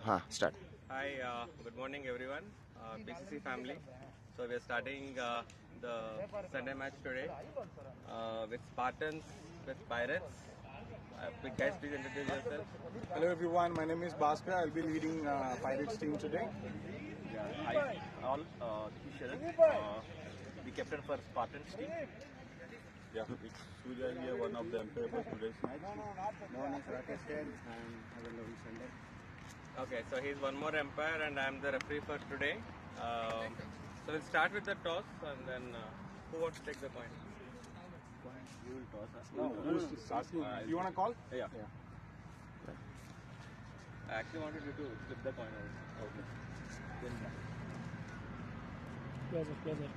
Start. Hi, good morning everyone, BCC family. So we are starting the Sunday match today with Spartans, with Pirates. Guys, please introduce yourself. Hello everyone, my name is Bhaskar. I'll be leading Pirates team today. Yeah, hi all. This is Sharan, the captain for Spartans team. Yeah, it's Surya here, one of the umpires for today's match. Mohan Raj and have a lovely Sunday. Okay, so he's one more umpire and I'm the referee for today. So we'll start with the toss and then who wants to take the point? You will toss us. No, who's asking? You want to call? Yeah. I actually wanted you to flip the coin also. Okay. Closer.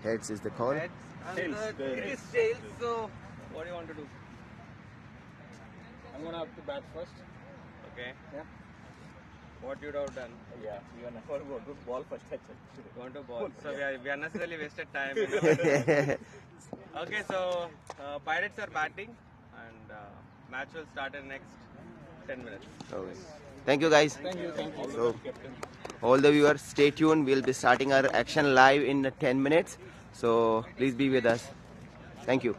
Heads is the call. Heads and Tails. it is tails, so what do you want to do? I'm going to have to bat first. Okay. Yeah. What you'd have done? Yeah, we are not for go to ball first actually. Going to ball. So we unnecessarily wasted time. Okay, so Pirates are batting and match will start in next 10 minutes. Okay. Thank you, guys. Thank you. So, all the viewers, stay tuned. We'll be starting our action live in 10 minutes. So, please be with us. Thank you.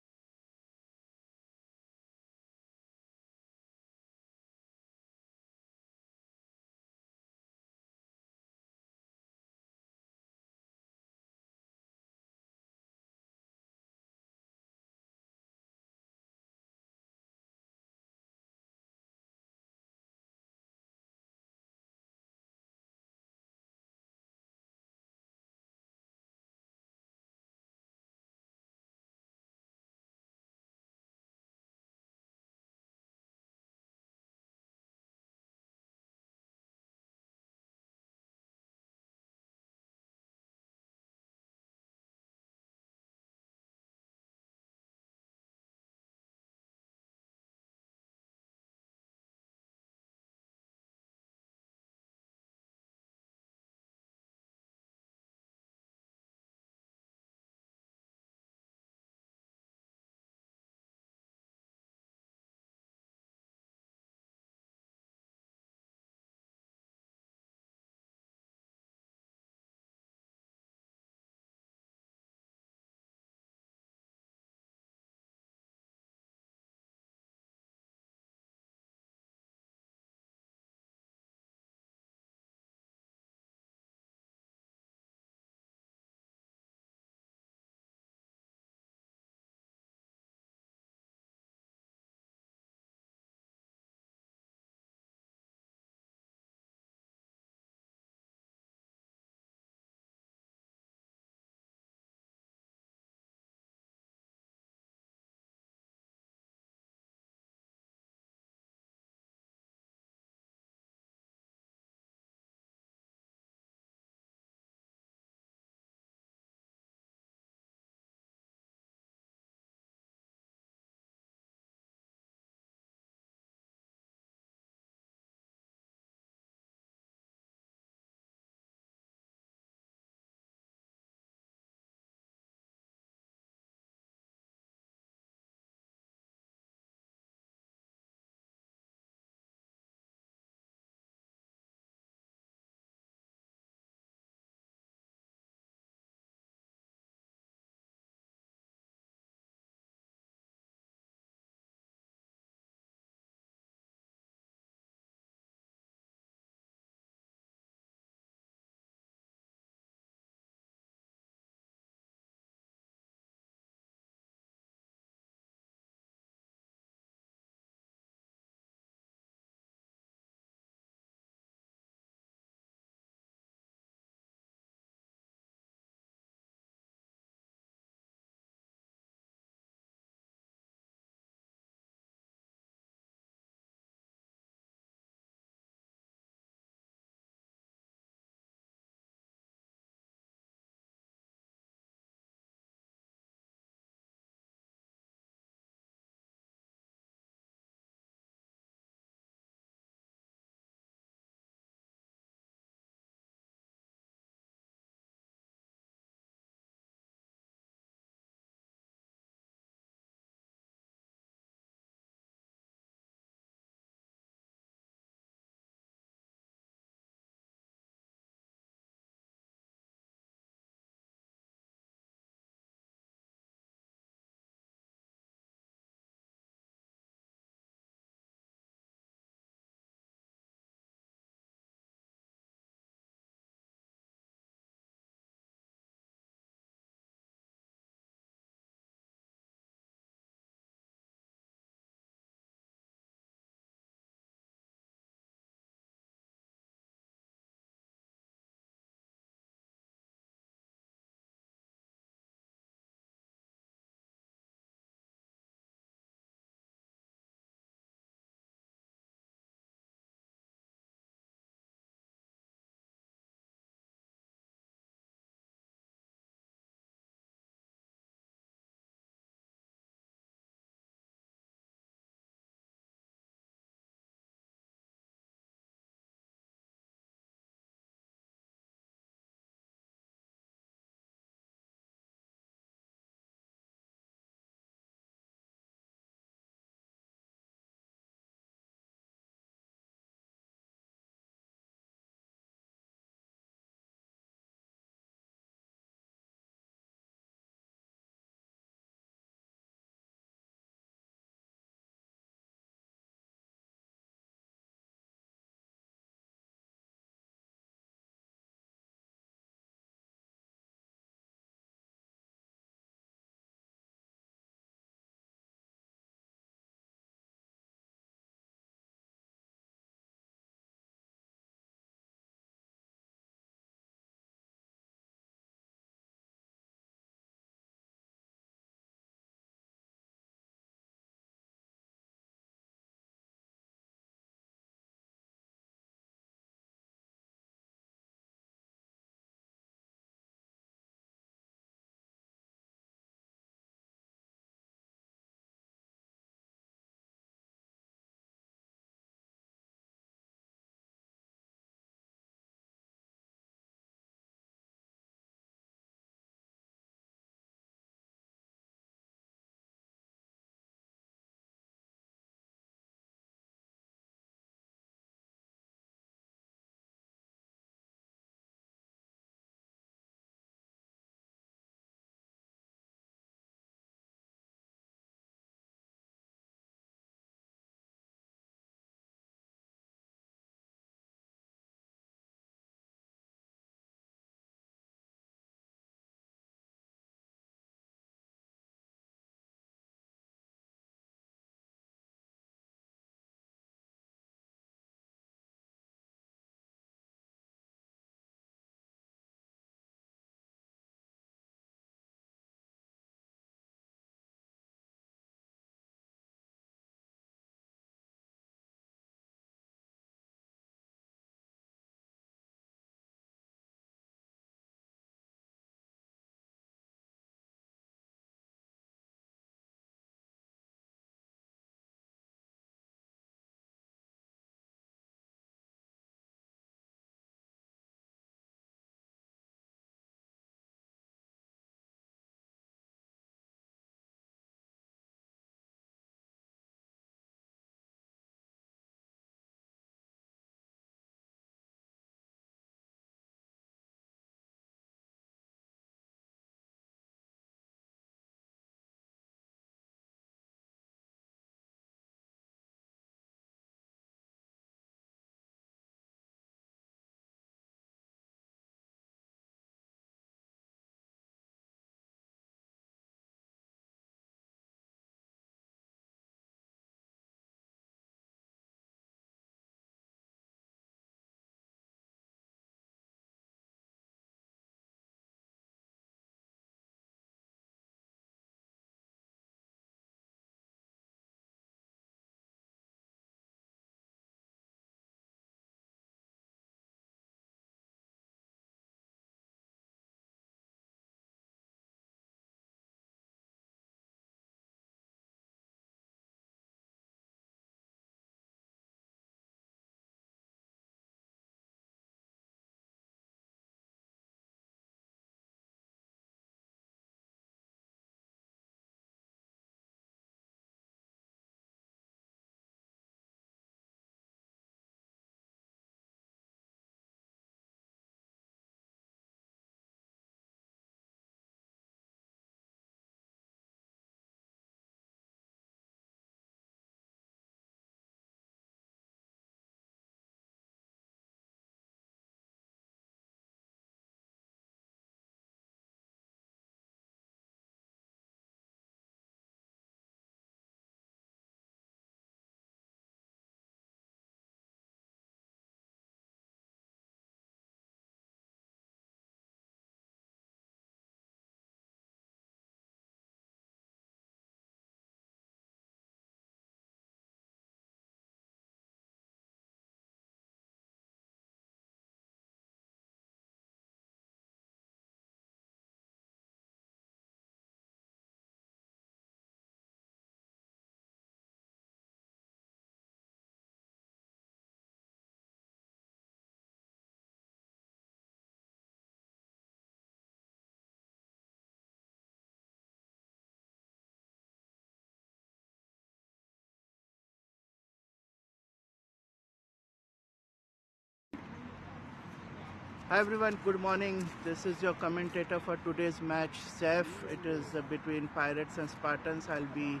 Hi everyone, good morning. This is your commentator for today's match, Seth. It is between Pirates and Spartans. I'll be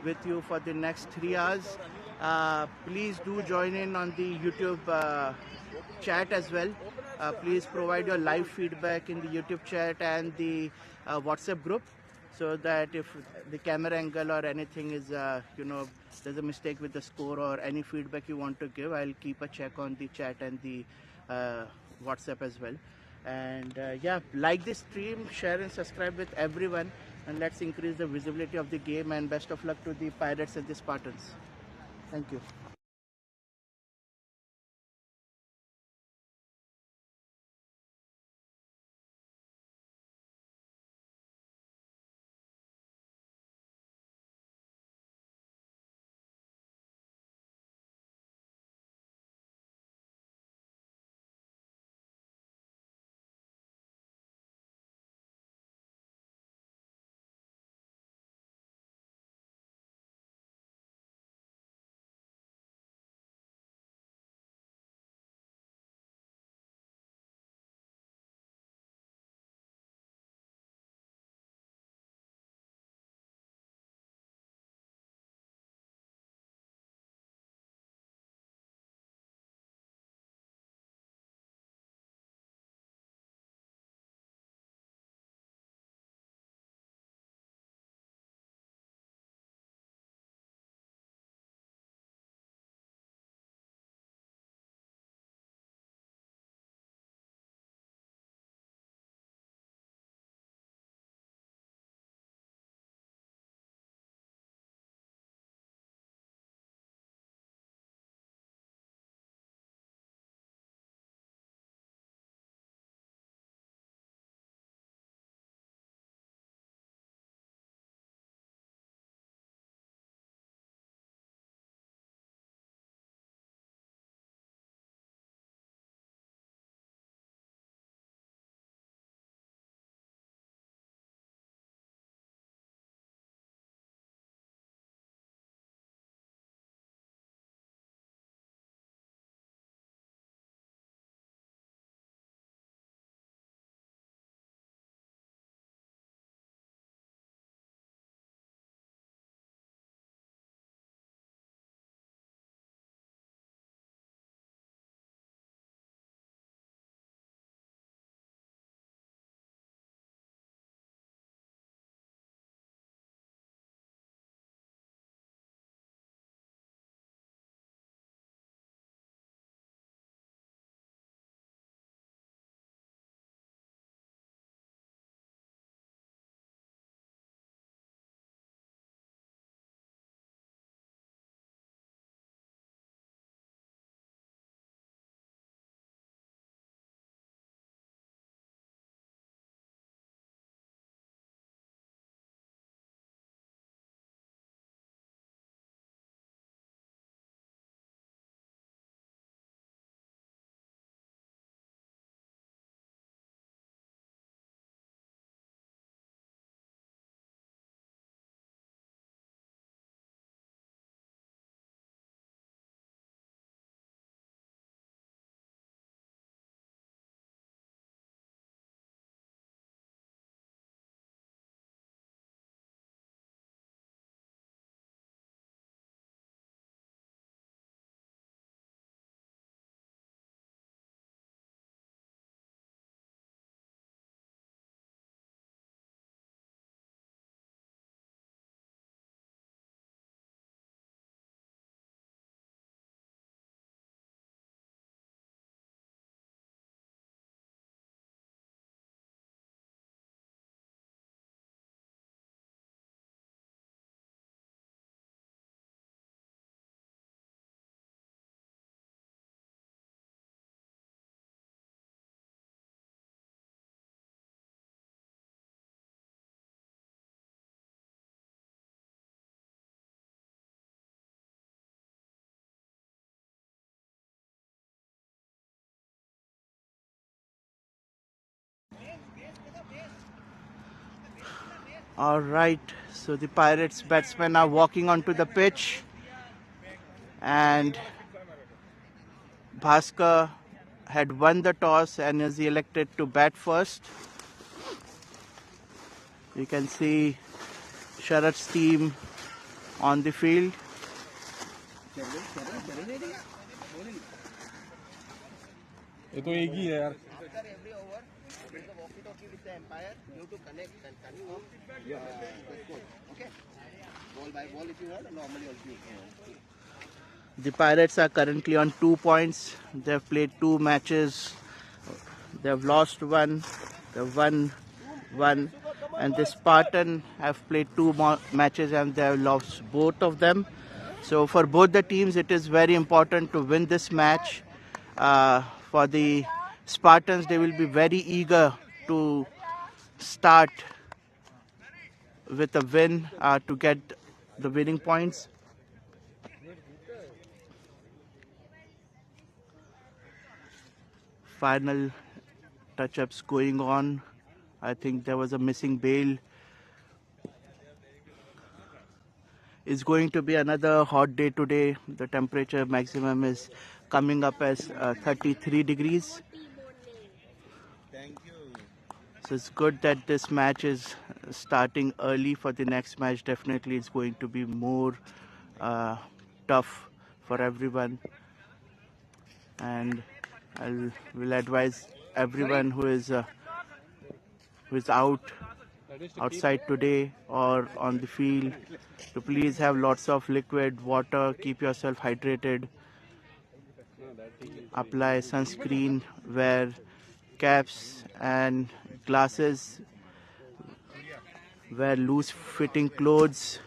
with you for the next 3 hours. Please do join in on the YouTube chat as well. Please provide your live feedback in the YouTube chat and the WhatsApp group, so that if the camera angle or anything is, there's a mistake with the score or any feedback you want to give, I'll keep a check on the chat and the WhatsApp as well. And yeah, like this stream, share and subscribe with everyone, and let's increase the visibility of the game. And best of luck to the Pirates and the Spartans. Thank you. All right, so the Pirates batsmen are walking onto the pitch, and Bhaskar had won the toss and is elected to bat first. You can see Sharat's team on the field. ये तो एक ही है यार. After every over, with the walkie-talkie with the umpire, you have to connect and confirm the score. Okay? Ball by ball if you want, normally also you can. The Pirates are currently on 2 points. They have played 2 matches. They have lost one. They have won one. And the Spartan have played 2 more matches and they have lost both of them. So for both the teams, it is very important to win this match. For the Spartans, they will be very eager to start with a win to get the winning points. Final touch-ups going on. I think there was a missing bail. It's going to be another hot day today. The temperature maximum is coming up as 33 degrees. So it's good that this match is starting early. For the next match, definitely it's going to be more tough for everyone. And I will advise everyone who is outside today or on the field to please have lots of liquid water, keep yourself hydrated, apply sunscreen, wear caps and glasses, wear loose fitting clothes,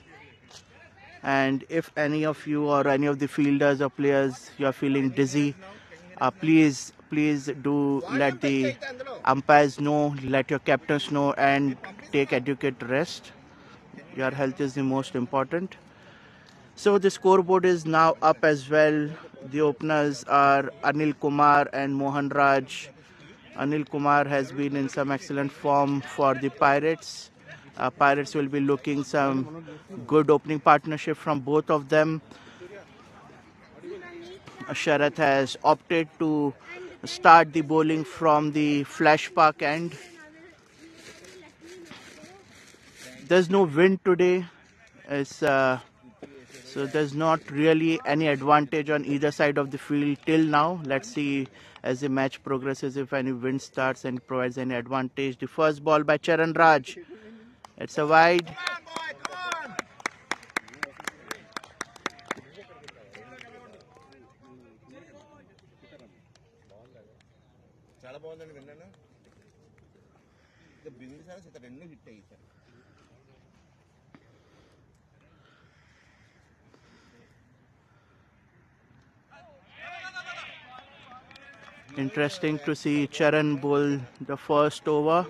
and if any of you or any of the fielders or players you are feeling dizzy, please do let the umpires know, let your captains know, and take adequate rest. Your health is the most important. So the scoreboard is now up as well. The openers are Anil Kumar and Mohan Raj. Anil Kumar has been in some excellent form for the Pirates. Pirates will be looking some good opening partnership from both of them. Sharat has opted to start the bowling from the Flash Park end. There's no wind today. So there's not really any advantage on either side of the field till now. Let's see as the match progresses if any wind starts and provides any advantage. The first ball by Charan Raj. It's a wide. Interesting to see Charan bowl the first over.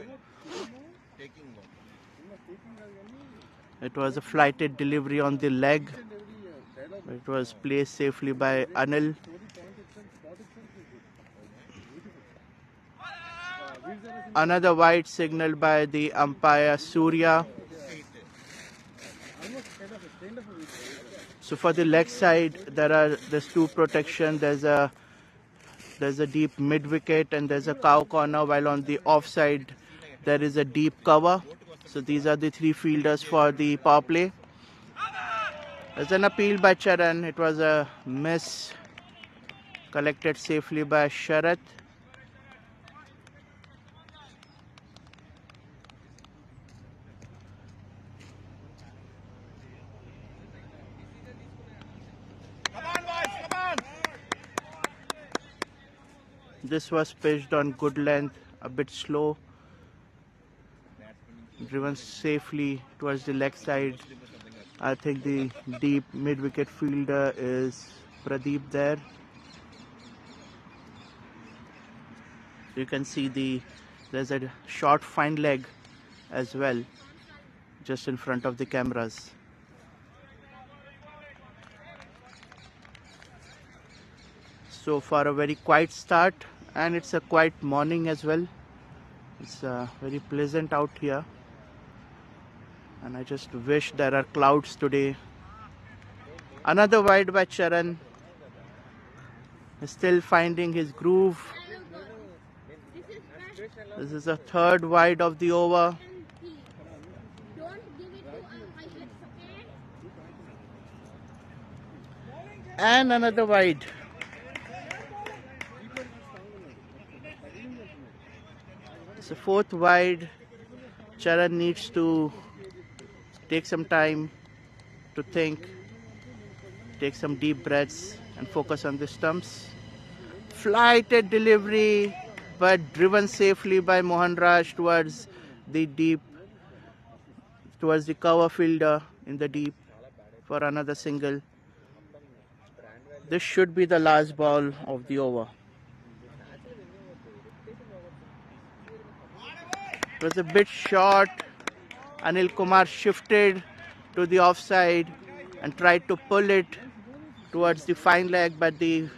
It was a flighted delivery on the leg. It was placed safely by Anil. Another wide signal by the umpire Surya. So for the leg side, there's 2 protection. There's a deep mid wicket and there's a cow corner, while on the offside there is a deep cover. So these are the 3 fielders for the power play. There's an appeal by Charan. It was a miss, collected safely by Sharat. This was pitched on good length, a bit slow, driven safely towards the leg side. I think the deep mid-wicket fielder is Pradeep there. You can see there's a short fine leg as well, just in front of the cameras. So far a very quiet start, and it's a quiet morning as well. It's very pleasant out here, and I just wish there are clouds today. Another wide by Charan. Still finding his groove. This is the third wide of the over. And another wide. It's a fourth wide. Charan needs to take some time to think, take some deep breaths and focus on the stumps. Flighted delivery, but driven safely by Mohan Raj towards the cover fielder in the deep for another single. This should be the last ball of the over. It was a bit short. Anil Kumar shifted to the offside and tried to pull it towards the fine leg, but the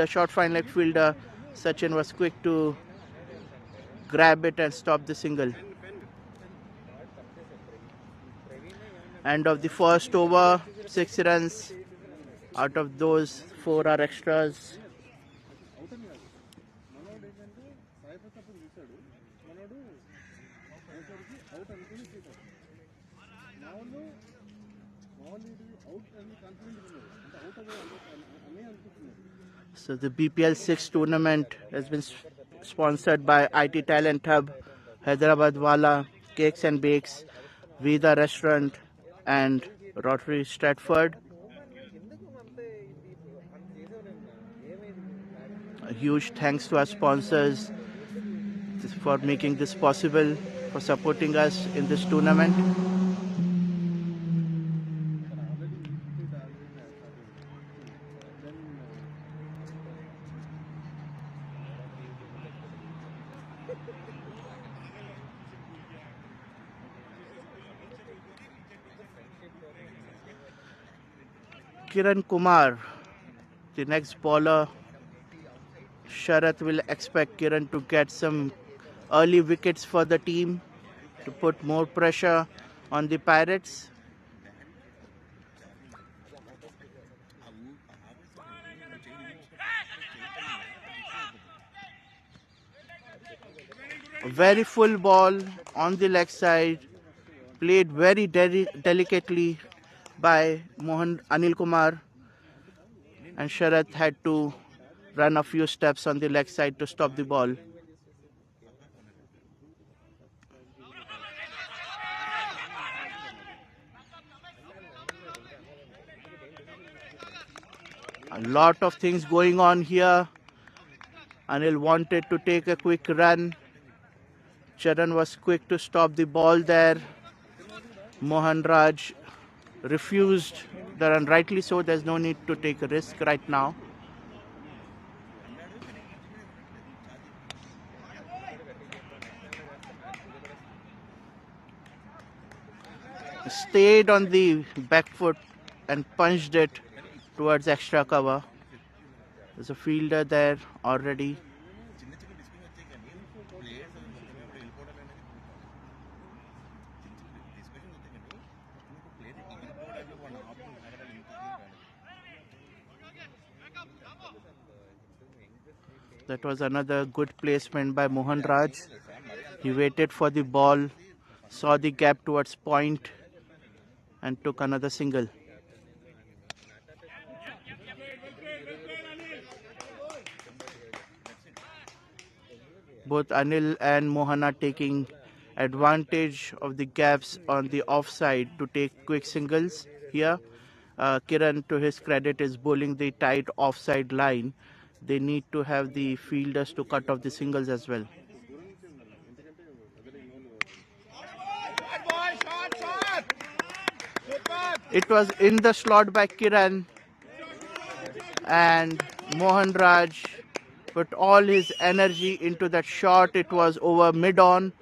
short fine leg fielder, Sachin, was quick to grab it and stop the single. End of the first over, 6 runs. Out of those, 4 are extras. So the BPL 6 tournament has been sponsored by IT Talent Hub, Hyderabad Wala, Cakes and Bakes, Vida Restaurant and Rotary Stratford. A huge thanks to our sponsors for making this possible, for supporting us in this tournament. Kiran Kumar, the next bowler. Sharath will expect Kiran to get some early wickets for the team to put more pressure on the Pirates. A very full ball on the leg side, played very delicately by Anil Kumar, and Sharath had to run a few steps on the leg side to stop the ball. A lot of things going on here. Anil wanted to take a quick run. Charan was quick to stop the ball there. Mohan Raj refused the run, rightly so. There's no need to take a risk right now. Stayed on the back foot and punched it towards extra cover. There's a fielder there already. That was another good placement by Mohan Raj. He waited for the ball, saw the gap towards point and took another single. Both Anil and Mohan are taking advantage of the gaps on the offside to take quick singles here. Kiran, to his credit, is bowling the tight offside line. They need to have the fielders to cut off the singles as well. It was in the slot by Kiran, and Mohan Raj put all his energy into that shot. It was over mid-on,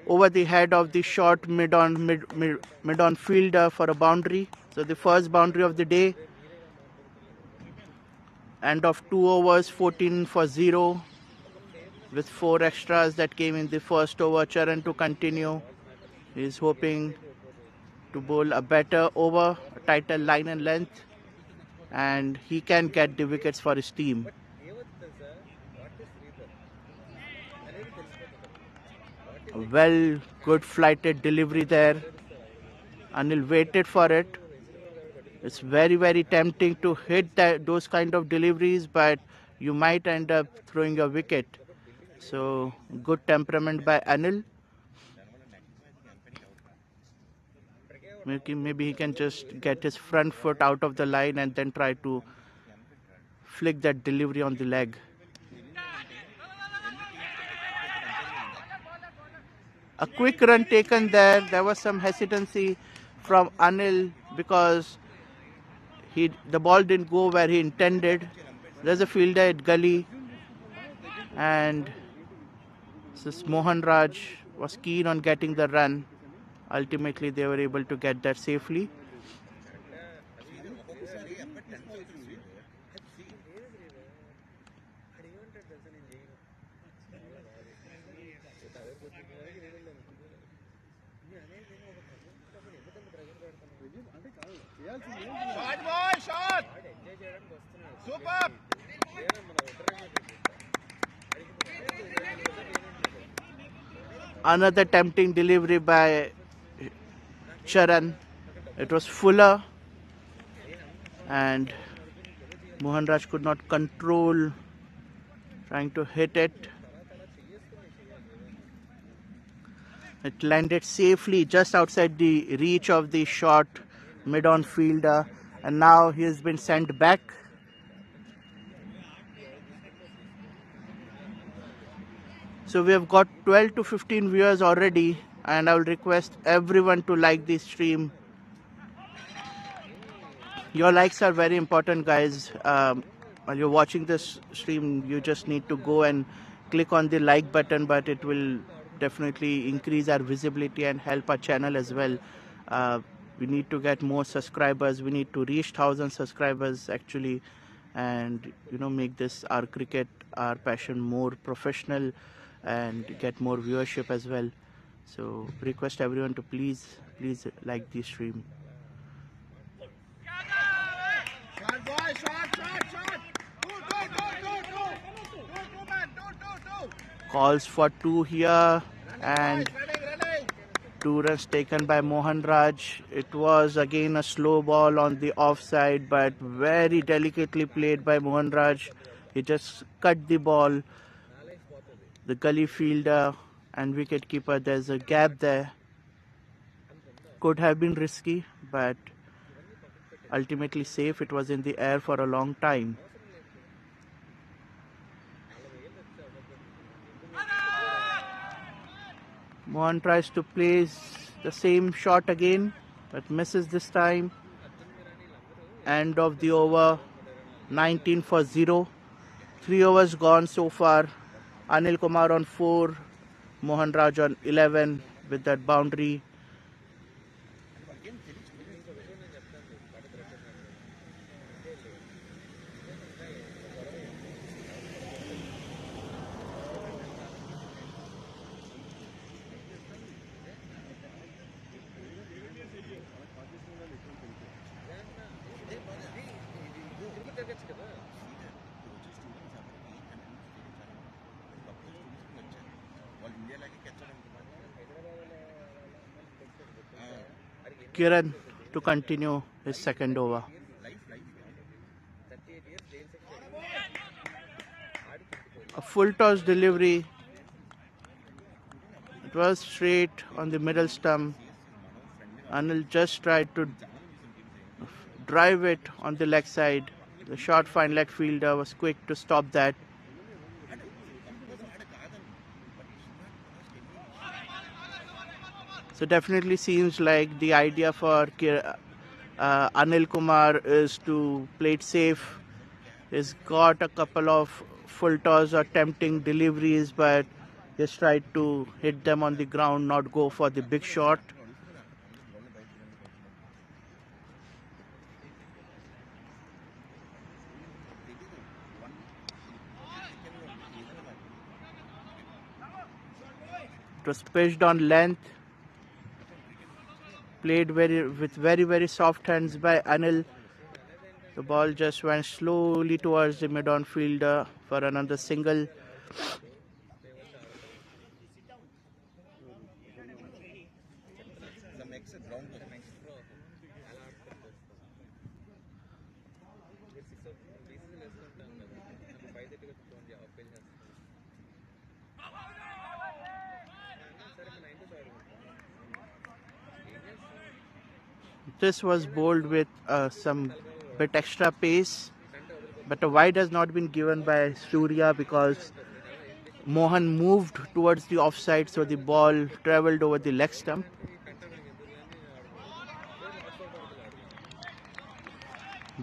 over the head of the short mid-on fielder for a boundary. So the first boundary of the day. End of 2 overs, 14 for 0, with 4 extras that came in the first over. Charan to continue. He is hoping to bowl a better over, a tighter line and length, and he can get the wickets for his team. A good flighted delivery there. Anil waited for it. It's very tempting to hit those kind of deliveries, but you might end up throwing a wicket. So good temperament by Anil. Maybe he can just get his front foot out of the line and then try to flick that delivery on the leg. A quick run taken there. There was some hesitancy from Anil because the ball didn't go where he intended. There's a fielder at gully, and this Mohan Raj was keen on getting the run. Ultimately, they were able to get that safely. Shot, boy, shot! Super! Another tempting delivery by Charan. It was fuller, and Mohan Raj could not control trying to hit it. It landed safely just outside the reach of the short mid-on fielder, and now he has been sent back. So we have got 12 to 15 viewers already, and I will request everyone to like this stream. Your likes are very important, guys. While you're watching this stream, you just need to go and click on the like button, but it will definitely increase our visibility and help our channel as well. We need to get more subscribers. We need to reach 1,000 subscribers actually, and make this our cricket, our passion, more professional and get more viewership as well. So request everyone to please like the stream. Shot, boy, shot! Two, man, two. Calls for 2 here, and 2 runs taken by Mohan Raj. It was again a slow ball on the offside, but very delicately played by Mohan Raj. He just cut the ball. The gully fielder and wicketkeeper, there's a gap there. Could have been risky, but ultimately safe. It was in the air for a long time. Mohan tries to place the same shot again, but misses this time. End of the over, 19 for 0. 3 overs gone so far. Anil Kumar on 4, Mohan Raj on 11 with that boundary. Kiran to continue his second over. A full toss delivery. It was straight on the middle stump. Anil just tried to drive it on the leg side. The short fine leg fielder was quick to stop that. So definitely seems like the idea for Anil Kumar is to play it safe. He's got a couple of full toss or tempting deliveries, but just tried to hit them on the ground, not go for the big shot. It was pitched on length. Played with very soft hands by Anil. The ball just went slowly towards the mid-on fielder for another single. This was bowled with some bit extra pace, but a wide has not been given by Surya because Mohan moved towards the offside, so the ball travelled over the leg stump.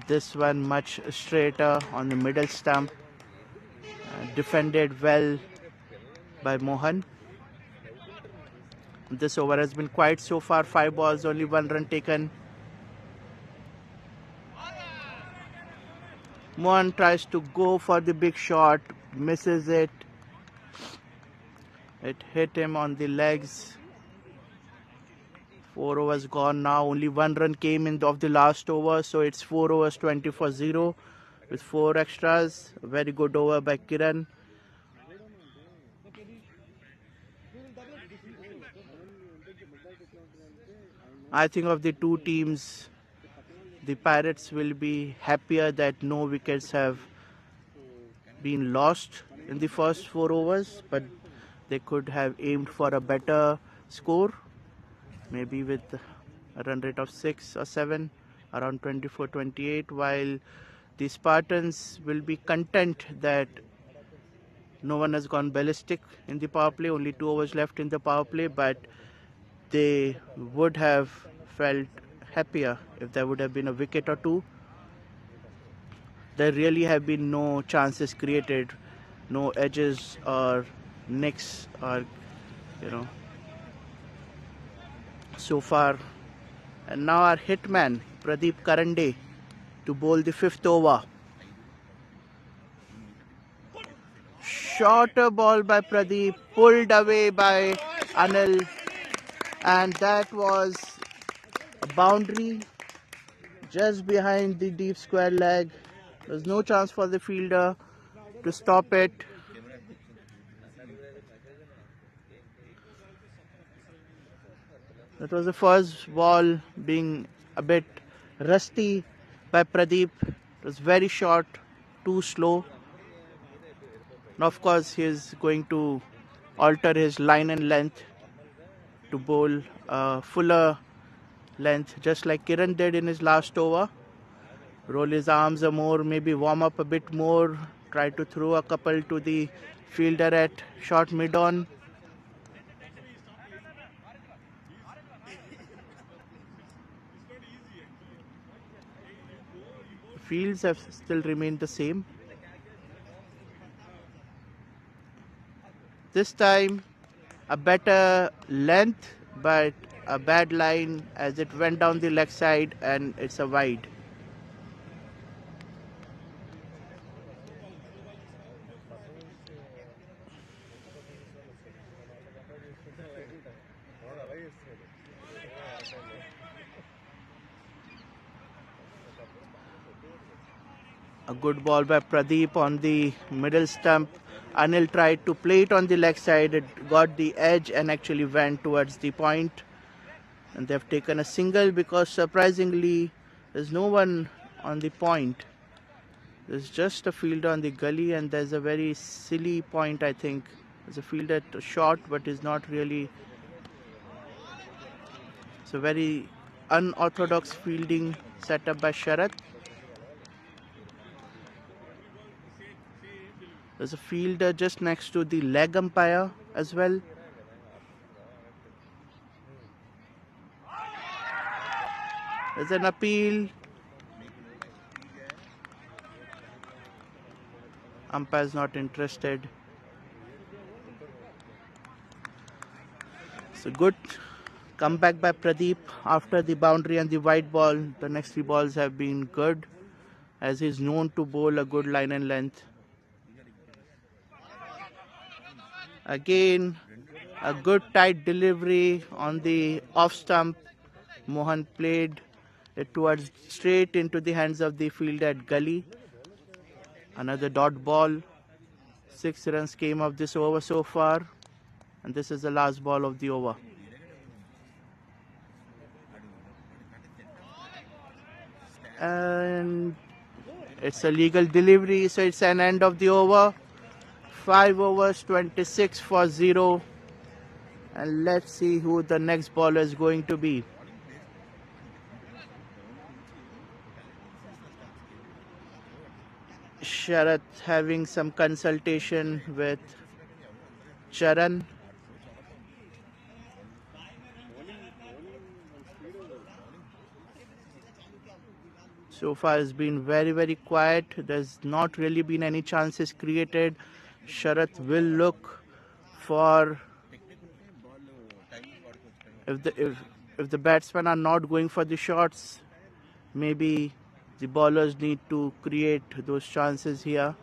This one much straighter on the middle stump, defended well by Mohan. This over has been quiet so far, 5 balls, only 1 run taken. Mohan tries to go for the big shot, misses it. It hit him on the legs. 4 overs gone now, only 1 run came in of the last over, so it's 4 overs 20 for 0 with 4 extras. A very good over by Kiran. I think of the two teams, the Pirates will be happier that no wickets have been lost in the first 4 overs, but they could have aimed for a better score, maybe with a run rate of 6 or 7, around 24-28, while the Spartans will be content that no one has gone ballistic in the power play, only 2 overs left in the power play, but they would have felt happier if there would have been a wicket or 2. There really have been no chances created, no edges or nicks or, so far. And now our hitman, Pradeep Karande, to bowl the 5th over. Shorter ball by Pradeep, pulled away by Anil, and that was a boundary just behind the deep square leg. There's no chance for the fielder to stop it. That was the first ball being a bit rusty by Pradeep. It was very short, too slow. Now, of course, he is going to alter his line and length to bowl a fuller length, just like Kiran did in his last over. Roll his arms a more, maybe warm up a bit more, try to throw a couple to the fielder at short mid-on. Fields have still remained the same. This time a better length, but a bad line as it went down the leg side, and it's a wide. A good ball by Pradeep on the middle stump. Anil tried to play it on the leg side. It got the edge and actually went towards the point. And they've taken a single because surprisingly there's no one on the point. There's just a fielder on the gully, and there's a very silly point, I think. There's a fielder short, but is not really. It's a very unorthodox fielding set up by Sharath. There's a fielder just next to the leg umpire as well. There's an appeal. Umpire's not interested. So good comeback by Pradeep after the boundary and the wide ball. The next 3 balls have been good, as he's known to bowl a good line and length. Again, a good tight delivery on the off stump. Mohan played it towards straight into the hands of the fielder at gully. Another dot ball. 6 runs came of this over so far, and this is the last ball of the over. And it's a legal delivery, so it's an end of the over. 5 overs, 26 for 0. And let's see who the next bowler is going to be. Sharath having some consultation with Charan. So far it's been very quiet. There's not really been any chances created. Sharath will look for, if the batsmen are not going for the shots, maybe the bowlers need to create those chances here.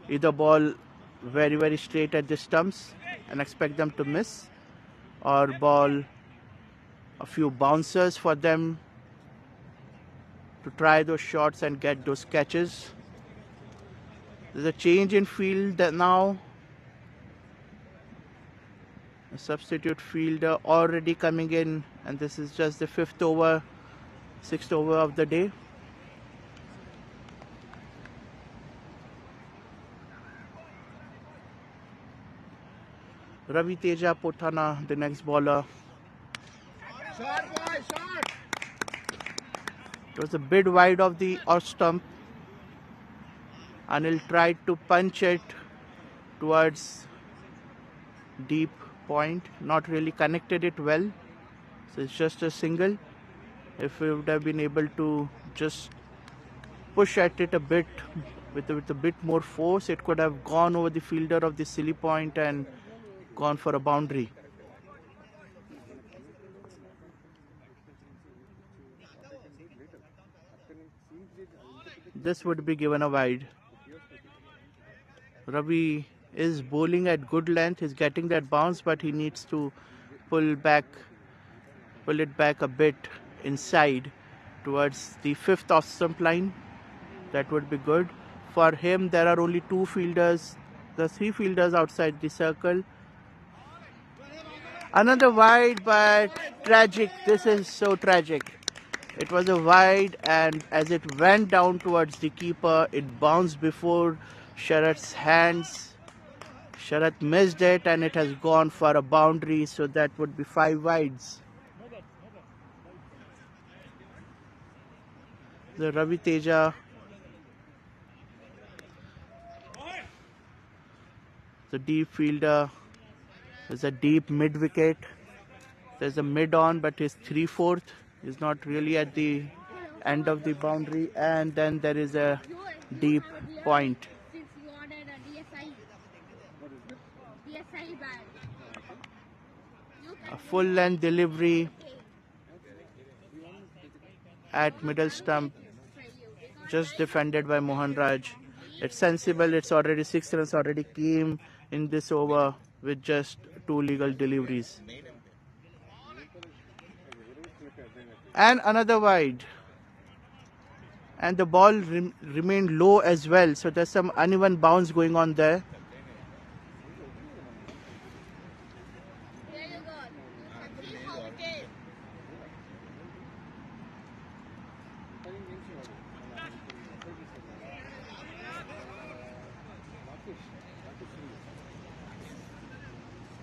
Either ball very straight at the stumps and expect them to miss, or ball a few bouncers for them to try those shots and get those catches. There's a change in field now. A substitute fielder already coming in, and this is just the 6th over of the day. Ravi Teja Pothana, the next bowler. It was a bit wide of the off stump. Anil tried to punch it towards deep point, not really connected it well. So it's just a single. If we would have been able to just push at it a bit with a bit more force, it could have gone over the fielder of the silly point and gone for a boundary. This would be given a wide. Ravi is bowling at good length. He's getting that bounce, but he needs to pull it back a bit inside towards the 5th off stump line. That would be good. For him, there are only 2 fielders. The 3 fielders outside the circle. Another wide, but tragic. This is so tragic. It was a wide, and as it went down towards the keeper, it bounced before Sharath's hands. Sharath missed it, and it has gone for a boundary, so that would be 5 wides. The Ravi Teja, the deep fielder. There's a deep mid wicket. There's a mid on, but it's 3/4. Is not really at the end of the boundary, and then there is a deep point. A full length delivery at middle stump, just defended by Mohan Raj. It's sensible. It's already 6 runs already came in this over with just 2 legal deliveries. And another wide, and the ball remained low as well, so there's some uneven bounce going on there.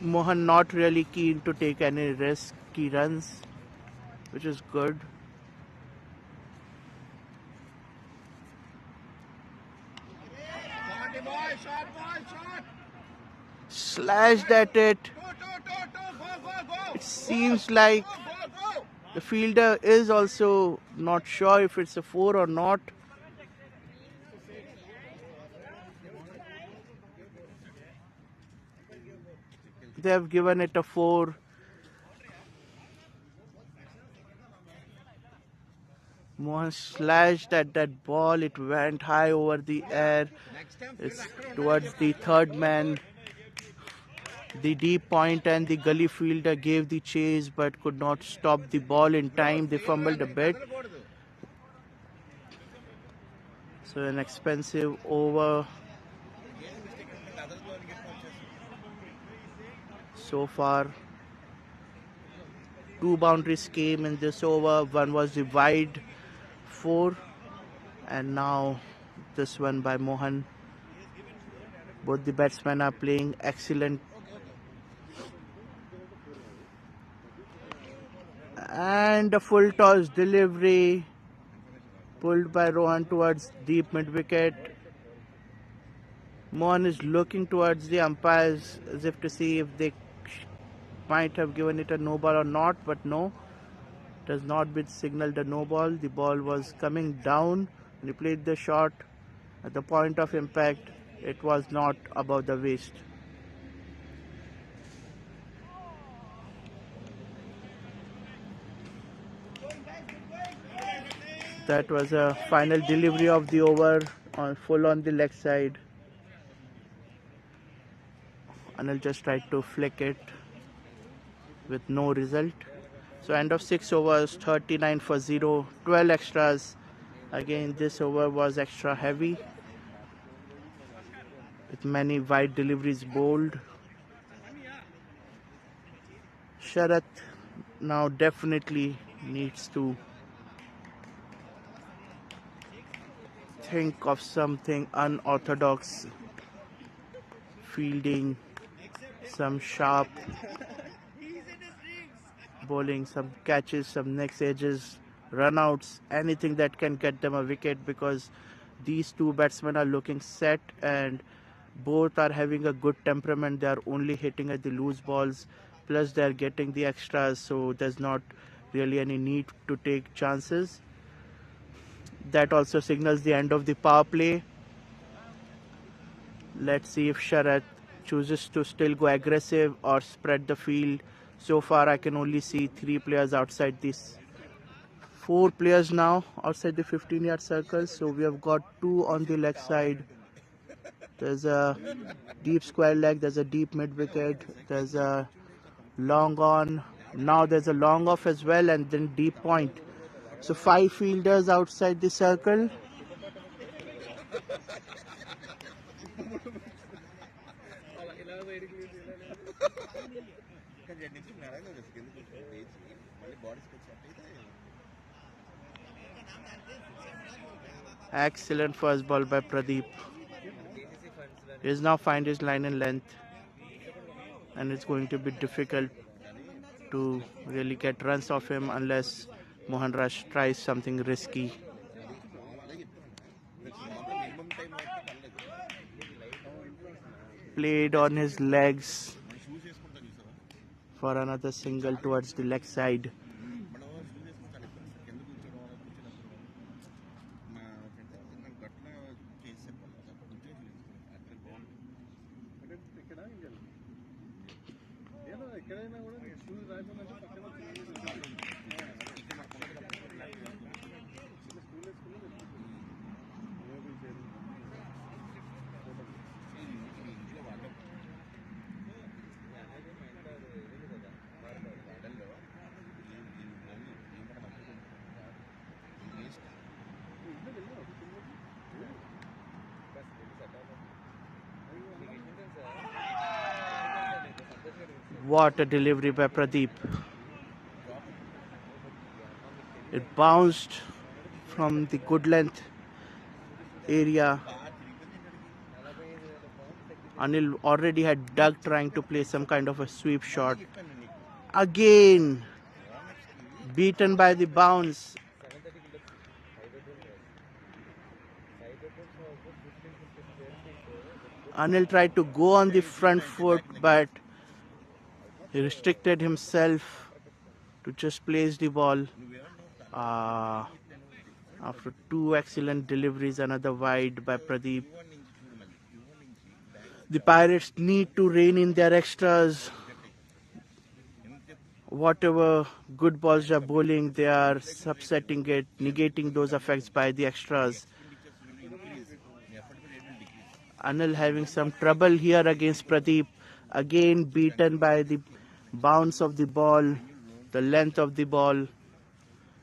Mohan not really keen to take any risky runs, which is good. Slashed at it. It seems like the fielder is also not sure if it's a 4 or not. They have given it a 4. Mohan slashed at that ball. It went high over the air. It's towards the 3rd man. The deep point and the gully fielder gave the chase but could not stop the ball in time. They fumbled a bit. So an expensive over. So far, 2 boundaries came in this over. One was the wide 4. And now this one by Mohan. Both the batsmen are playing excellent. And a full toss delivery pulled by Rohan towards deep mid wicket. Mohan is looking towards the umpires as if to see if they might have given it a no ball or not, but no, it has not been signaled a no ball. The ball was coming down and he played the shot at the point of impact. It was not above the waist. That was a final delivery of the over on full on the leg side. Anil just tried to flick it with no result. So end of 6 overs, 39 for 0, 12 extras. Again, this over was extra heavy with many wide deliveries bowled. Sharath now definitely needs to think of something unorthodox, fielding, some sharp bowling, some catches, some next edges, runouts, anything that can get them a wicket, because these two batsmen are looking set and both are having a good temperament. They are only hitting at the loose balls, plus they are getting the extras, so there's not really any need to take chances. That also signals the end of the power play. Let's see if Sharath chooses to still go aggressive or spread the field. So far I can only see 3 players outside this. 4 players now outside the 15-yard circle. So we have got 2 on the leg side. There's a deep square leg, there's a deep mid wicket, there's a long on. Now there's a long off as well, and then deep point. So 5 fielders outside the circle. Excellent first ball by Pradeep. He has now found his line and length, and it's going to be difficult to really get runs off him unless Mohan Raj tries something risky. Played on his legs for another single towards the leg side. What a delivery by Pradeep. It bounced from the good length area. Anil already had dug trying to play some kind of a sweep shot. Again, beaten by the bounce. Anil tried to go on the front foot, but he restricted himself to just place the ball. After 2 excellent deliveries, another wide by Pradeep. The Pirates need to rein in their extras. Whatever good balls they are bowling, they are subsetting it, negating those effects by the extras. Anil having some trouble here against Pradeep. Again beaten by the bounce of the ball, the length of the ball.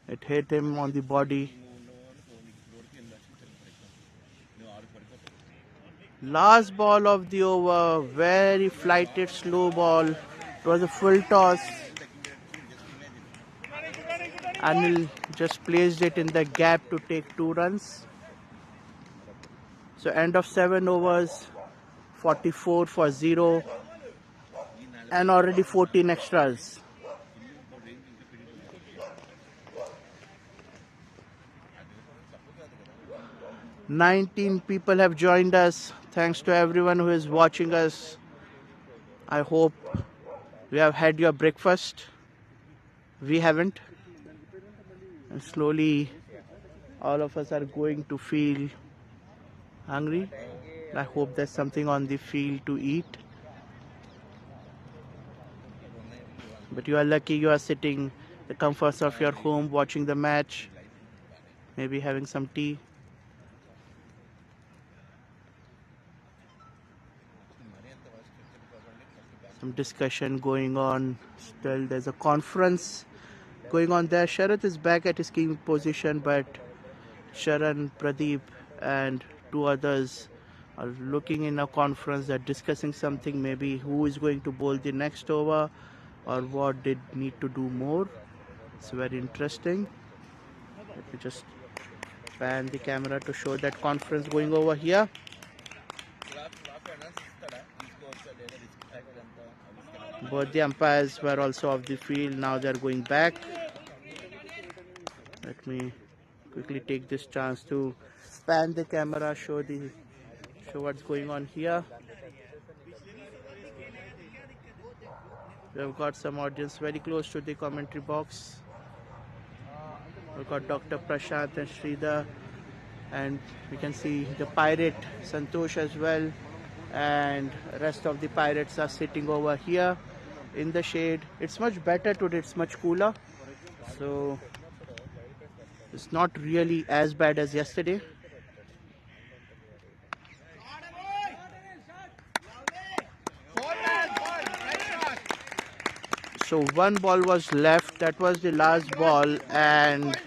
It hit him on the body. Last ball of the over, very flighted slow ball. It was a full toss. Anil just placed it in the gap to take 2 runs. So end of 7 overs, 44 for 0 and already 14 extras. "19 people have joined us. Thanks to everyone who is watching us. I hope you have had your breakfast. We haven't. And slowly all of us are going to feel hungry. I hope there's something on the field to eat. But you are lucky you are sitting in the comforts of your home watching the match, maybe having some tea. Some discussion going on. Still there's a conference going on there. Sharath is back at his key position, but Sharan, Pradeep and 2 others are looking in a conference. They're discussing something, maybe who is going to bowl the next over or what they need to do more. It's very interesting. Let me just pan the camera to show that conference going over here. Both the umpires were also off the field. Now they're going back. Let me quickly take this chance to pan the camera, show what's going on here. We have got some audience very close to the commentary box. We've got Dr. Prashant and Sridhar, and we can see the pirate Santosh as well, and rest of the pirates are sitting over here in the shade. It's much better today, it's much cooler, so it's not really as bad as yesterday. So 1 ball was left, that was the last ball, and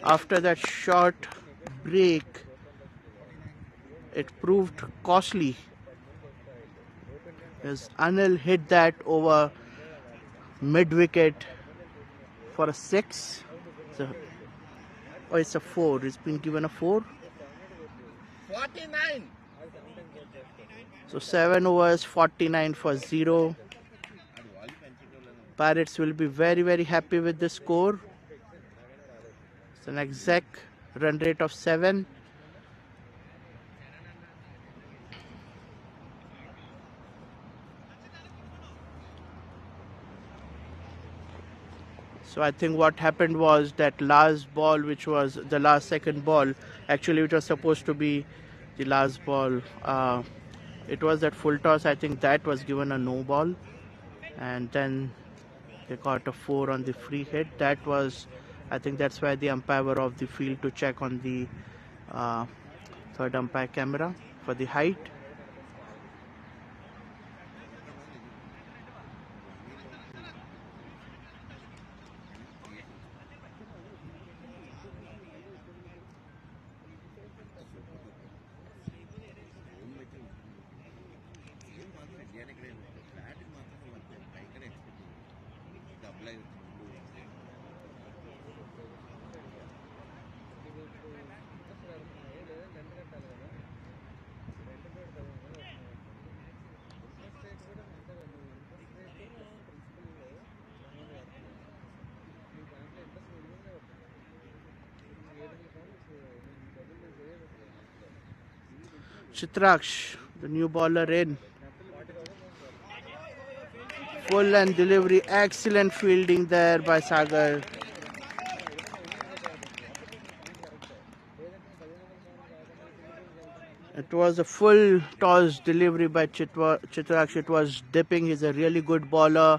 after that short break it proved costly as Anil hit that over mid wicket for a 6. It's a 4. It's been given a 4. 49. So 7 overs, 49 for 0. Pirates will be very, very happy with this score. It's an exact run rate of 7. So I think what happened was that last ball, which was the last second ball, actually it was supposed to be the last ball. It was that full toss. I think that was given a no ball, and then they got a 4 on the free hit. That was, I think that's why the umpire were off the field to check on the third umpire camera for the height. Chitraksh, the new bowler in. Full and delivery, excellent fielding there by Sagar. It was a full toss delivery by Chitraksh. It was dipping. He's a really good bowler.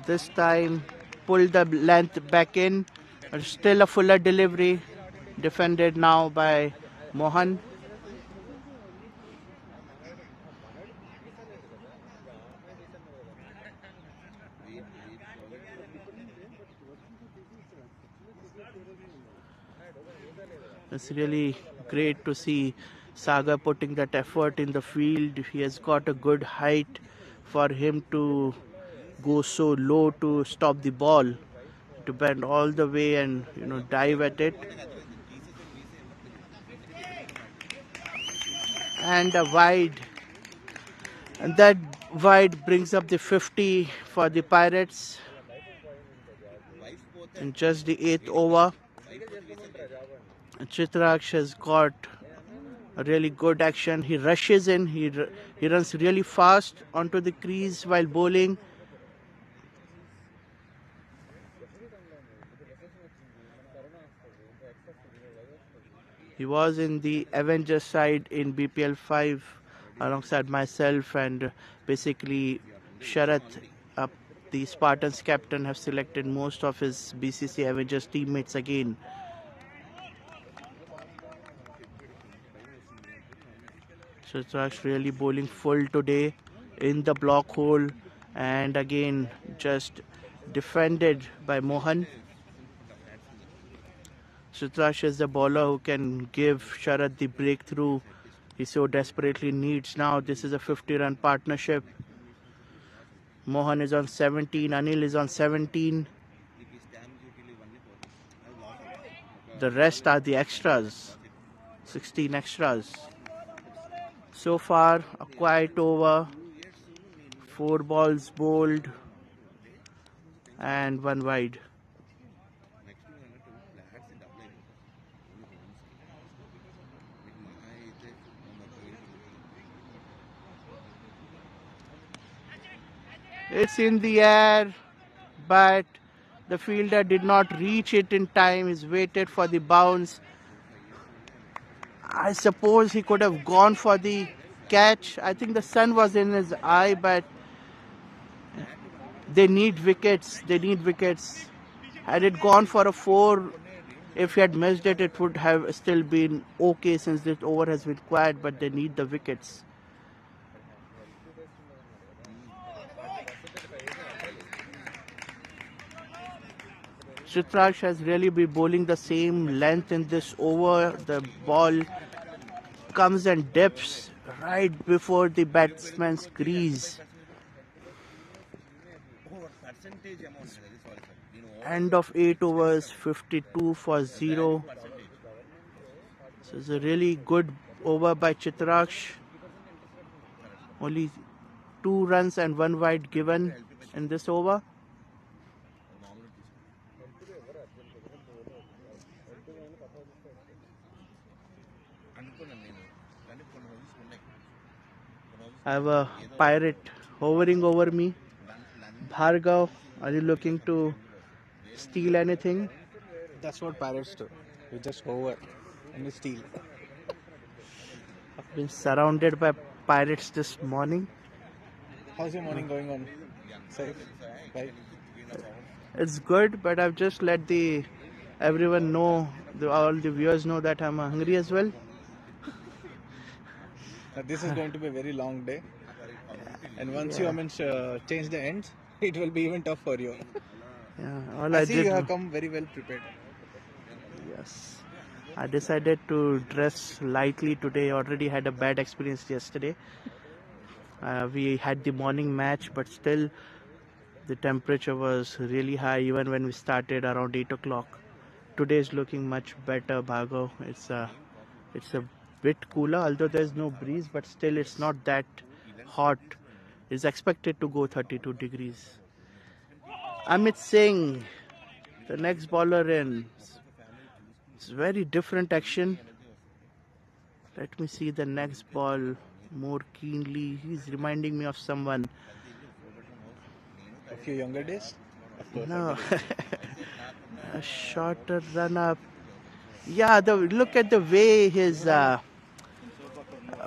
This time pulled the length back in. Still a fuller delivery, defended now by Mohan. It's really great to see Saga putting that effort in the field. He has got a good height for him to go so low to stop the ball, to bend all the way and dive at it. And a wide, and that wide brings up the 50 for the Pirates in just the 8th over. Chitraksh has got a really good action. He rushes in, he runs really fast onto the crease while bowling. He was in the Avengers side in BPL 5 alongside myself, and basically Sharath, the Spartans captain, have selected most of his BCC Avengers teammates again. Chitraksh really bowling full today in the block hole, and again just defended by Mohan. Chitraksh is the bowler who can give Sharath the breakthrough he so desperately needs now. This is a 50-run partnership. Mohan is on 17, Anil is on 17. The rest are the extras, 16 extras. So far, a quiet over, 4 balls bowled and 1 wide. It's in the air, but the fielder did not reach it in time. He's waited for the bounce. I suppose he could have gone for the catch. I think the sun was in his eye, but they need wickets. They need wickets. Had it gone for a 4, if he had missed it, it would have still been okay since this over has been quiet, but they need the wickets. Chitraksh has really been bowling the same length in this over. The ball comes and dips right before the batsman's crease. End of 8 overs, 52 for 0. So it's a really good over by Chitraksh. Only 2 runs and 1 wide given in this over. I have a pirate hovering over me. Bhargav, are you looking to steal anything? That's what pirates do. We just hover and we steal. I've been surrounded by pirates this morning. How's your morning going on? Safe? Right? It's good, but I've just let everyone know, all the viewers know that I'm hungry as well. This is going to be a very long day. And once you change the ends, it will be even tough for you. Yeah, I see you have come very well prepared. Yes. I decided to dress lightly today. Already had a bad experience yesterday. We had the morning match, but still the temperature was really high even when we started around 8 o'clock. Today is looking much better, Bhargav. It's a bit cooler, although there's no breeze, but still it's not that hot. It's expected to go 32 degrees. Amit Singh, the next bowler in. It's very different action. Let me see the next ball more keenly. He's reminding me of someone. A few younger days? Of course. No. A shorter run up. Yeah, look at the way his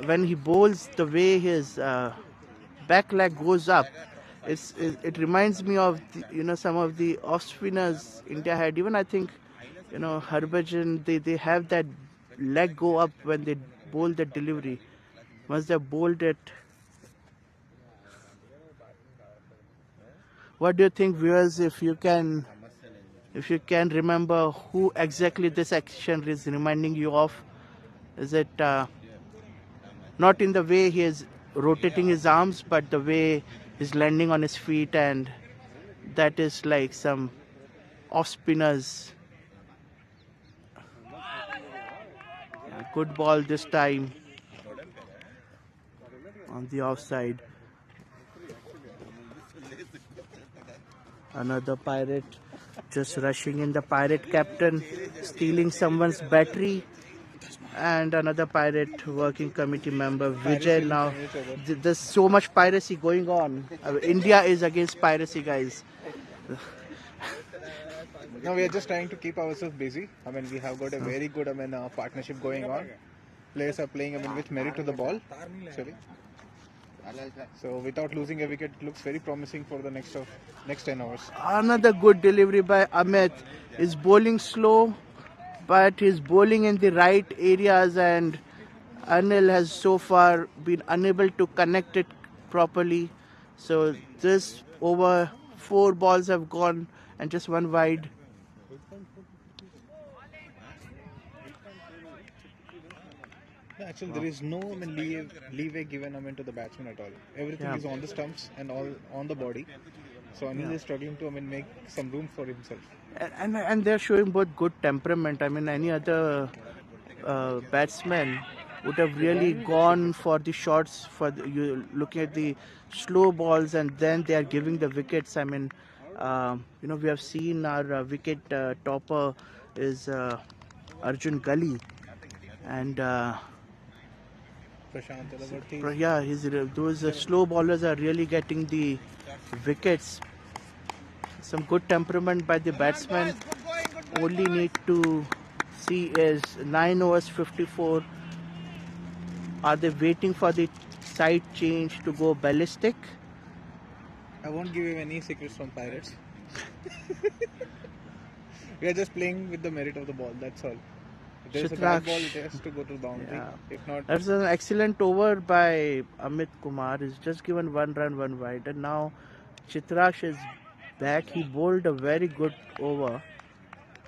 when he bowls, the way his back leg goes up. It reminds me of some of the off spinners India had. Even I think Harbhajan, they have that leg go up when they bowl the delivery. Once they bowled it. What do you think, viewers? If you can remember who exactly this action is reminding you of? Is it not in the way he is rotating his arms, but the way He's landing on his feet, and that is like some off spinners. Yeah, good ball this time on the offside. Another Pirate just rushing in. The Pirate captain stealing someone's battery, and another Pirate working committee member Vijay. Now there's so much piracy going on. India is against piracy, guys. No, we are just trying to keep ourselves busy. I mean, we have got a very good partnership going on. Players are playing with merit to the ball, actually. So without losing a wicket, it looks very promising for the next 10 hours. Another good delivery by Amit. Is bowling slow, but he's bowling in the right areas, and Anil has so far been unable to connect it properly. So this over 4 balls have gone and just 1 wide. Actually, there is no leeway given to the batsman at all. Everything is on the stumps and all on the body. So Anil is struggling to make some room for himself. And they're showing both good temperament. I mean, any other batsman would have really gone for the shots, you looking at the slow balls, and then they are giving the wickets. I mean, we have seen our wicket topper is Arjun Gully, and those slow bowlers are really getting the wickets. Some good temperament by the batsman. Only need to see is 9 overs 54. Are they waiting for the side change to go ballistic? I won't give you any secrets from Pirates. We are just playing with the merit of the ball, that's all. If there is a bad ball, it has to go to the boundary. Yeah. If not, that's an excellent over by Amit Kumar. He's just given 1 run, 1 wide, and now Chitrash is back. He bowled a very good over.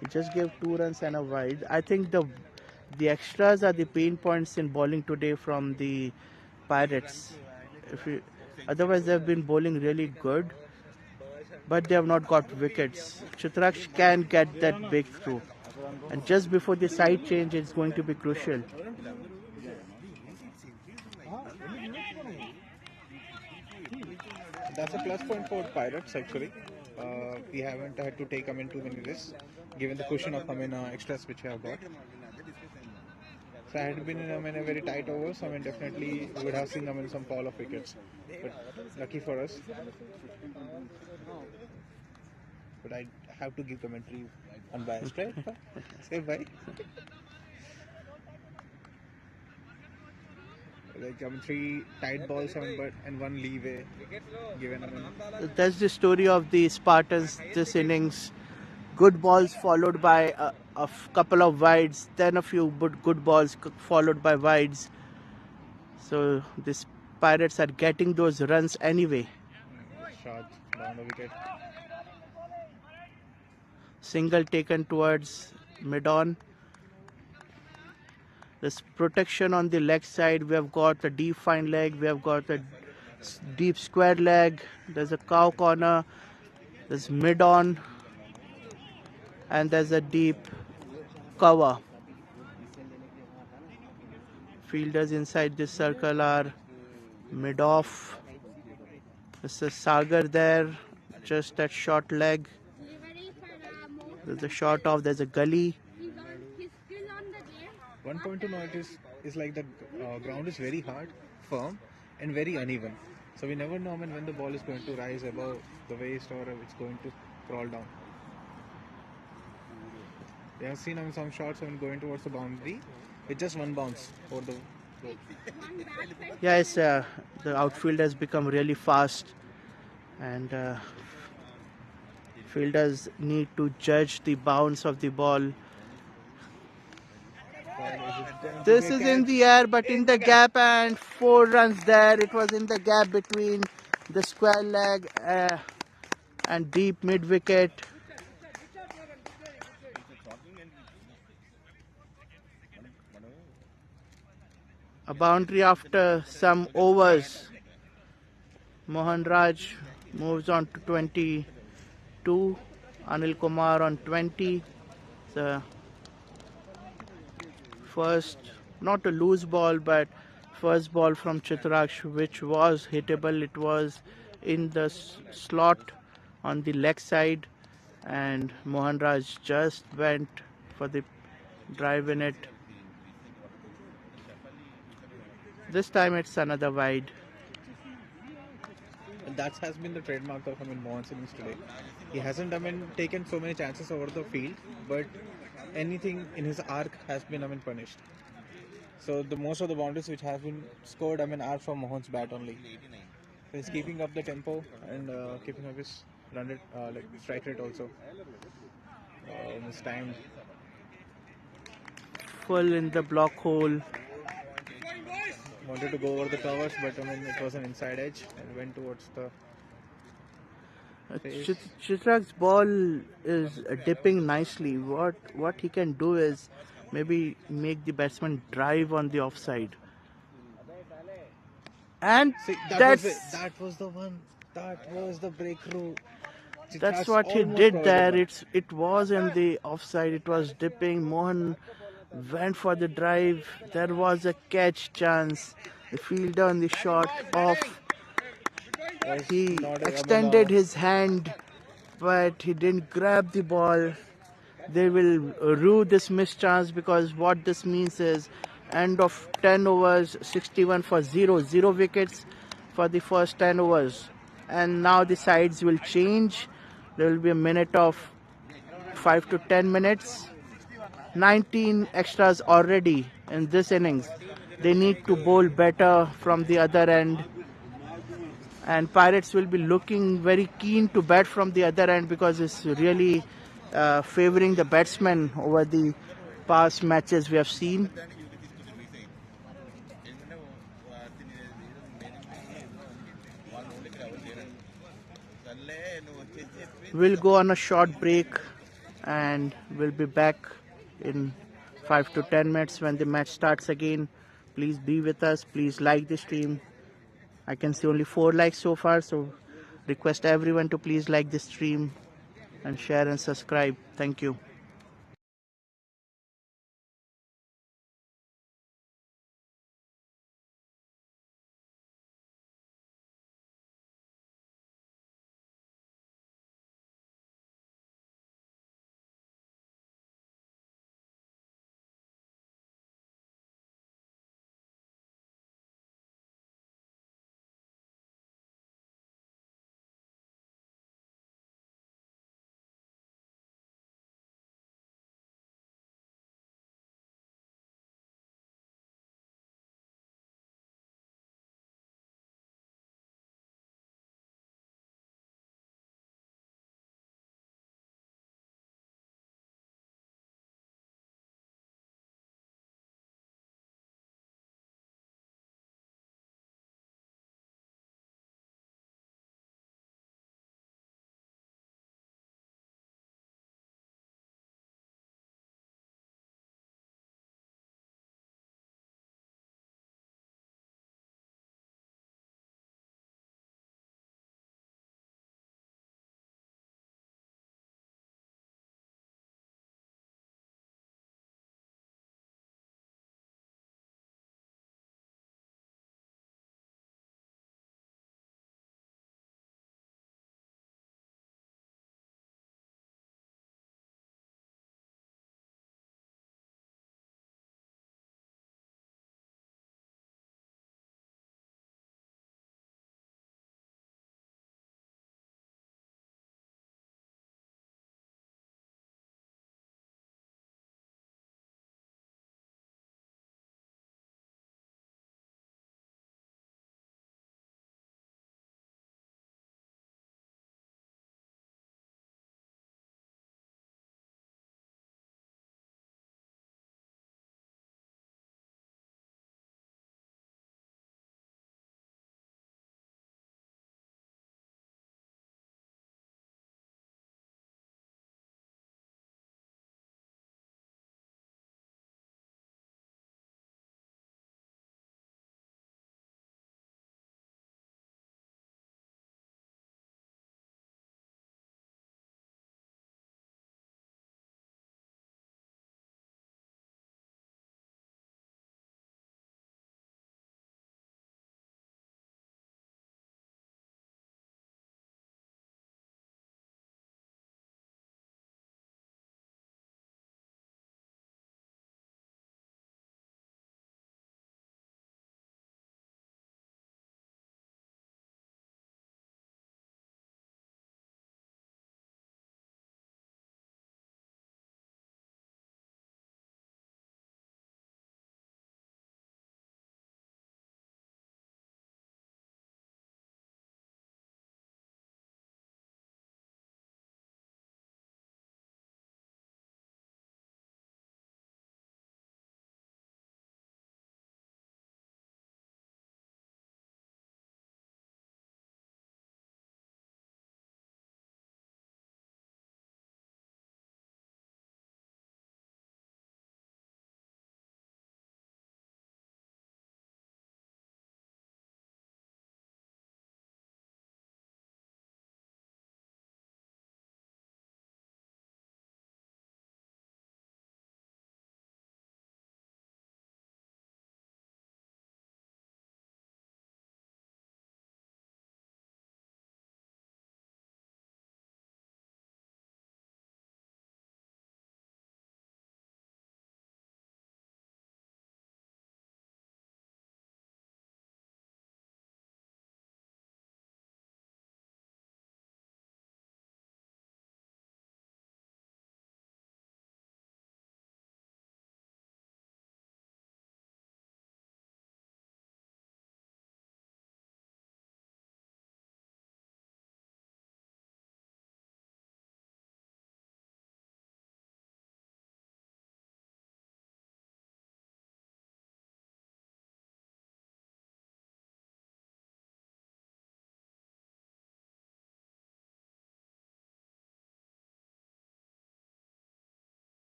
He just gave 2 runs and a wide. I think the extras are the pain points in bowling today from the Pirates. Otherwise, they have been bowling really good, but they have not got wickets. Chitrash can get that breakthrough, and just before the side change, it's going to be crucial. that's a plus point for Pirates actually. We haven't had to take too many risks, given the cushion of extras which we have got. So had it been in a very tight overs, definitely we would have seen some fall of wickets. But lucky for us. But I have to give commentary unbiased, right? Say bye. Like 3 tight balls and 1 leeway given. That's the story of the Spartans this innings. Good balls followed by a couple of wides, then a few good balls followed by wides. So the Pirates are getting those runs anyway. Shot down the wicket. Single taken towards mid-on. There's protection on the leg side. We have got a deep fine leg. We have got a deep square leg. There's a cow corner. There's mid-on. And there's a deep cover. Fielders inside this circle are mid-off. There's a Sagar there. Just that short leg. There's a short off. There's a gully. One point to note is like the ground is very hard, firm, and very uneven. So we never know when the ball is going to rise above the waist or it's going to crawl down. We have seen some shots going towards the boundary with just 1 bounce over the rope. Yes, the outfield has become really fast, and fielders need to judge the bounce of the ball. This is in the air, but in the gap, and 4 runs there. It was in the gap between the square leg and deep mid wicket. A boundary after some overs. Mohan Raj moves on to 22. Anil Kumar on 20. The first, not a loose ball, but first ball from Chitraksh, which was hittable. It was in the slot on the leg side, and Mohan Raj just went for the drive in it. This time it's another wide. And that has been the trademark of Mohan's innings today. He hasn't taken so many chances over the field, but anything in his arc has been punished. So the most of the boundaries which have been scored are from Mohan's bat only. So he's keeping up the tempo and keeping up his run rate, strike rate also. This time Full in the block hole. wanted to go over the covers, but it was an inside edge and went towards the face. Chitrak's ball is dipping nicely. What he can do is maybe make the batsman drive on the offside. And See, that's that was the one. That was the breakthrough. that's Chitrak's what he almost did provided there. that. It was in the offside. It was dipping. Mohan went for the drive. There was a catch chance. The fielder on the shot off. Was He not extended his hand, but he didn't grab the ball. They will rue this missed chance, because what this means is end of 10 overs, 61 for 0 wickets for the first 10 overs. And now the sides will change. There will be a minute of 5 to 10 minutes. 19 extras already in this innings. They need to bowl better from the other end. And Pirates will be looking very keen to bat from the other end, because it's really favoring the batsmen over the past matches we have seen. We'll go on a short break and we'll be back in 5 to 10 minutes when the match starts again. Please be with us. Please like the stream. I can see only 4 likes so far, so request everyone to please like the stream and share and subscribe. Thank you.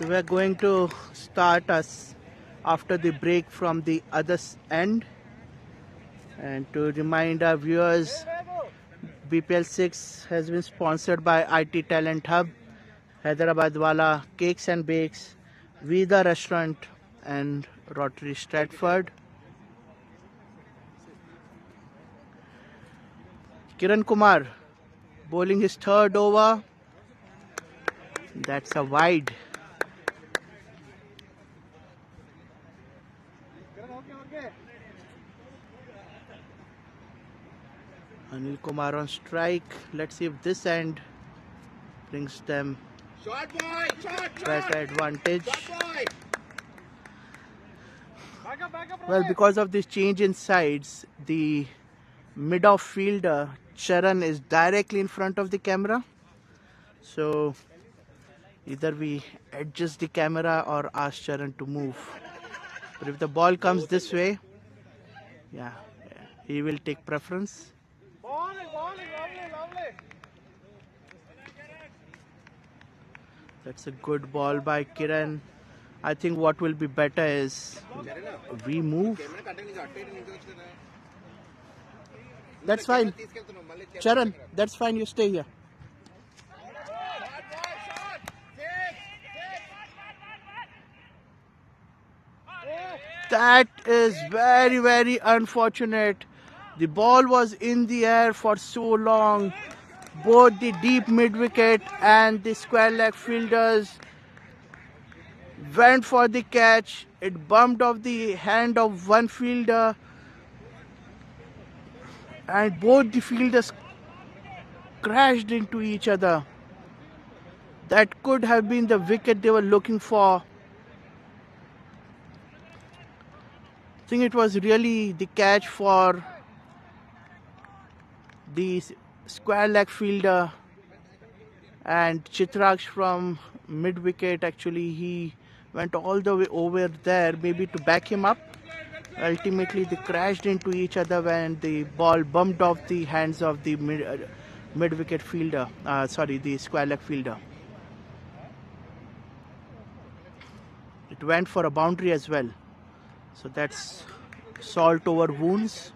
So we are going to start us after the break from the other end. And to remind our viewers, BPL 6 has been sponsored by IT Talent Hub, Hyderabad Wala Cakes and Bakes, Vida Restaurant and Rotary Stratford. Kiran Kumar bowling his third over. That's a wide. Anil Kumar on strike. Let's see if this end brings them better advantage. Well, because of this change in sides, the mid-off fielder Charan is directly in front of the camera. So either we adjust the camera or ask Charan to move. But if the ball comes this way, yeah, he will take preference. That's a good ball by Kiran. I think what will be better is we move. That's fine. Charan, that's fine. You stay here. That is very, very unfortunate. The ball was in the air for so long. Both the deep mid-wicket and the square leg fielders went for the catch. It bumped off the hand of one fielder, and both the fielders crashed into each other. That could have been the wicket they were looking for. I think it was really the catch for the square leg fielder, and Chitraksh from mid wicket, actually he went all the way over there maybe to back him up. Ultimately they crashed into each other when the ball bumped off the hands of the mid wicket fielder, the square leg fielder. It went for a boundary as well, so that's salt over wounds.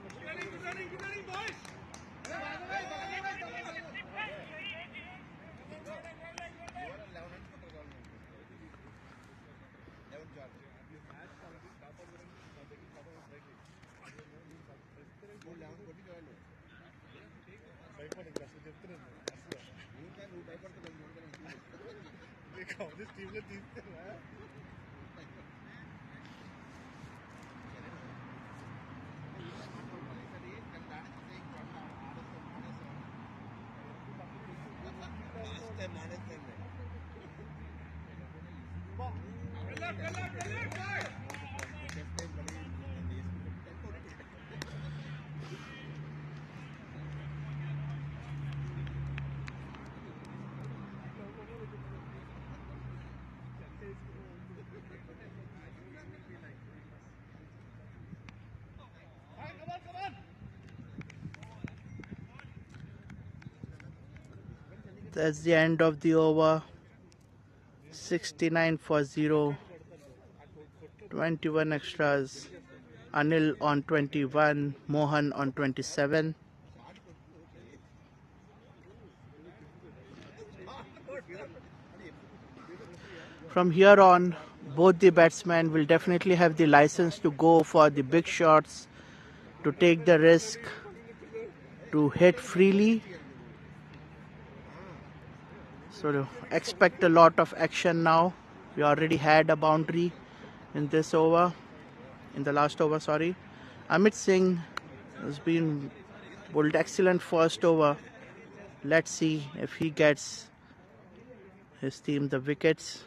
That's the end of the over. 69 for 0. 21 extras. Anil on 21. Mohan on 27. From here on, both the batsmen will definitely have the license to go for the big shots, to take the risk, to hit freely. So expect a lot of action now. We already had a boundary in this over, in the last over, sorry. Amit Singh has been bowled excellent first over. Let's see if he gets his team the wickets.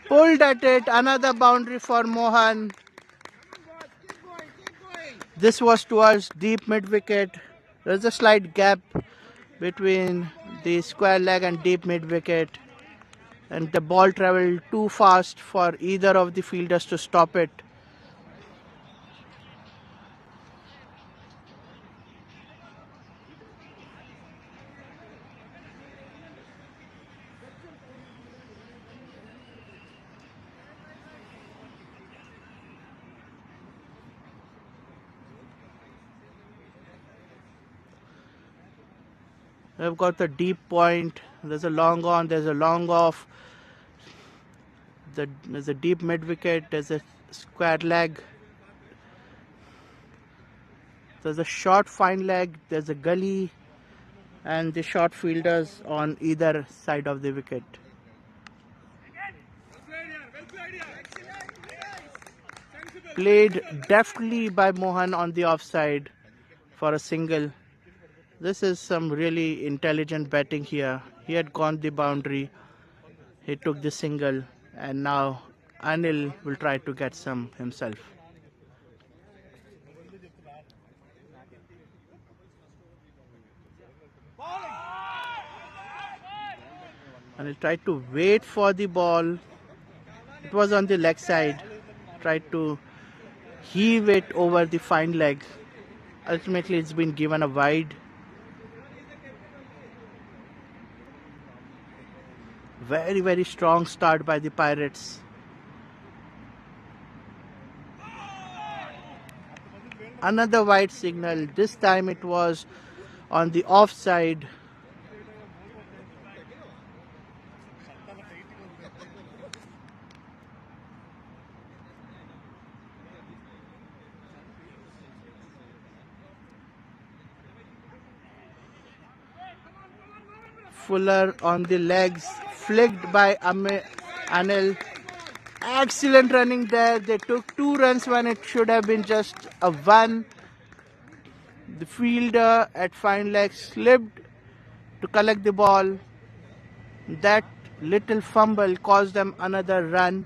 pulled at it. Another boundary for Mohan. This was towards deep mid wicket. There's a slight gap between the square leg and deep mid wicket, and the ball traveled too fast for either of the fielders to stop it. We've got the deep point. There's a long on. There's a long off. There's a deep mid wicket. There's a square leg. There's a short fine leg. There's a gully, and the short fielders on either side of the wicket. Played deftly by Mohan on the offside for a single. This is some really intelligent batting here. He had gone the boundary. He took the single, and now Anil will try to get some himself. And he tried to wait for the ball. It was on the leg side. Tried to heave it over the fine leg. Ultimately, it's been given a wide. Very, very strong start by the Pirates. Another wide signal. This time it was on the offside. Fuller on the legs, flicked by Anil. Excellent running there. They took 2 runs when it should have been just a 1. The fielder at fine leg slipped to collect the ball. That little fumble caused them another run.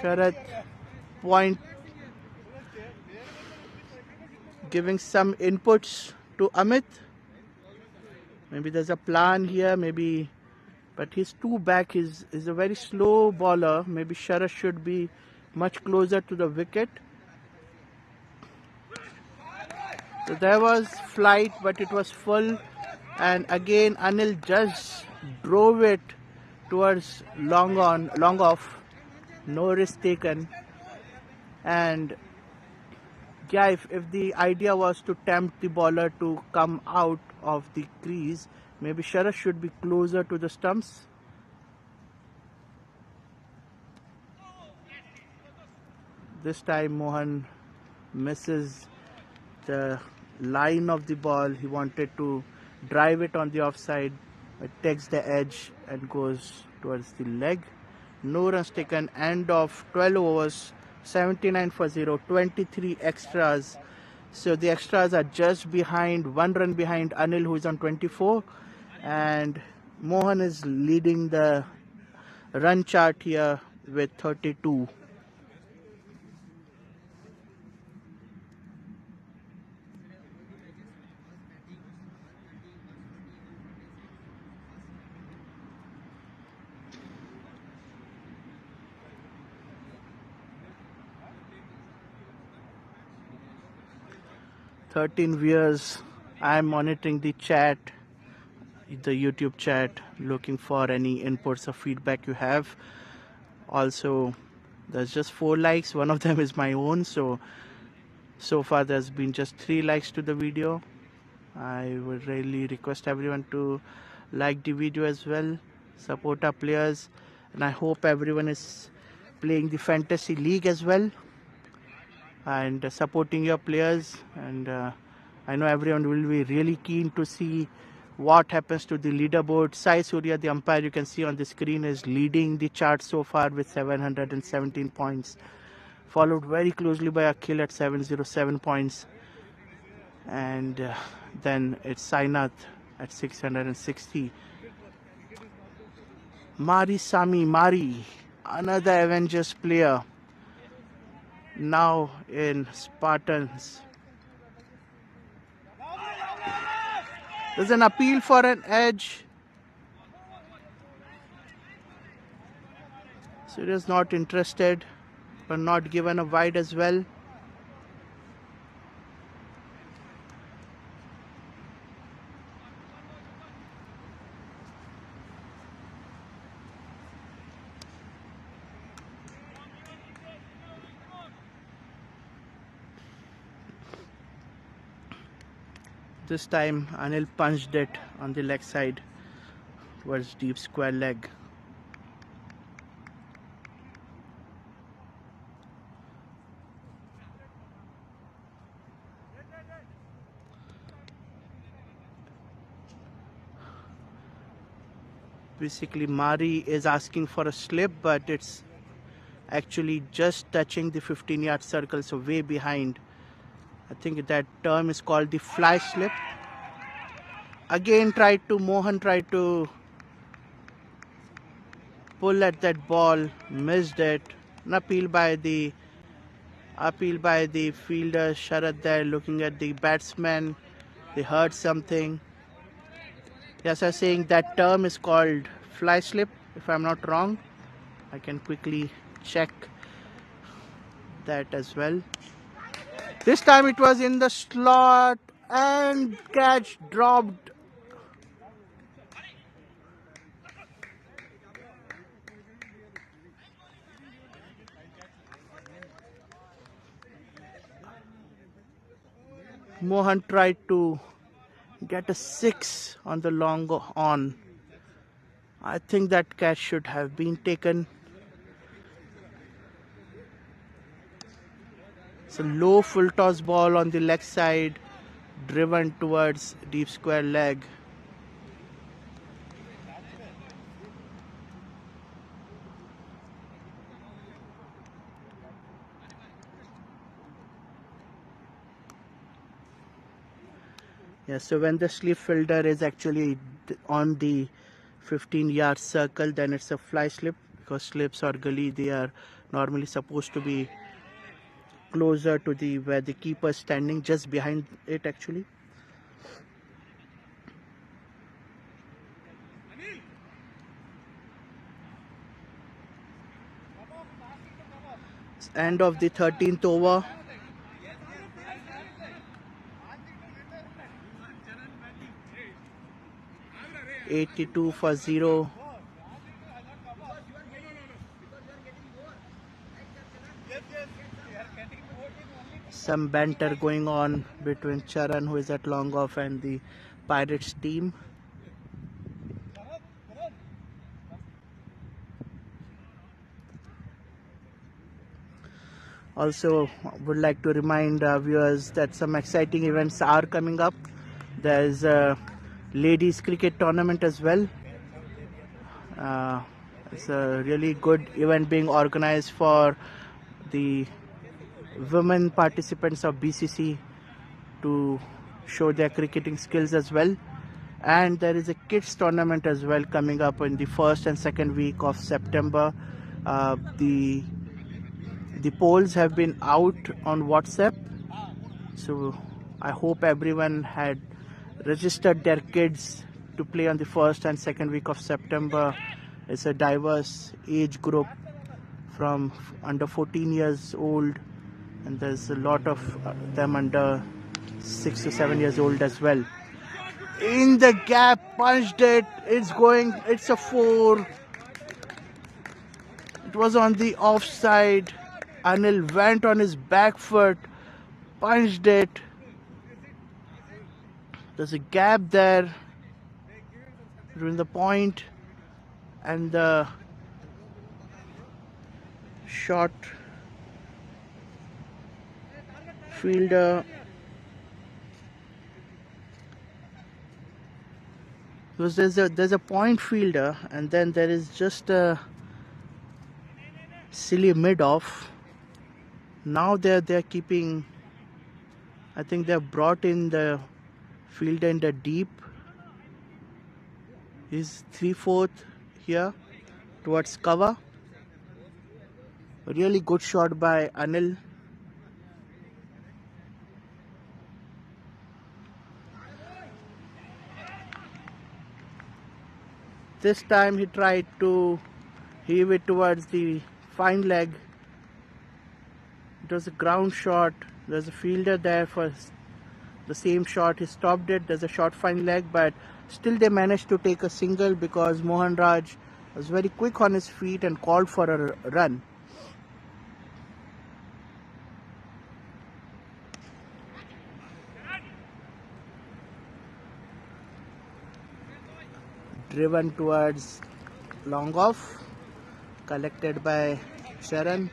Sharath point giving some inputs to Amit. Maybe there's a plan here, maybe, but he's too back. He's a very slow bowler. Maybe Sharath should be much closer to the wicket. So there was flight, but it was full. And again, Anil just drove it towards long off. No risk taken. And yeah, if the idea was to tempt the bowler to come out of the crease, maybe Sharath should be closer to the stumps. This time Mohan misses the line of the ball. He wanted to drive it on the offside. It takes the edge and goes towards the leg. No runs taken. End of 12 overs. 79 for 0, 23 extras. So the extras are just behind, 1 run behind Anil, who is on 24. And Mohan is leading the run chart here with 32. Viewers. I am monitoring the chat, the YouTube chat, looking for any inputs or feedback you have. Also, there's just 4 likes. One of them is my own. So far there's been just 3 likes to the video. I would really request everyone to like the video as well, support our players, and I hope everyone is playing the fantasy league as well and supporting your players. And I know everyone will be really keen to see what happens to the leaderboard. Sai Surya, the umpire you can see on the screen, is leading the chart so far with 717 points, followed very closely by Akhil at 707 points, and then it's Sainath at 660. Mari, another Avengers player, now in Spartans. There's an appeal for an edge. Surya's not interested, but not given a wide as well. This time Anil punched it on the leg side towards deep square leg. Basically Mari is asking for a slip, but it's actually just touching the 15-yard circle, so way behind. I think that term is called the fly slip. Again Mohan tried to pull at that ball, missed it. An appeal by the fielder Sharad there, looking at the batsman. They heard something. Yes, I'm saying that term is called fly slip, if I'm not wrong. I can quickly check that as well. This time it was in the slot and catch dropped. Mohan tried to get a 6 on the long on. I think that catch should have been taken. It's a low full toss ball on the leg side, driven towards deep square leg. Yeah, so when the slip fielder is actually on the 15-yard circle, then it's a fly slip, because slips or gully, they are normally supposed to be closer to the where the keeper is standing, just behind it actually. It's end of the 13th over. $82 for 0. Some banter going on between Charan, who is at long off, and the Pirates team. Also, would like to remind viewers that some exciting events are coming up. There is a ladies cricket tournament as well. It's a really good event being organized for the women participants of BCC to show their cricketing skills as well. And there is a kids tournament as well coming up in the first and second week of September. The polls have been out on WhatsApp, so I hope everyone had registered their kids to play on the first and second week of September. It's a diverse age group from under 14 years old, and there's a lot of them under 6 to 7 years old as well. In the gap, punched it. It's a 4. It was on the offside. Anil went on his back foot, punched it. There's a gap there between the point and the short fielder. Because there's a point fielder, and then there is just a silly mid-off. Now they're keeping, I think they've brought in the fielder in the deep. He's 3/4 here. towards cover. Really good shot by Anil. This time he tried to heave it towards the fine leg. It was a ground shot. There's a fielder there for the same shot. He stopped it. There's a short fine leg, but still they managed to take a single because Mohan Raj was very quick on his feet and called for a run. Driven towards long off, collected by Sharan.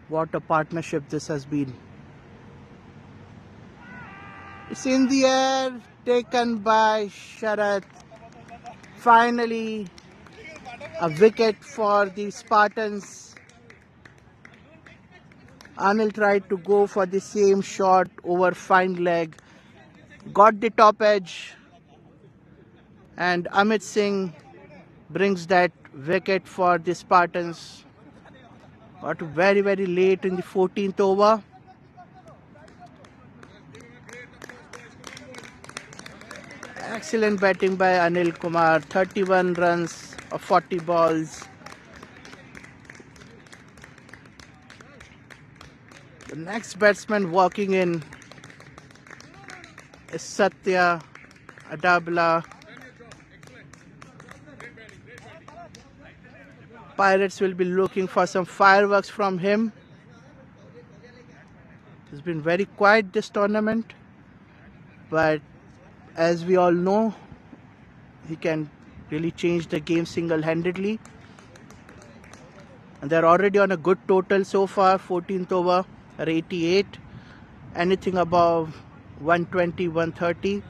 What a partnership this has been. It's in the air, taken by Sharath. Finally, a wicket for the Spartans. Anil tried to go for the same shot over fine leg, got the top edge, and Amit Singh brings that wicket for the Spartans. Got very late in the 14th over. Excellent batting by Anil Kumar, 31 runs of 40 balls. The next batsman walking in is Satya Adabla. Pirates will be looking for some fireworks from him. It's been very quiet this tournament, but as we all know, he can really change the game single-handedly. And they're already on a good total so far. 14th over at 88. Anything above 120, 130.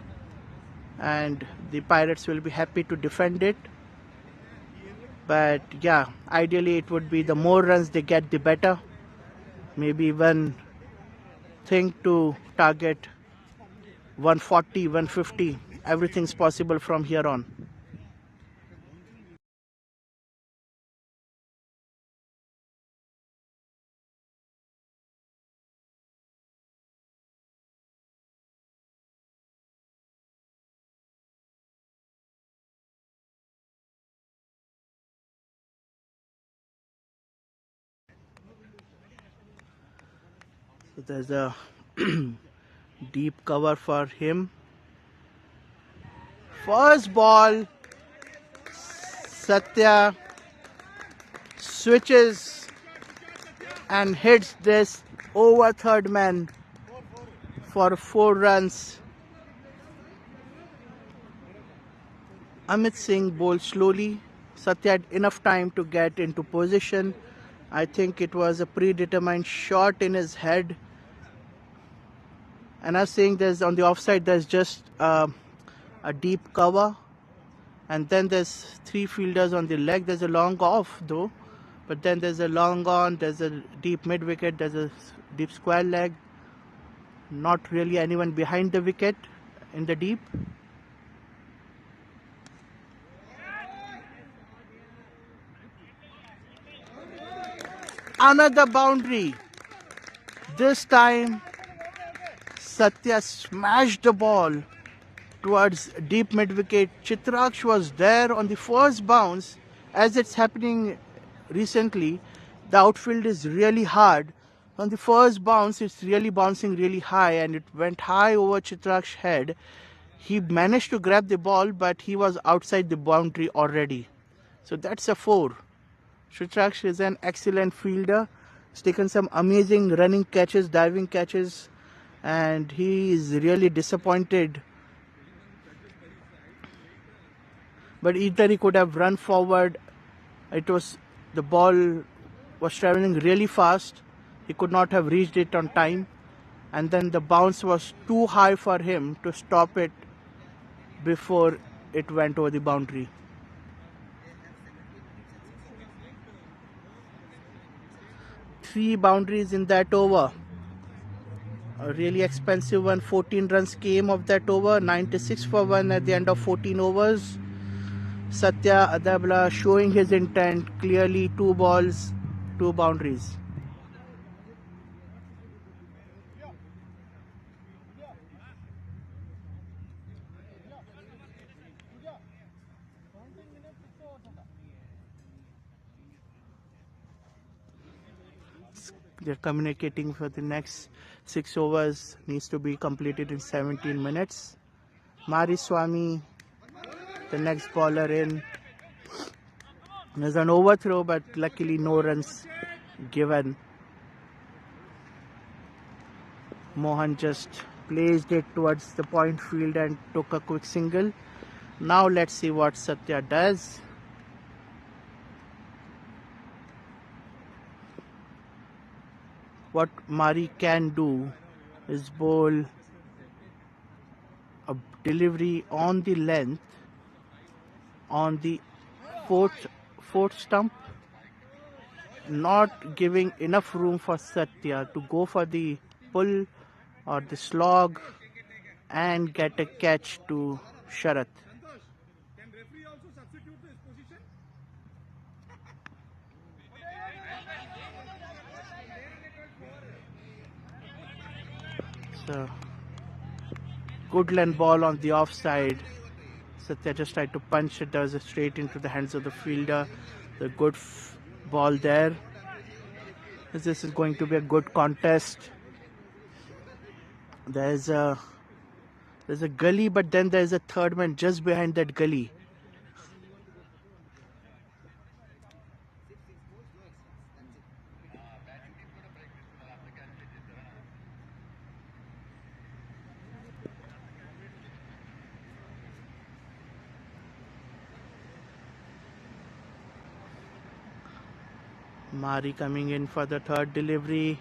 And the Pirates will be happy to defend it. But yeah, ideally it would be the more runs they get, the better. Maybe one thing to target 140, 150. Everything's possible from here on. So there's a deep cover for him. First ball, Satya switches and hits this over third man for 4 runs. Amit Singh bowled slowly. Satya had enough time to get into position. I think it was a predetermined shot in his head. And I was saying there's on the offside there's just a deep cover, and then there's 3 fielders on the leg. There's a long off though, but then there's a long on, there's a deep mid wicket, there's a deep square leg. Not really anyone behind the wicket in the deep. Another boundary. This time Satya smashed the ball towards deep mid wicket. Chitraksh was there on the first bounce. As it's happening recently, the outfield is really hard. On the first bounce, it's really bouncing really high, and it went high over Chitraksh's head. He managed to grab the ball, but he was outside the boundary already. So that's a 4. Chitraksh is an excellent fielder. He's taken some amazing running catches, diving catches, and he is really disappointed. But either he could have run forward. The ball was traveling really fast. He could not have reached it on time, and then the bounce was too high for him to stop it before it went over the boundary. Three boundaries in that over. A really expensive one. 14 runs came of that over. 96 for 1 at the end of 14 overs. Satya Adabla showing his intent clearly. 2 balls, 2 boundaries. They're communicating for the next 6 overs. Needs to be completed in 17 minutes. Mariswamy, the next bowler in. There's an overthrow, but luckily no runs given. Mohan just placed it towards the point field and took a quick single. Now let's see what Satya does. What Mari can do is bowl a delivery on the length on the fourth stump, not giving enough room for Satya to go for the pull or the slog and get a catch to Sharath. So, good length ball on the offside. Satya just tried to punch it, does it straight into the hands of the fielder. The good ball there. This is going to be a good contest. There's a gully, but then there's a third man just behind that gully. Mari coming in for the third delivery.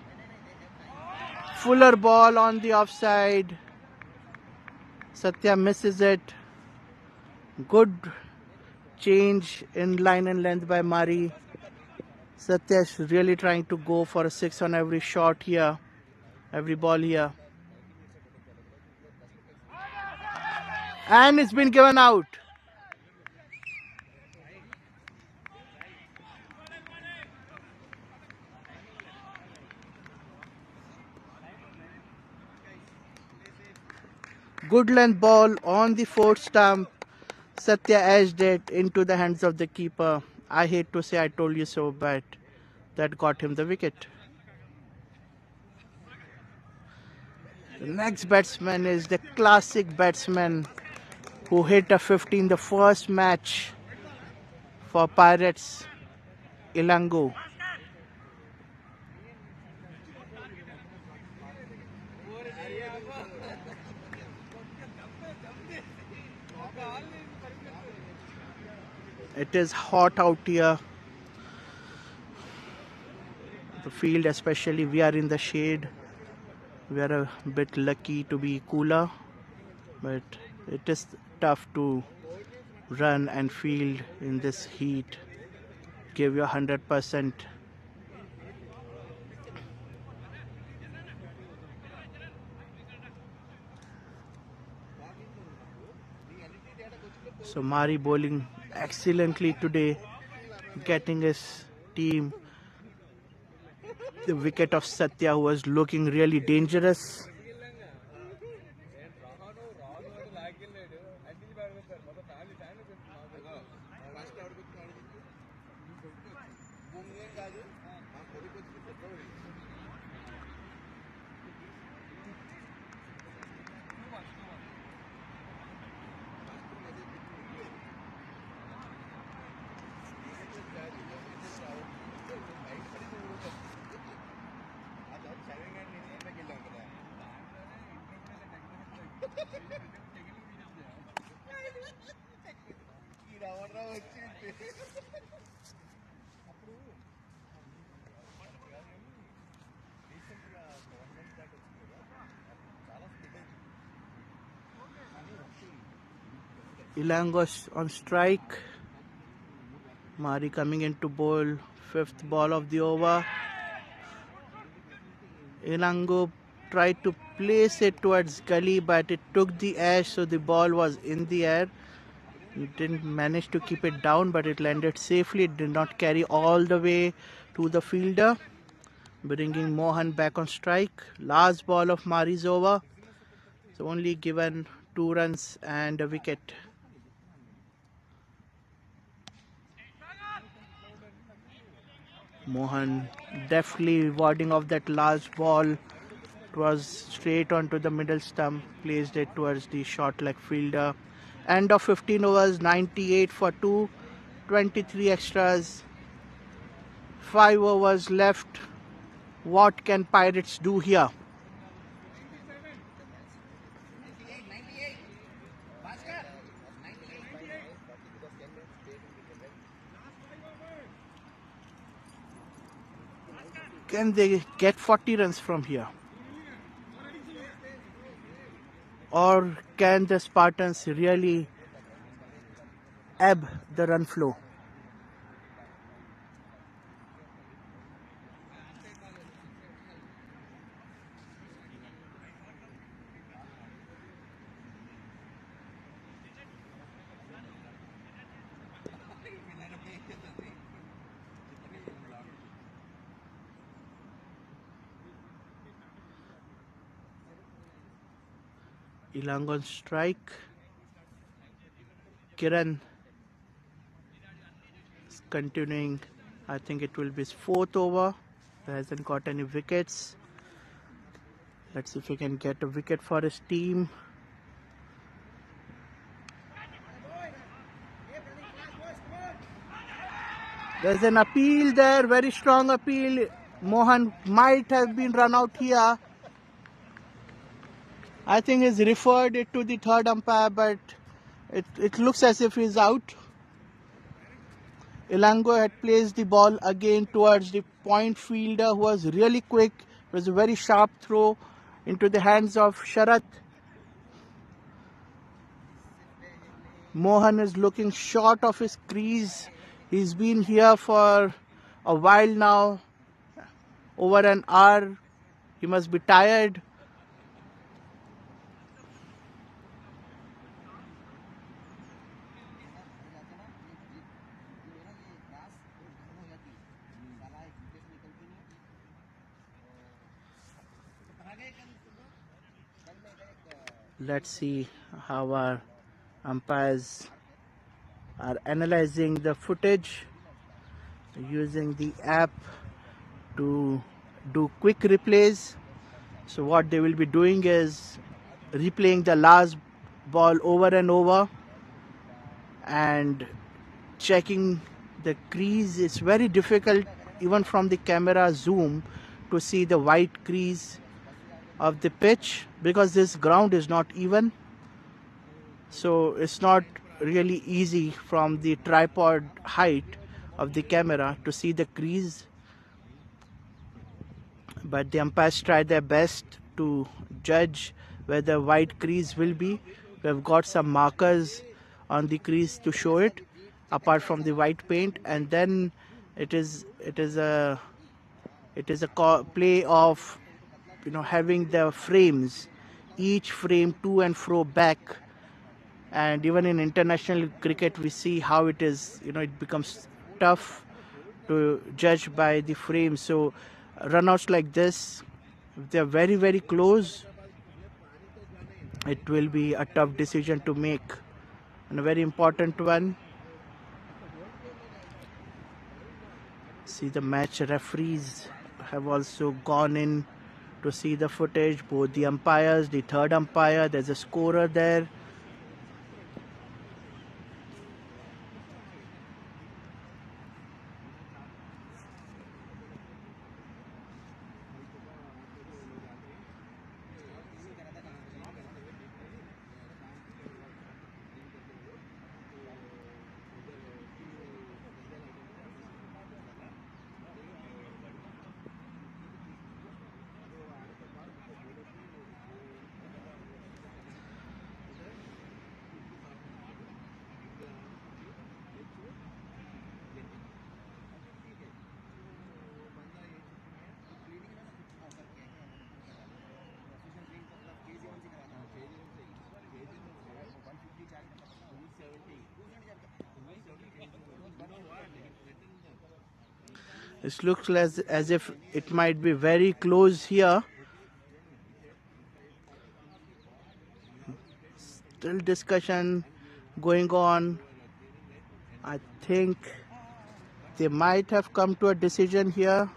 Fuller ball on the offside. Satya misses it. Good change in line and length by Mari. Satya is really trying to go for a 6 on every shot here, every ball here. And it's been given out. Good length ball on the fourth stump. Satya edged it into the hands of the keeper. I hate to say I told you so, but that got him the wicket. The next batsman is the classic batsman who hit a 50 in the first match for Pirates, Ilango. It is hot out here. The field especially, we are in the shade. We are a bit lucky to be cooler, but it is tough to run and field in this heat. Give you 100%. So Mari bowling excellently today, getting his team the wicket of Satya, who was looking really dangerous. Ilango on strike. Mari coming in to bowl 5th ball of the over. Ilango tried to place it towards gully, but it took the edge, so the ball was in the air. He didn't manage to keep it down, but it landed safely. It did not carry all the way to the fielder, bringing Mohan back on strike. Last ball of Mari's over. So only given 2 runs and a wicket. Mohan deftly warding off that last ball. It was straight onto the middle stump, placed it towards the short leg fielder. End of 15 overs, 98 for 2, 23 extras, 5 overs left. What can Pirates do here? Can they get 40 runs from here? Or can the Spartans really ebb the run flow? Ilang on strike. Kiran is continuing. I think it will be his 4th over. He hasn't got any wickets. Let's see if he can get a wicket for his team. There's an appeal there, very strong appeal. Mohan might have been run out here. I think he's referred it to the 3rd umpire, but it looks as if he's out. Ilango had placed the ball again towards the point fielder, who was really quick. It was a very sharp throw into the hands of Sharath. Mohan is looking short of his crease. He's been here for a while now, over an hour. He must be tired. Let's see how our umpires are analyzing the footage using the app to do quick replays. So what they will be doing is replaying the last ball over and over and checking the crease. It's very difficult even from the camera zoom to see the white crease of the pitch because this ground is not even, so it's not really easy from the tripod height of the camera to see the crease, but the umpires try their best to judge where the white crease will be. We have got some markers on the crease to show it apart from the white paint, and then it is a play of having the frames, each frame to and fro back. And even in international cricket we see how it is, it becomes tough to judge by the frame. So runouts like this, if they're very, very close, it will be a tough decision to make, and a very important one. See, the match referees have also gone in to see the footage, both the umpires, the 3rd umpire, there's a scorer there. It looks as if it might be very close here. Still discussion going on. I think they might have come to a decision here.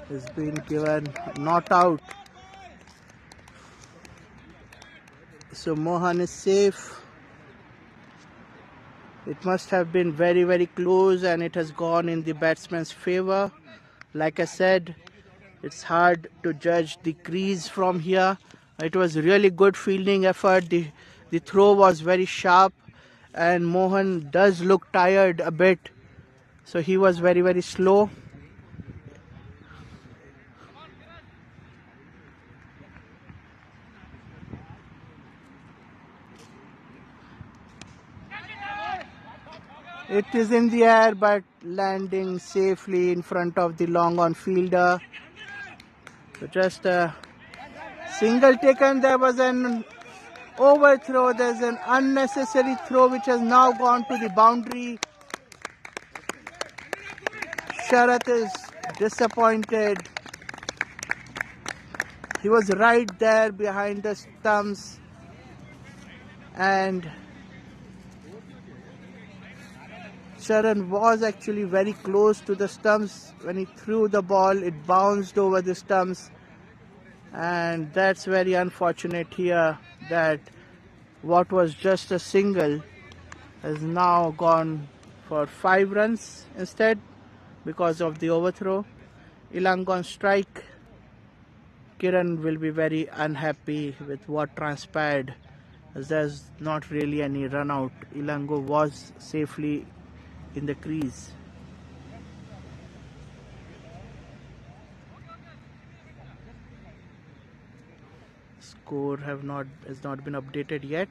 Has been given not out. So Mohan is safe. It must have been very, very close, and it has gone in the batsman's favor. Like I said, it's hard to judge the crease from here. It was really good fielding effort. The throw was very sharp, and Mohan does look tired a bit. So he was very, very slow. It is in the air, but landing safely in front of the long on fielder. So just a single taken. There was an overthrow. There's an unnecessary throw which has now gone to the boundary. Sharath is disappointed. He was right there behind the stumps, and Sharan was actually very close to the stumps. When he threw the ball, it bounced over the stumps, and that's very unfortunate here that what was just a single has now gone for 5 runs instead because of the overthrow. Ilang on strike. Kiran will be very unhappy with what transpired, as there's not really any run out. Ilango was safely in the crease. Score has not been updated yet.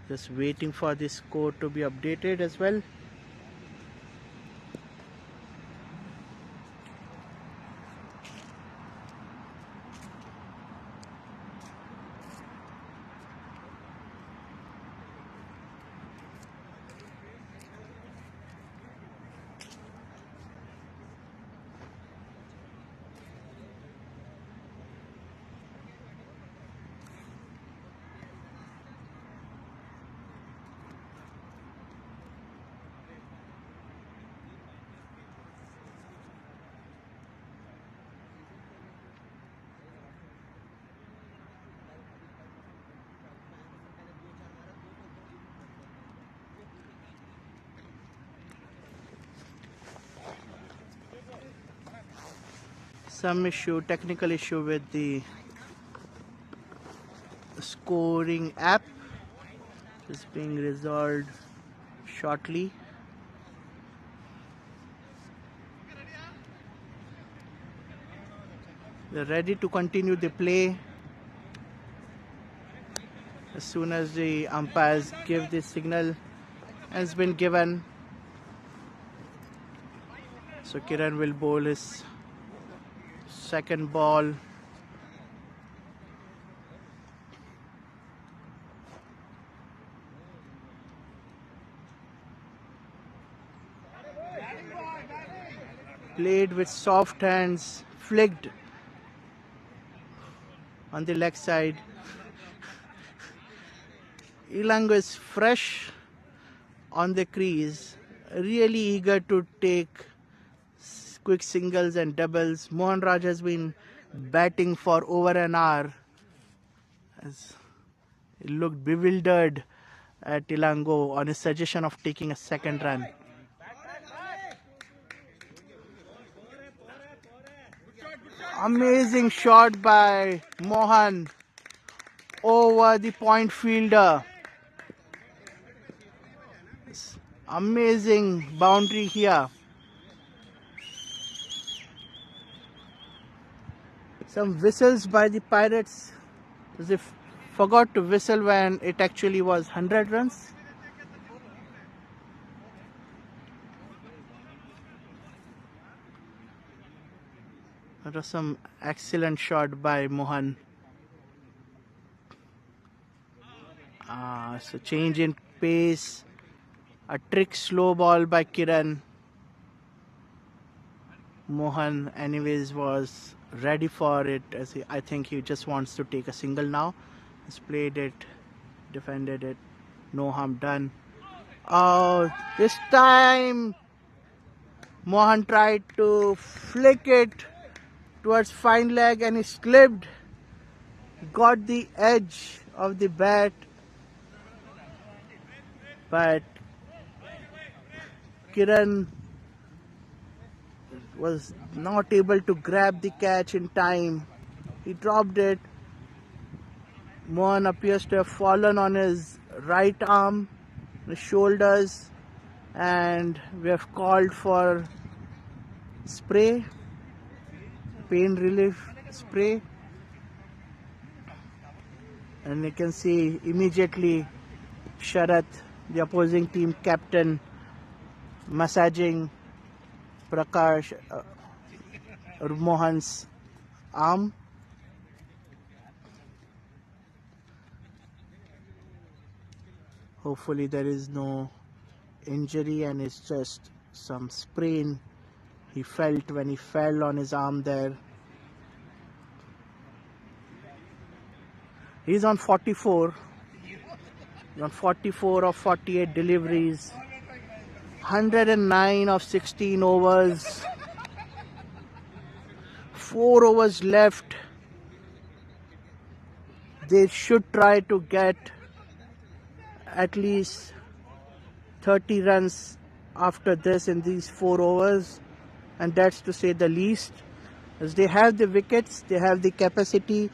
Just waiting for the score to be updated as well. Some technical issue with the scoring app is being resolved shortly. They're ready to continue the play as soon as the umpires give the signal has been given. So Kiran will bowl his second ball. Played with soft hands, flicked on the leg side. Ilango is fresh on the crease, really eager to take quick singles and doubles. Mohan Raj has been batting for over an hour. He looked bewildered at Ilango on his suggestion of taking a second run. Amazing shot by Mohan over the point fielder. Amazing boundary here. Some whistles by the Pirates, as if forgot to whistle when it actually was 100 runs. That was some excellent shot by Mohan. So change in pace, a trick slow ball by Kiran. Mohan anyways was ready for it, as I think he just wants to take a single now. He's played it, defended it, no harm done. Oh, this time Mohan tried to flick it towards fine leg and he slipped, got the edge of the bat, but Kiran was not able to grab the catch in time. He dropped it. Mohan appears to have fallen on his right arm, the shoulders, and we have called for spray, pain relief spray, and you can see immediately Sharath, the opposing team captain, massaging Prakash Mohan's arm. Hopefully there is no injury and it's just some sprain he felt when he fell on his arm there. He's on 44. He's on 44 of 48 deliveries. 109 of 16 overs. 4 overs left. They should try to get at least 30 runs after this in these 4 overs, and that's to say the least, as they have the wickets, they have the capacity,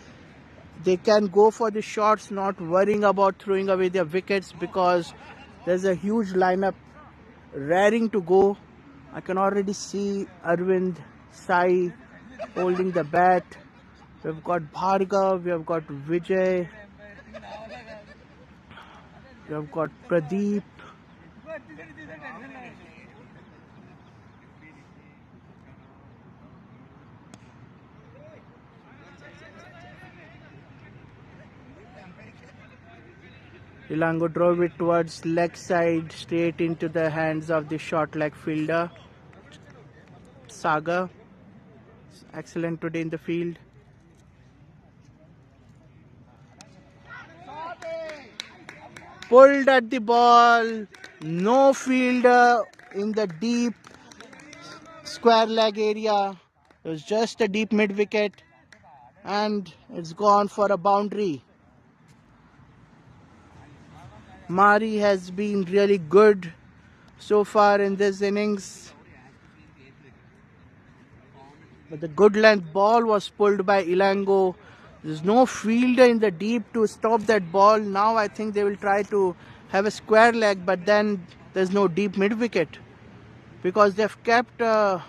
they can go for the shots, not worrying about throwing away their wickets, because there's a huge lineup raring to go. I can already see Arvind Sai holding the bat. We've got Bhargav, we have got Vijay, we have got Pradeep. Ilango drove it towards leg side, straight into the hands of the short leg fielder. Saga, excellent today in the field. Pulled at the ball, no fielder in the deep square leg area. It was just a deep mid wicket and it's gone for a boundary. Mari has been really good so far in this innings, but the good length ball was pulled by Ilango. There's no fielder in the deep to stop that ball. Now I think they will try to have a square leg, but then there's no deep mid wicket because they've kept a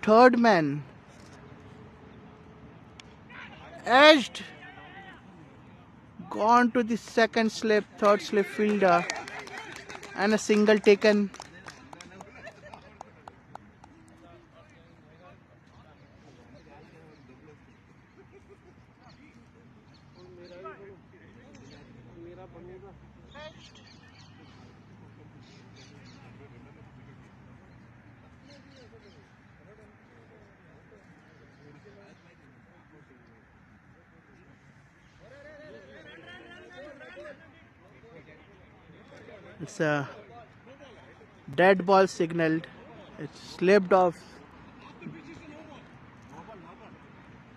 third man. Edged, gone to the second slip, third slip fielder, and a single taken. It's a dead ball signaled. It slipped off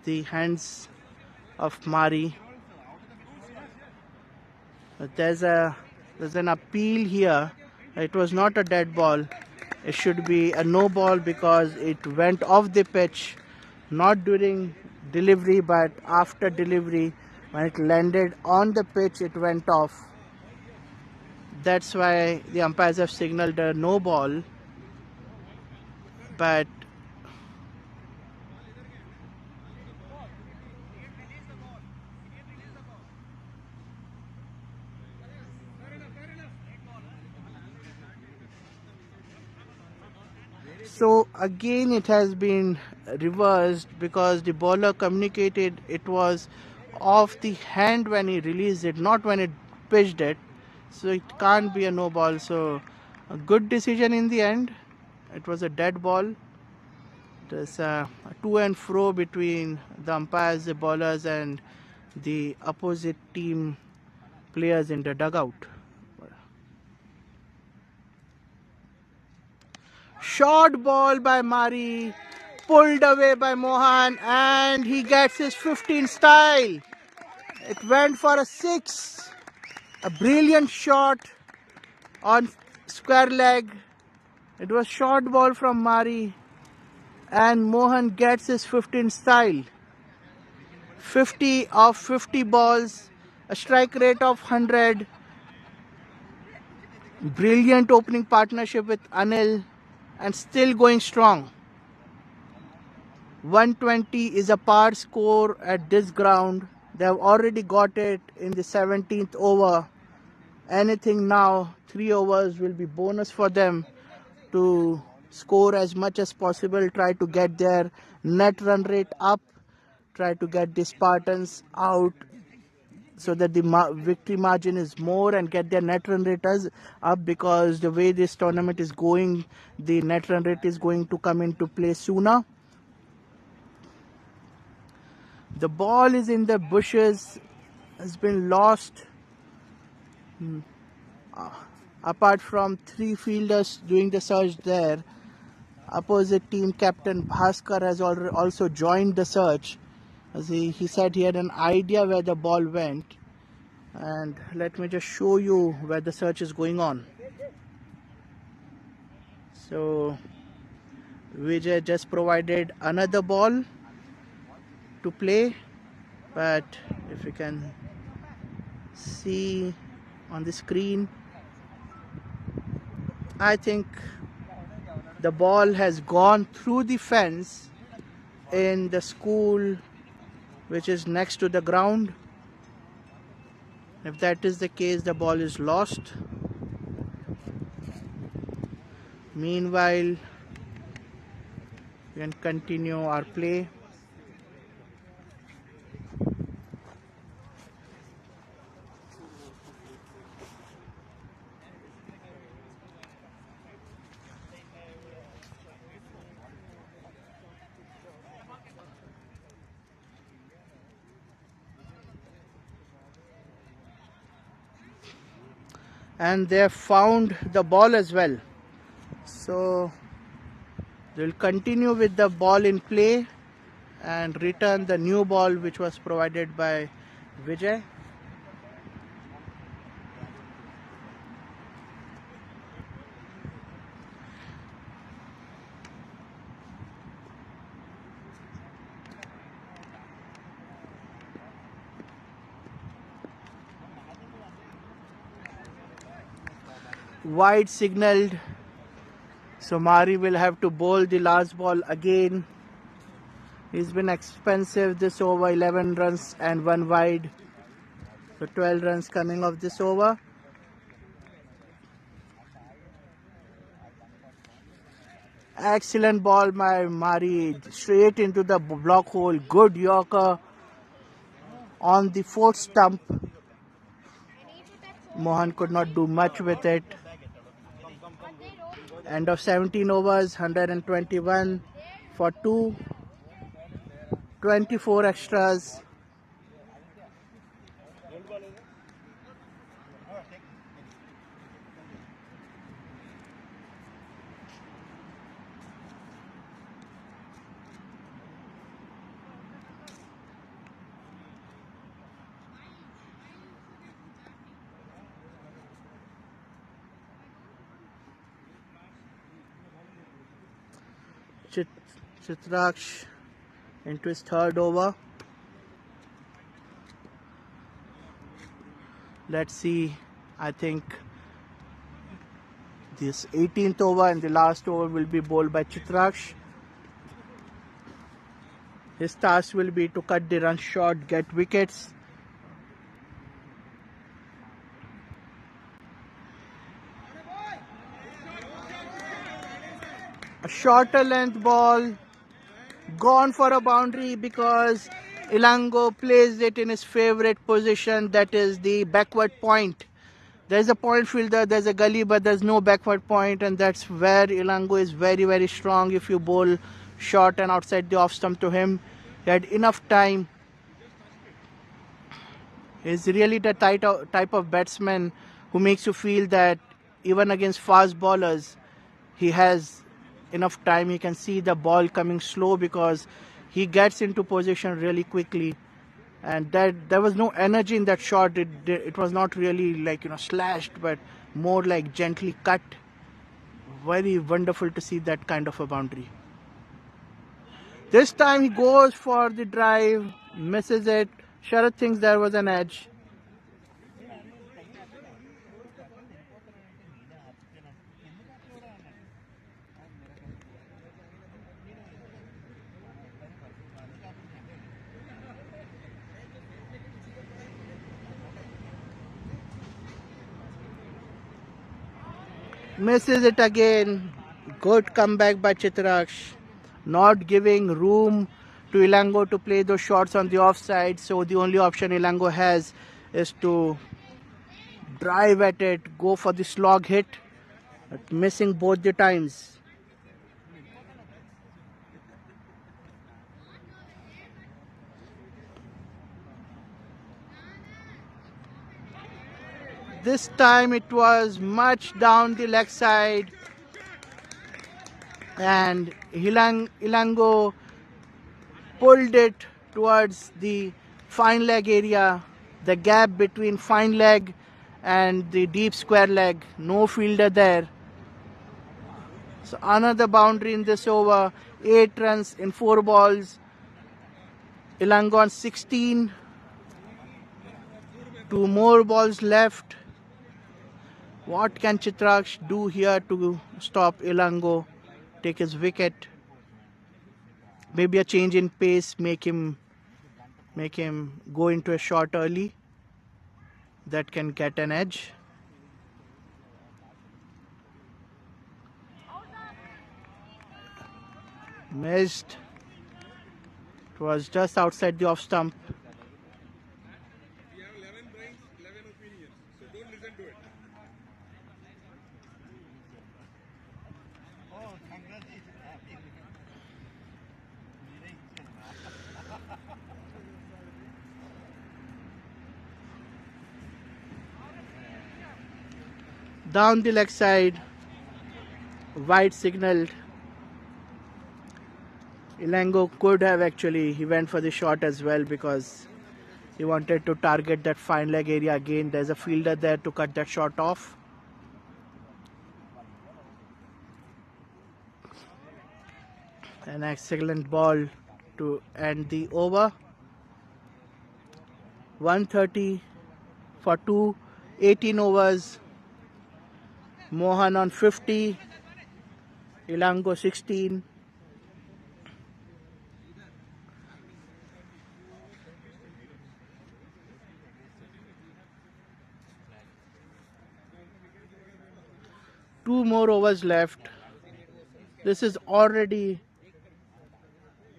the hands of Mari. But there's an appeal here. It was not a dead ball. It should be a no ball because it went off the pitch, not during delivery but after delivery. When it landed on the pitch, it went off. That's why the umpires have signaled a no ball. But so again it has been reversed because the bowler communicated it was off the hand when he released it, not when it pitched it. So it can't be a no ball. So a good decision in the end. It was a dead ball. There's a to and fro between the umpires, the bowlers, and the opposite team players in the dugout. Short ball by Mari, pulled away by Mohan, and he gets his 15 style. It went for a 6. A brilliant shot on square leg. It was short ball from Mari, and Mohan gets his 15 style. 50 of 50 balls, a strike rate of 100. Brilliant opening partnership with Anil, and still going strong. 120 is a par score at this ground. They have already got it in the 17th over. Anything now, 3 overs will be bonus for them to score as much as possible, try to get their net run rate up, try to get the Spartans out so that the victory margin is more, and get their net run rate up, because the way this tournament is going, the net run rate is going to come into play sooner. The ball is in the bushes, has been lost. Apart from 3 fielders doing the search there, opposite team captain Bhaskar has also joined the search. As he said he had an idea where the ball went, and let me just show you where the search is going on. So Vijay just provided another ball to play, but if you can see on the screen, I think the ball has gone through the fence in the school which is next to the ground. If that is the case, the ball is lost. Meanwhile, we can continue our play. And they have found the ball as well. So they will continue with the ball in play and return the new ball which was provided by Vijay. Wide signaled, so Mari will have to bowl the last ball again. He's been expensive this over, 11 runs and 1 wide, so 12 runs coming off this over. Excellent ball by Mari, straight into the block hole. Good Yorker on the 4th stump. Mohan could not do much with it. End of 17 overs, 121 for 2, 24 extras. Chitraksh into his 3rd over. Let's see. I think this 18th over, and the last over will be bowled by Chitraksh. His task will be to cut the run short, get wickets. A shorter length ball, gone for a boundary because Ilango placed it in his favorite position, that is the backward point. There's a point fielder, there's a gully, but there's no backward point, and that's where Ilango is very, very strong. If you bowl short and outside the off stump to him, he had enough time. He's really the type of batsman who makes you feel that even against fast bowlers, he has enough time. He can see the ball coming slow because he gets into position really quickly. And there was no energy in that shot. It was not really like, slashed, but more like gently cut. Very wonderful to see that kind of a boundary. This time he goes for the drive, misses it. Sharad thinks there was an edge. Misses it again. Good comeback by Chitraksh. Not giving room to Ilango to play those shots on the offside. So the only option Ilango has is to drive at it, go for the slog hit, but missing both the times. This time it was much down the leg side, and Ilango pulled it towards the fine leg area, the gap between fine leg and the deep square leg. No fielder there. So another boundary in this over. 8 runs in 4 balls. Ilango on 16. 2 more balls left. What can Chitraksh do here to stop Ilango, take his wicket? Maybe a change in pace, make him go into a shot early. That can get an edge. Missed. It was just outside the off stump. Down the leg side, wide signaled. Ilango could have he went for the shot as well because he wanted to target that fine leg area again. There's a fielder there to cut that shot off. An excellent ball to end the over. 130 for 2, 18 overs. Mohan on 50, Ilango 16. Two more overs left. This is already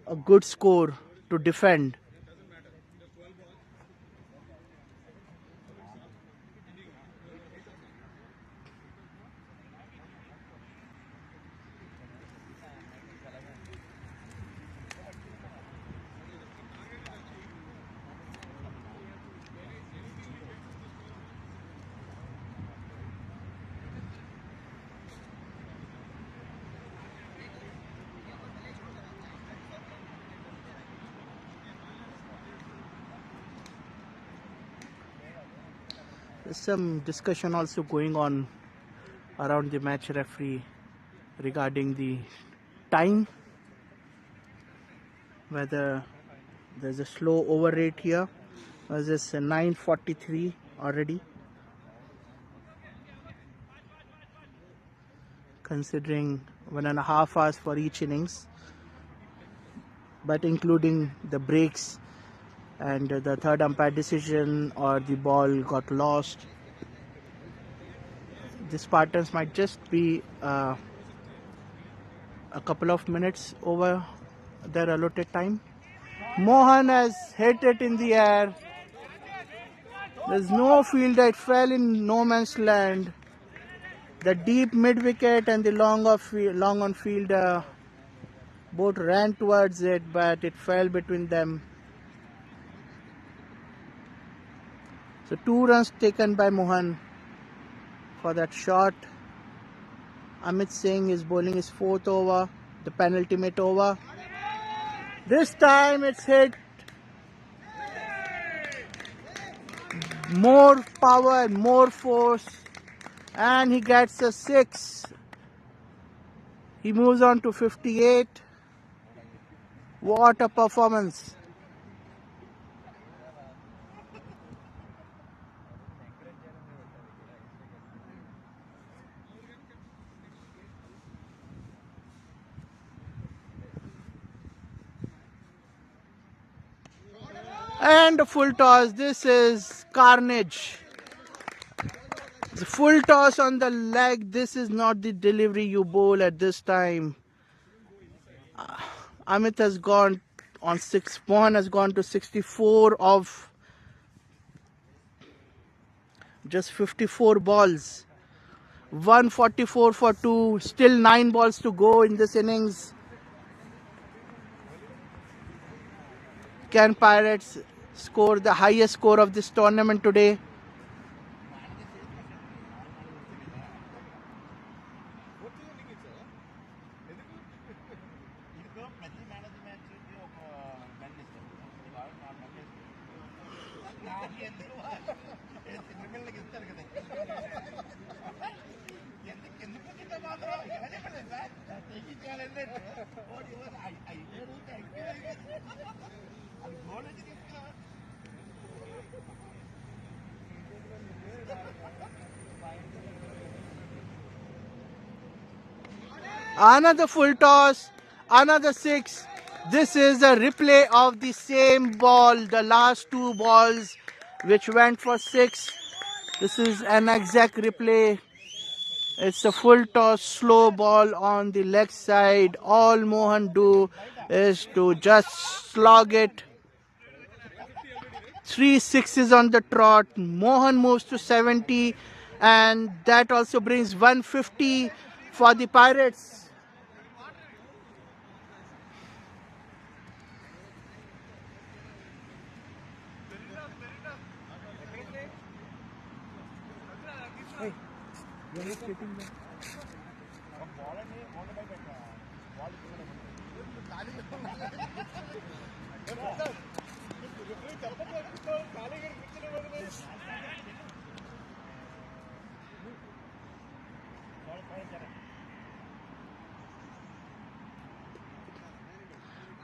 a good score to defend. There's some discussion also going on around the match referee regarding the time, whether there's a slow over rate here. There's this 9:43 already. considering 1.5 hours for each innings, but including the breaks and the third umpire decision or the ball got lost. The Spartans might just be a couple of minutes over their allotted time. Mohan has hit it in the air. There's no fielder. It fell in no man's land. The deep mid wicket and the long on fielder both ran towards it, but it fell between them. So 2 runs taken by Mohan for that shot. Amit Singh is bowling his 4th over, the penultimate over. This time it's hit. More power, more force, and he gets a 6. He moves on to 58. What a performance. And a full toss. This is carnage. The full toss on the leg. This is not the delivery you bowl at this time. Amit has gone on 6. Mohan has gone to 64 of just 54 balls. 144 for 2. Still 9 balls to go in this innings. Can Pirates score the highest score of this tournament today? Another full toss, another 6. This is a replay of the same ball, the last 2 balls which went for 6. This is an exact replay. It's a full toss, slow ball on the leg side. All Mohan do is to just slog it. 3 6s on the trot. Mohan moves to 70, and that also brings 150 for the Pirates.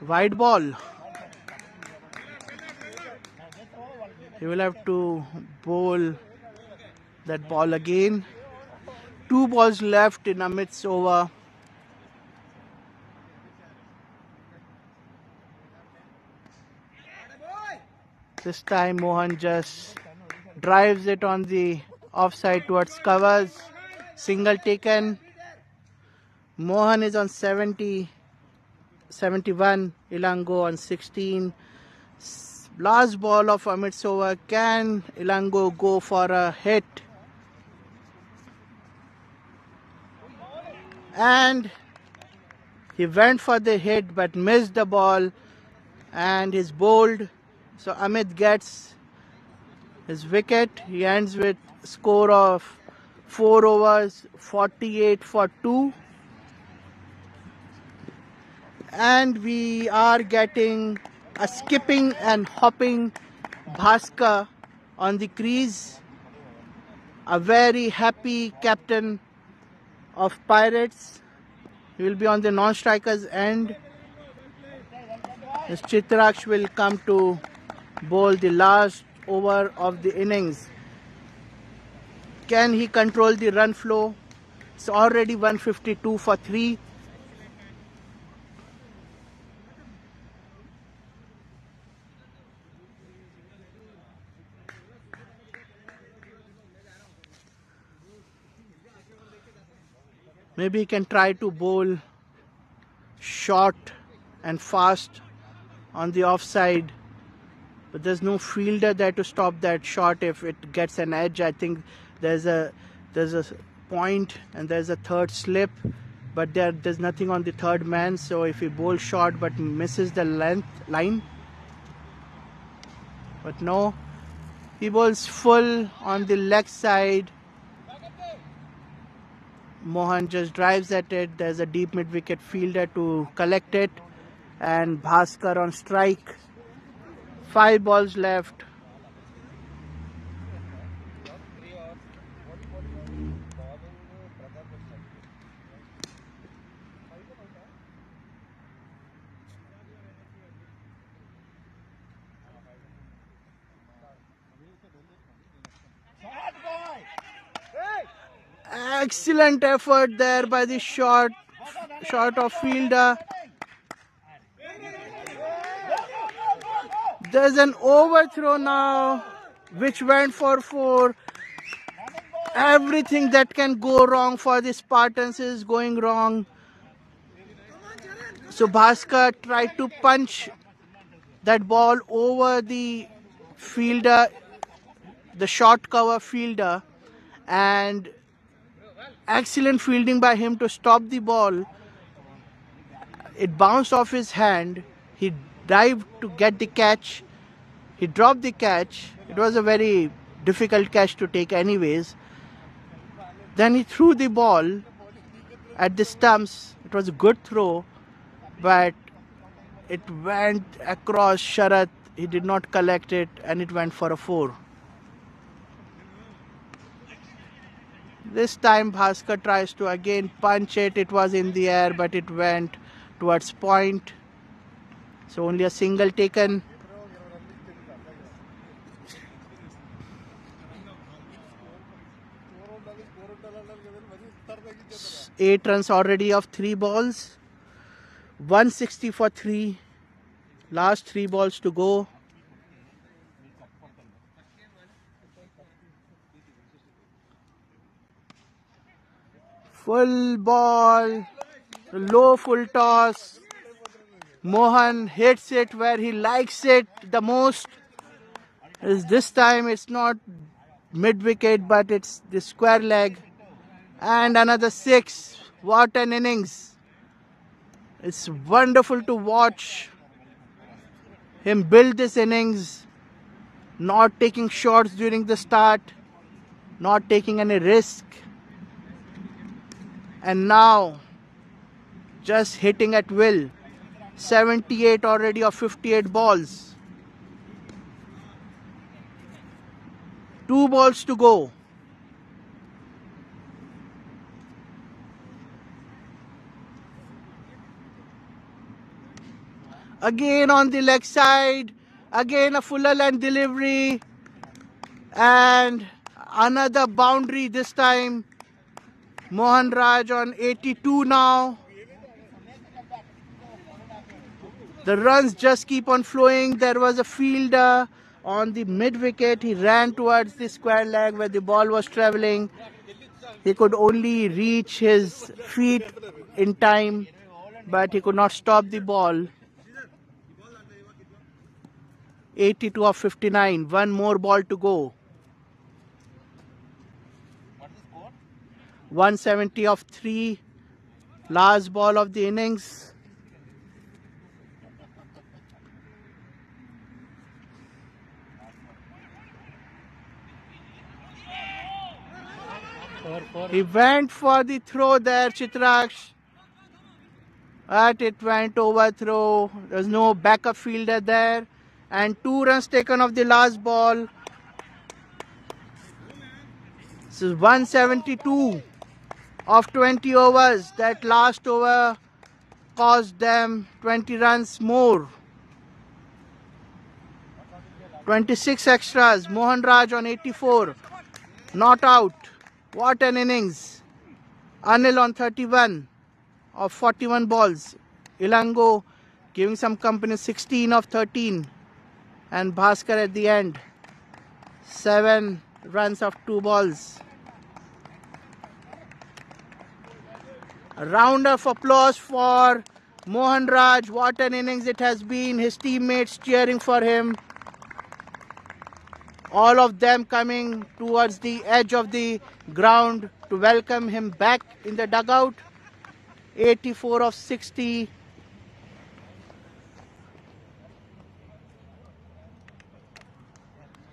Wide ball. He will have to bowl that ball again. 2 balls left in Amit's over. This time Mohan just drives it on the offside towards covers. Single taken. Mohan is on 70, 71. Ilango on 16. Last ball of Amit's over. Can Ilango go for a hit? And he went for the hit but missed the ball, and he's bowled. So Amit gets his wicket. He ends with score of 4 overs, 48 for 2. And we are getting a skipping and hopping Bhaskar on the crease. A very happy captain of Pirates. He will be on the non-strikers end. As Chitraksh will come to bowl the last over of the innings. Can he control the run flow? It's already 152 for 3. Maybe he can try to bowl short and fast on the offside, but there's no fielder there to stop that shot. If it gets an edge, I think there's a point and there's a third slip, but there's nothing on the third man. So if he bowls short but misses the line, but no, he bowls full on the leg side. Mohan just drives at it. There's a deep mid-wicket fielder to collect it, and Bhaskar on strike. 5 balls left. Excellent effort there by the short of fielder. There's an overthrow now, which went for 4. Everything that can go wrong for the Spartans is going wrong. So Bhaskar tried to punch that ball over the fielder, the short cover fielder, and excellent fielding by him to stop the ball. It bounced off his hand. He dived to get the catch. He dropped the catch. It was a very difficult catch to take anyways. Then he threw the ball at the stumps. It was a good throw, but it went across Sharath. He did not collect it, and it went for a 4. This time Bhaskar tries to again punch it. It was in the air, but it went towards point. So only a single taken. Eight runs already of 3 balls. 160 for 3. Last 3 balls to go. Full ball, low full toss. Mohan hits it where he likes it the most. This time it's not mid-wicket, but it's the square leg. And another 6. What an innings. It's wonderful to watch him build this innings, not taking shots during the start, not taking any risk. And now just hitting at will. 78 already of 58 balls. 2 balls to go. Again on the leg side. Again a fuller length delivery. And another boundary this time. Mohan Raj on 82 now. The runs just keep on flowing. There was a fielder on the mid-wicket. He ran towards the square leg where the ball was travelling. He could only reach his feet in time, but he could not stop the ball. 82 of 59. 1 more ball to go. 170 of 3. Last ball of the innings. He went for the throw there, Chitraksh. But it went overthrow. There's no backup fielder there. And 2 runs taken off the last ball. This is 172 of 20 overs. That last over cost them 20 runs more. 26 extras. Mohan Raj on 84. Not out. What an innings. Anil on 31 of 41 balls. Ilango giving some company, 16 of 13. And Bhaskar at the end, 7 runs of 2 balls. A round of applause for Mohan Raj. What an innings it has been. His teammates cheering for him. All of them coming towards the edge of the ground to welcome him back in the dugout. 84 of 60.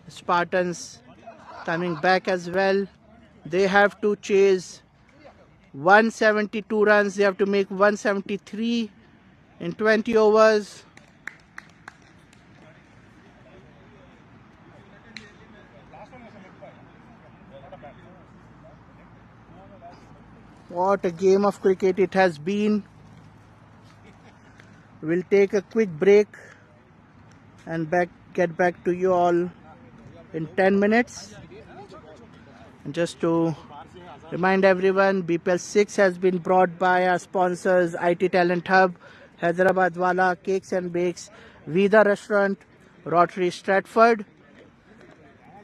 Spartans coming back as well. They have to chase 172 runs. They have to make 173 in 20 overs. What a game of cricket it has been. We'll take a quick break and get back to you all in 10 minutes. And just to remind everyone, BPL 6 has been brought by our sponsors IT Talent Hub, Hyderabad Wala, Cakes and Bakes, Vida Restaurant, Rotary Stratford.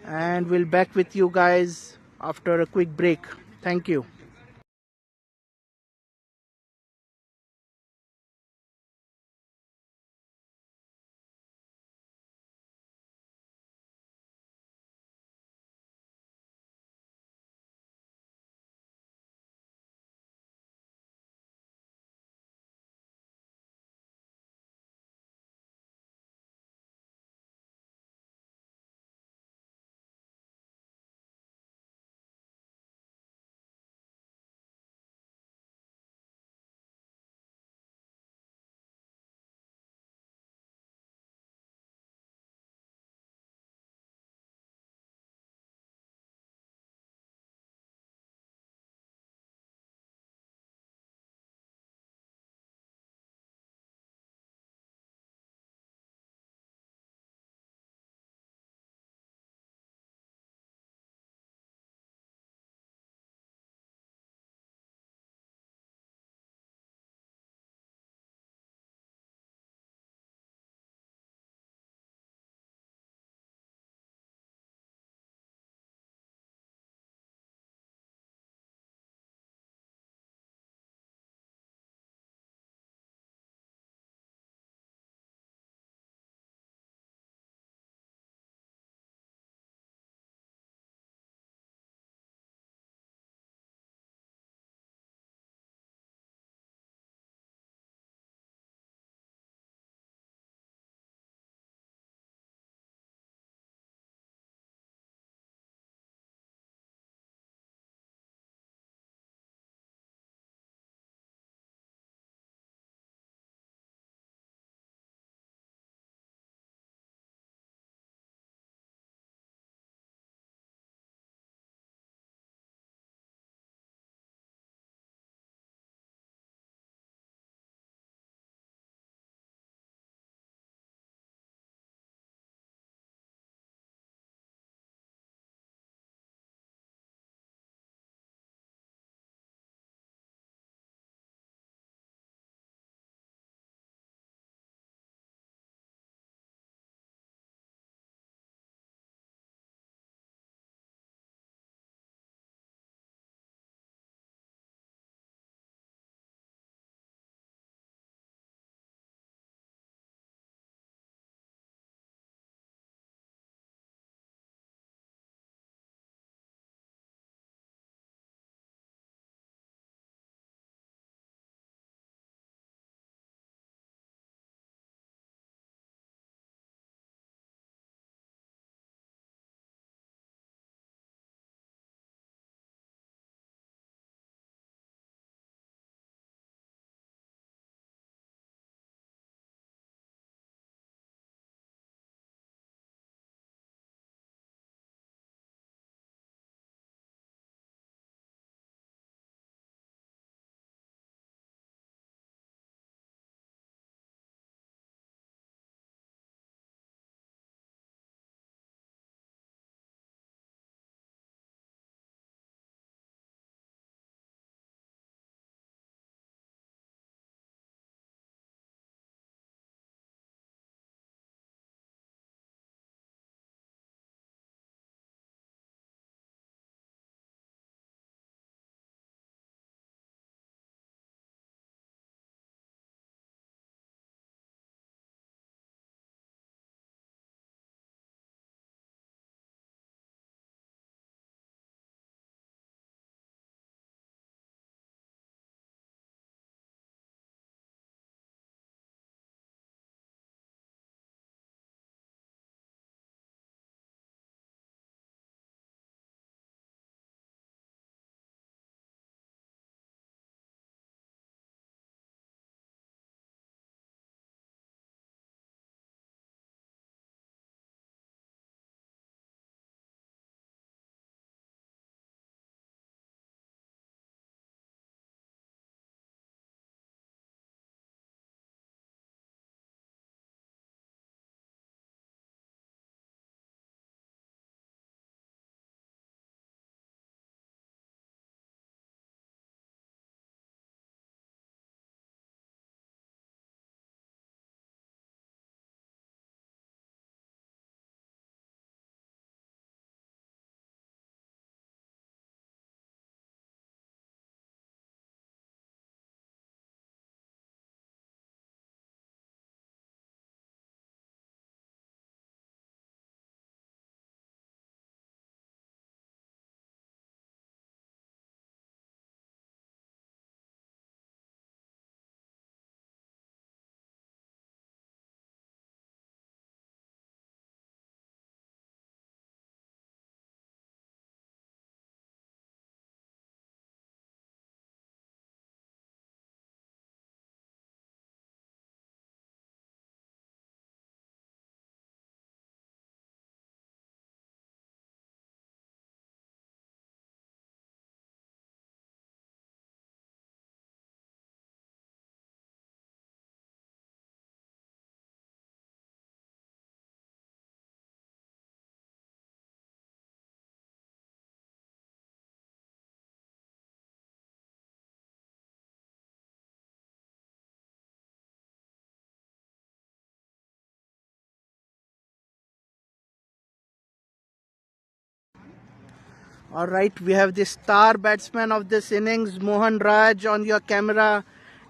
And we'll back with you guys after a quick break. Thank you. All right, we have the star batsman of this innings, Mohan Raj, on your camera.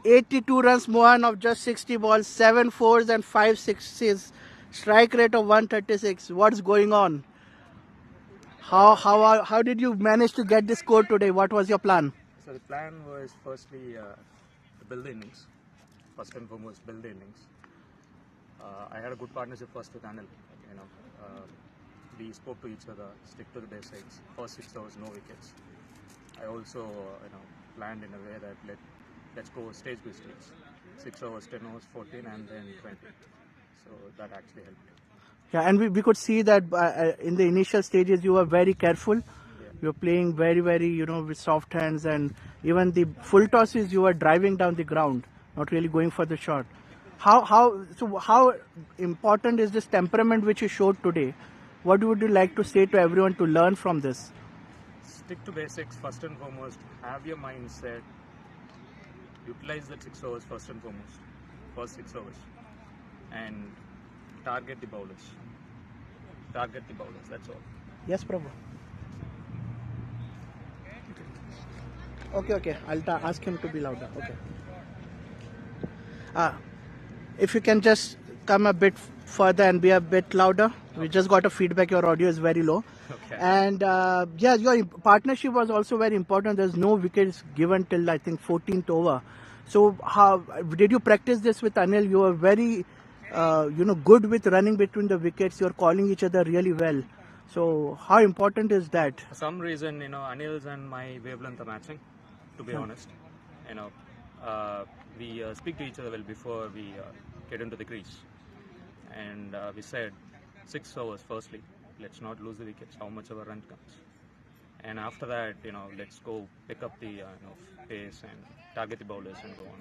82 runs, Mohan, of just 60 balls, 7 fours and 5 sixes. Strike rate of 136. What's going on? How did you manage to get this score today? What was your plan? So the plan was firstly to build the innings. First and foremost, build the innings. I had a good partnership first with Anil. You know, we spoke to each other, stick to the basics. First 6 overs, no wickets. I also, planned in a way that let's go stage by stage. 6 overs, 10 overs, 14, and then 20. So that actually helped. Yeah, and we could see that in the initial stages you were very careful. You were playing very, very, with soft hands, and even the full tosses you were driving down the ground, not really going for the shot. How important is this temperament which you showed today? What would you like to say to everyone to learn from this? Stick to basics first and foremost. Have your mindset. Utilize that 6 overs first and foremost. First 6 overs. And target the bowlers. Target the bowlers, that's all. Yes, Prabhu. Okay. I'll ask him to be louder. Okay. If you can just come a bit further and be a bit louder. We just got a feedback. Your audio is very low. Okay. And your partnership was also very important. There's no wickets given till I think 14th over. So how did you practice this with Anil? You were very good with running between the wickets. You're calling each other really well. So how important is that? For some reason, Anil's and my wavelength are matching, to be honest. We speak to each other well before we get into the crease. And we said 6 overs firstly. Let's not lose the wickets, how much of a run comes. And after that, let's go pick up the pace and target the bowlers and go on.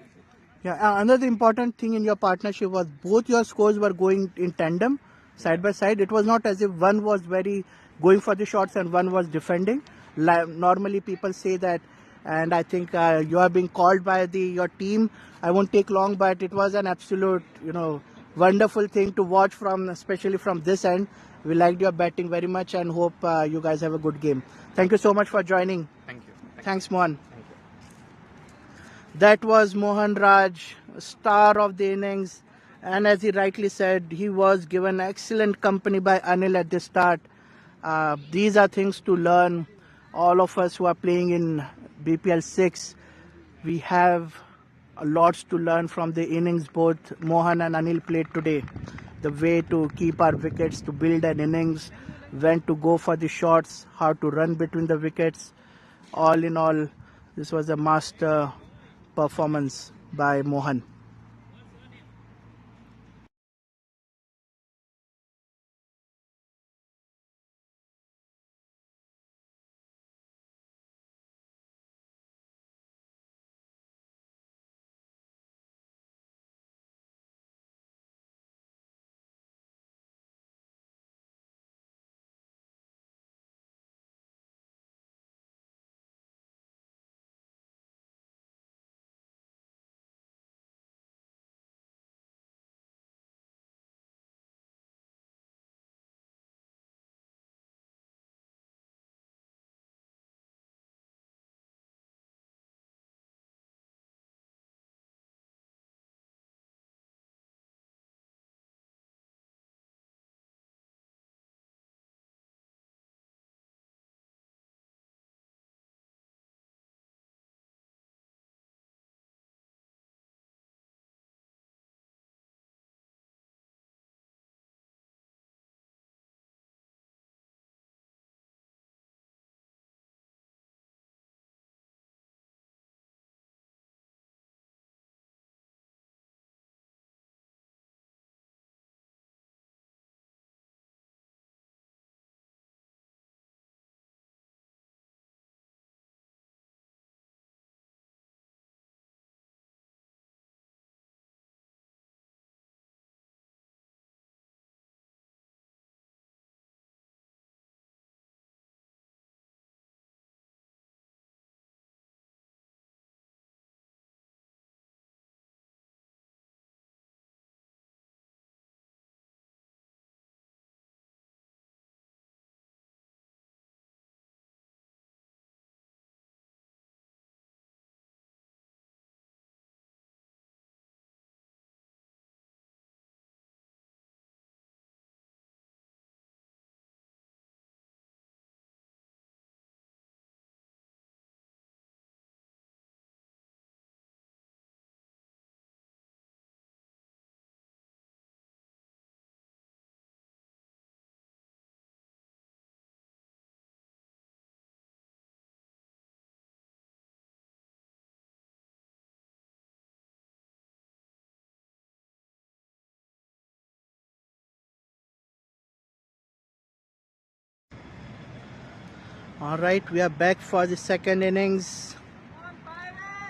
Yeah, another important thing in your partnership was both your scores were going in tandem, side by side. It was not as if one was very going for the shots and one was defending. Normally people say that, and I think you are being called by your team. I won't take long, but it was an absolute, wonderful thing to watch especially from this end. We liked your batting very much and hope you guys have a good game. Thank you so much for joining. Thank you. Thanks, Mohan. Thank you. That was Mohan Raj, star of the innings. And as he rightly said, he was given excellent company by Anil at the start. These are things to learn. All of us who are playing in BPL 6, we have lots to learn from the innings both Mohan and Anil played today. The way to keep our wickets, to build an innings, when to go for the shots, how to run between the wickets. All in all, this was a master performance by Mohan. Alright, we are back for the second innings.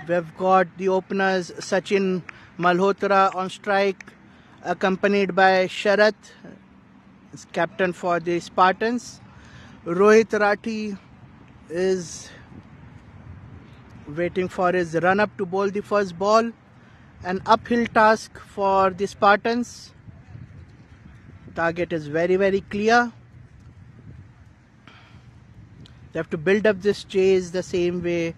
We've got the openers Sachin Malhotra on strike, accompanied by Sharath, captain for the Spartans. Rohit Rathi is waiting for his run-up to bowl the first ball. An uphill task for the Spartans. Target is very, very clear. They have to build up this chase the same way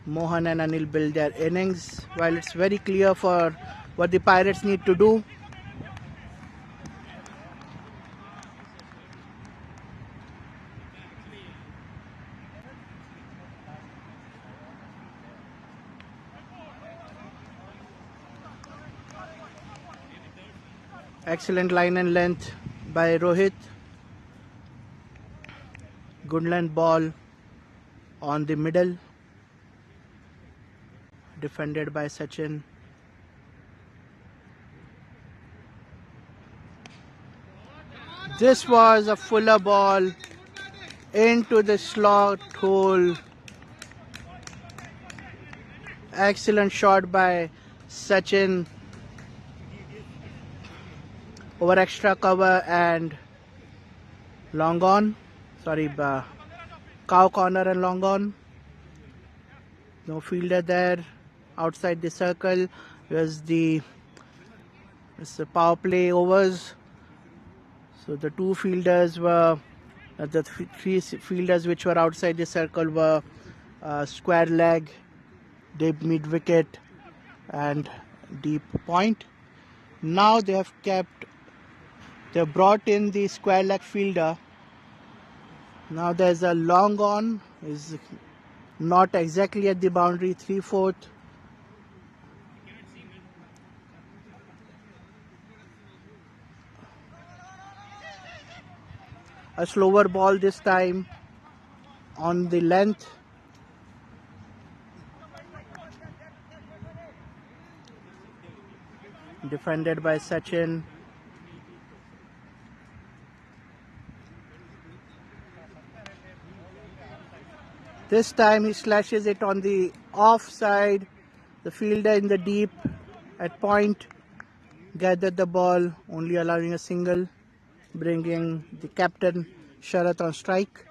Mohan and Anil build their innings. While it's very clear for what the Pirates need to do. Excellent line and length by Rohit. Good length ball on the middle, defended by Sachin. This was a fuller ball into the slot hole. Excellent shot by Sachin over extra cover and long on. Sorry, cow corner and long on. No fielder there. Outside the circle was the power play overs. So the two fielders were the three fielders which were outside the circle were square leg, deep mid wicket, and deep point. Now they brought in the square leg fielder. Now there's a long on, is not exactly at the boundary, 3/4. A slower ball this time on the length. Defended by Sachin. This time he slashes it on the off side. The fielder in the deep at point gathered the ball, only allowing a single, bringing the captain Sharath on strike.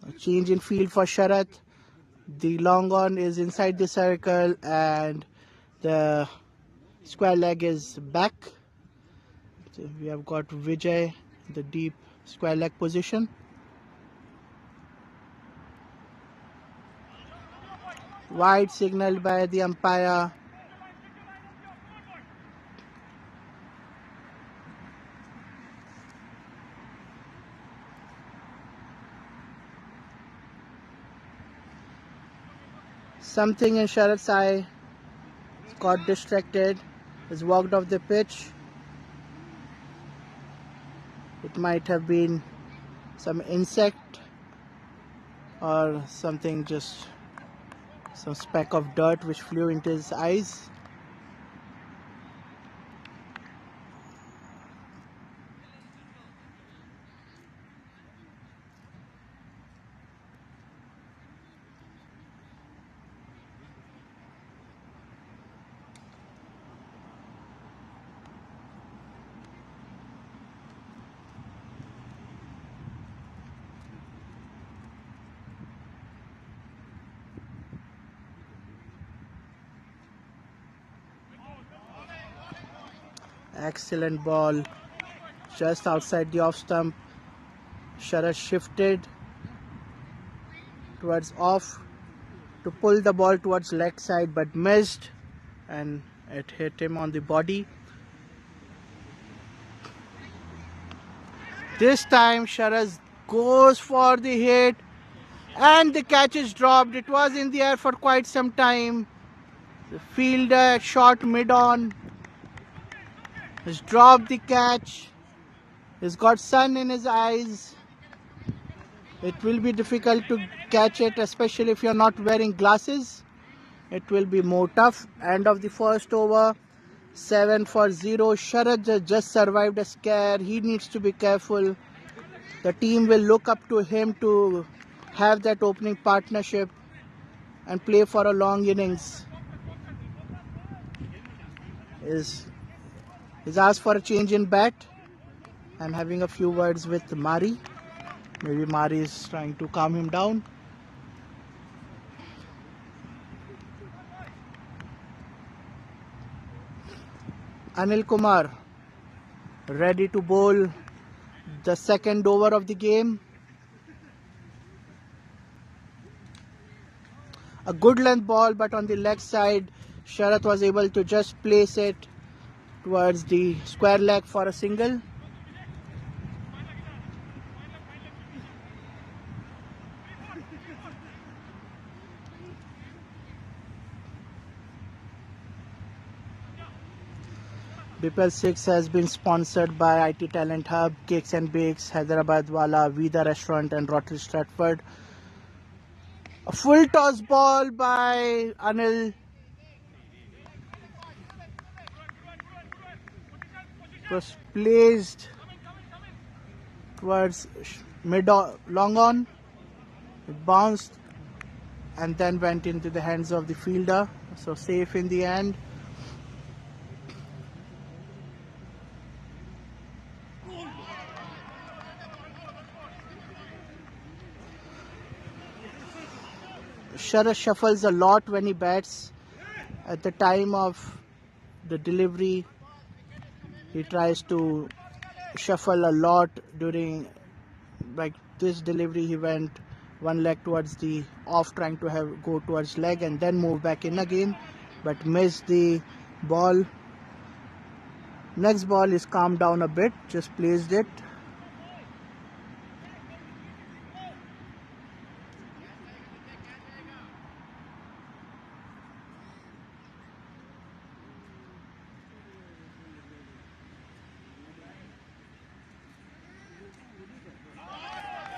A change in field for Sharath. The long on is inside the circle and the square leg is back. So we have got Vijay, the deep square leg position. Wide signaled by the umpire. Something in Sharath's eye. Got distracted. Has walked off the pitch. It might have been some insect or something, just some speck of dirt which flew into his eyes. Excellent ball just outside the off stump. Sharath shifted towards off to pull the ball towards leg side but missed and it hit him on the body. This time Sharath goes for the hit and the catch is dropped. It was in the air for quite some time. The fielder shot mid on has dropped the catch. He's got sun in his eyes. It will be difficult to catch it, especially if you're not wearing glasses. It will be more tough. End of the first over. 7 for 0. Sharath just survived a scare. He needs to be careful. The team will look up to him to have that opening partnership and play for a long innings. He's asked for a change in bat. I'm having a few words with Mari. Maybe Mari is trying to calm him down. Anil Kumar ready to bowl the second over of the game. A good length ball, but on the leg side, Sharath was able to just place it towards the square leg for a single. BPL 6 has been sponsored by IT Talent Hub, Cakes and Bakes, Hyderabad Wala, Vida Restaurant and Rotary Stratford. A full toss ball by Anil. It was placed towards mid long on. It bounced and then went into the hands of the fielder. So safe in the end. Sharath shuffles a lot when he bats. At the time of the delivery, he tries to shuffle a lot. During like this delivery, he went one leg towards the off, trying to go towards leg and then move back in again, but missed the ball. Next ball is calmed down a bit, just placed it.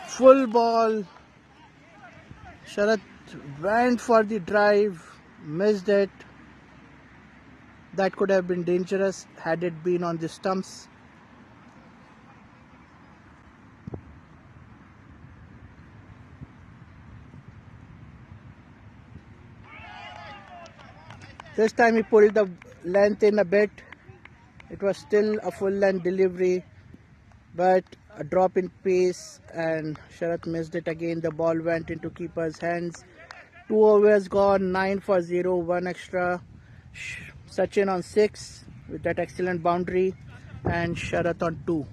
Full ball. Sharath went for the drive, missed it. That could have been dangerous had it been on the stumps. This time he pulled the length in a bit. It was still a full length delivery, but a drop in pace and Sharath missed it again. The ball went into keeper's hands. 2 overs gone, 9 for 0, 1 extra. Sachin on 6 with that excellent boundary and Sharath on 2.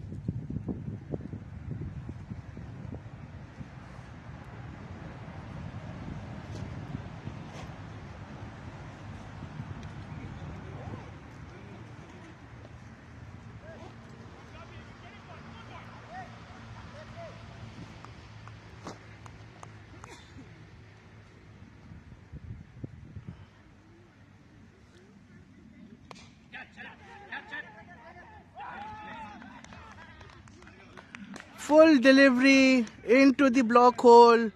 Full delivery into the block hole.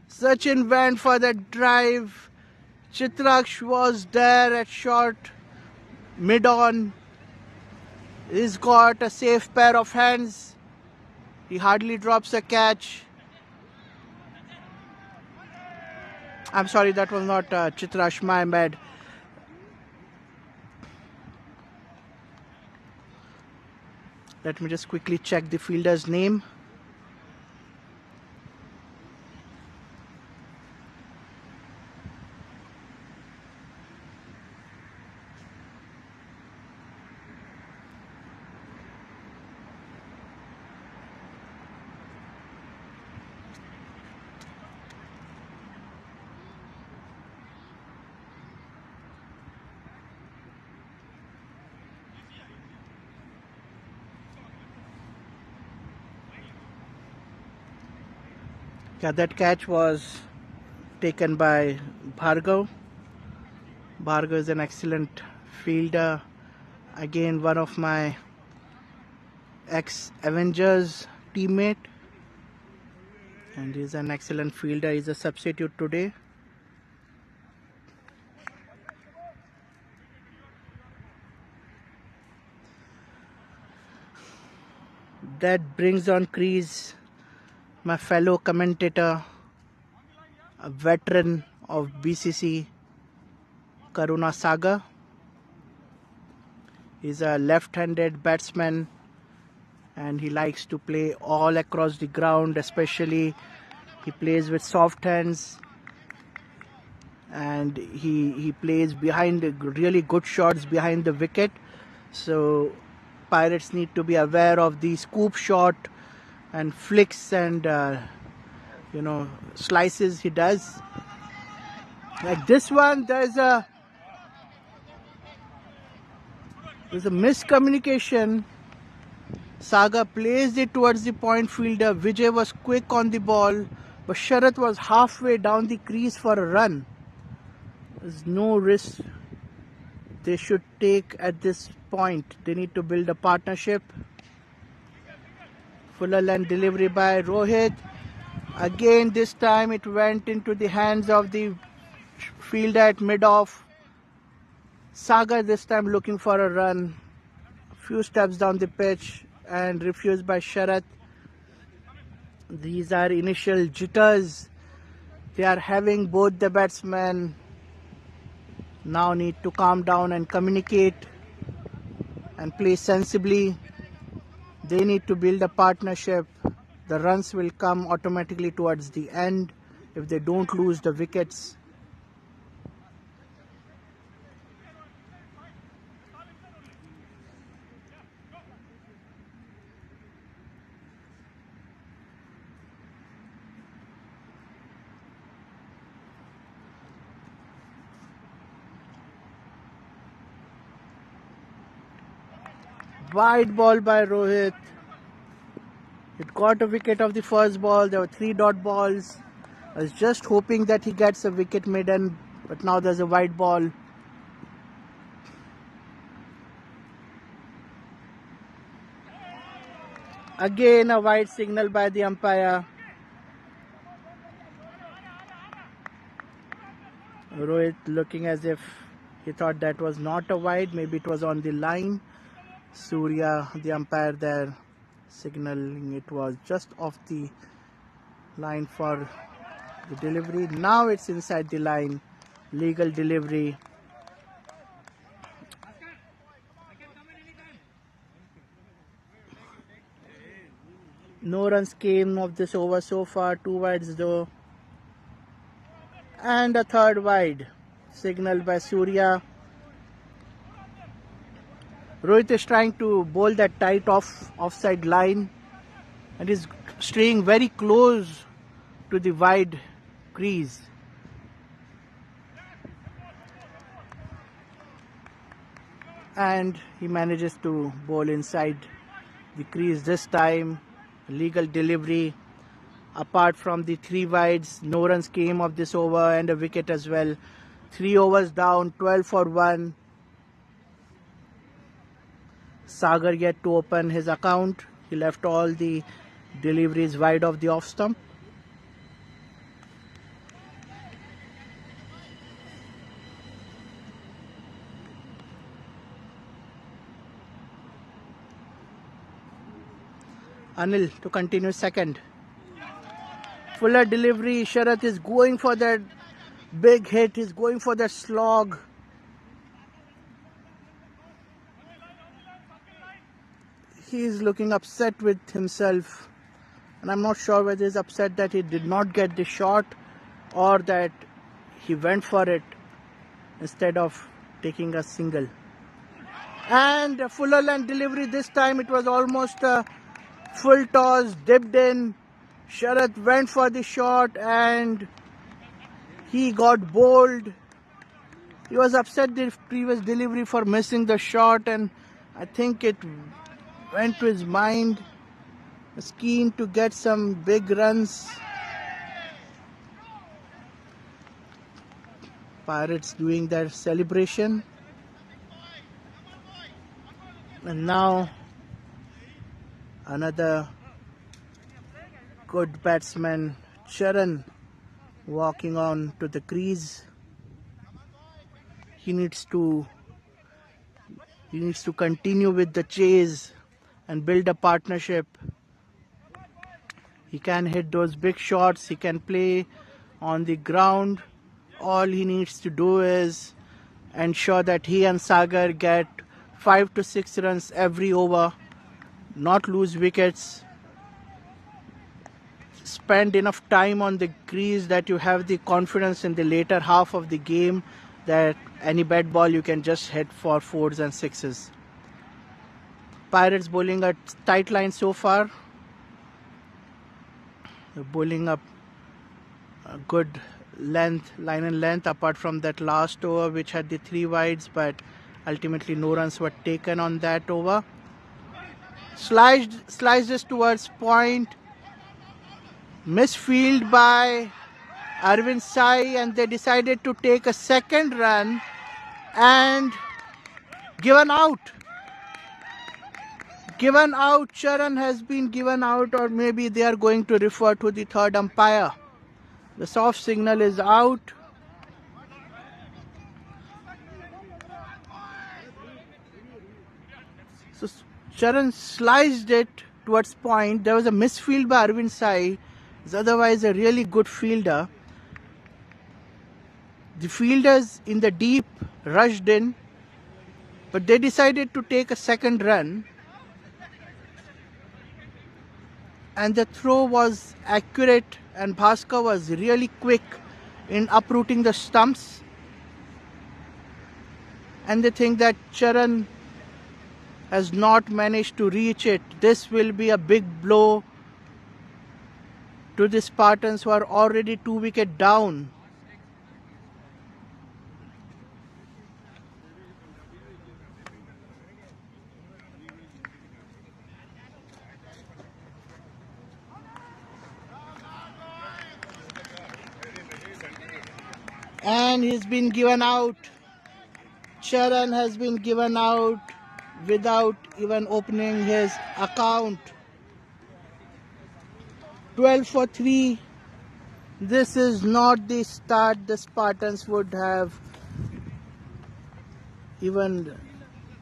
Sachin went for that drive. Chitraksh was there at short mid-on. He's got a safe pair of hands. He hardly drops a catch. I'm sorry, that was not Chitraksh, my bad. Let me just quickly check the fielder's name. Yeah, that catch was taken by Bhargav. Bhargav is an excellent fielder. Again, one of my ex-Avengers teammate. And he's an excellent fielder. He's a substitute today. That brings on crease my fellow commentator, a veteran of BCC, Karuna Sagar. He's a left-handed batsman and he likes to play all across the ground, especially he plays with soft hands and he plays behind really good shots behind the wicket. So Pirates need to be aware of the scoop shot and flicks and slices he does. Like this one, there's a miscommunication. Saga placed it towards the point fielder. Vijay was quick on the ball, but Sharath was halfway down the crease for a run. There's no risk they should take at this point. They need to build a partnership. Fuller land delivery by Rohit. Again, this time it went into the hands of the fielder at mid-off. Sagar this time looking for a run. A few steps down the pitch and refused by Sharath. These are initial jitters. They are having both the batsmen. Now need to calm down and communicate and play sensibly. They need to build a partnership. The runs will come automatically towards the end if they don't lose the wickets. Wide ball by Rohit. It got a wicket of the first ball. There were 3 dot balls. I was just hoping that he gets a wicket midden, but now there's a wide ball. Again a wide signal by the umpire. Rohit looking as if he thought that was not a wide, maybe it was on the line. Surya, the umpire there, signaling it was just off the line for the delivery. Now it's inside the line. Legal delivery. No runs came of this over so far. 2 wides though. And a 3rd wide. Signaled by Surya. Rohit is trying to bowl that tight offside line and is staying very close to the wide crease. And he manages to bowl inside the crease this time. Legal delivery. Apart from the 3 wides, no runs came of this over and a wicket as well. 3 overs down, 12 for 1. Sagar yet to open his account. He left all the deliveries wide of the off stump. Anil to continue second. Fuller delivery. Sharath is going for that big hit. He's going for that slog. He is looking upset with himself. And I'm not sure whether he's upset that he did not get the shot or that he went for it instead of taking a single. And a fuller land delivery. This time it was almost a full toss, dipped in. Sharath went for the shot and he got bowled. He was upset the previous delivery for missing the shot, and I think it went to his mind. He was keen to get some big runs. Pirates doing their celebration. And now another good batsman, Charan, walking on to the crease. He needs to continue with the chase and build a partnership. He can hit those big shots. He can play on the ground. All he needs to do is ensure that he and Sagar get 5 to 6 runs every over, not lose wickets, spend enough time on the crease that you have the confidence in the later half of the game that any bad ball you can just hit for 4s and 6s. Pirates bowling a tight line so far. They're bowling up a good line and length apart from that last over which had the 3 wides, but ultimately no runs were taken on that over. Slices towards point. Misfield by Arvind Sai, and they decided to take a second run and given out. Charan has been given out, or maybe they are going to refer to the third umpire. The soft signal is out. So Charan sliced it towards point. There was a misfield by Arvind Sai. He's otherwise a really good fielder. The fielders in the deep rushed in, but they decided to take a second run. And the throw was accurate, and Bhaskar was really quick in uprooting the stumps. And they think that Charan has not managed to reach it. This will be a big blow to the Spartans, who are already 2 wickets down. And he's been given out. Charan has been given out without even opening his account. 12 for 3. This is not the start the Spartans would have even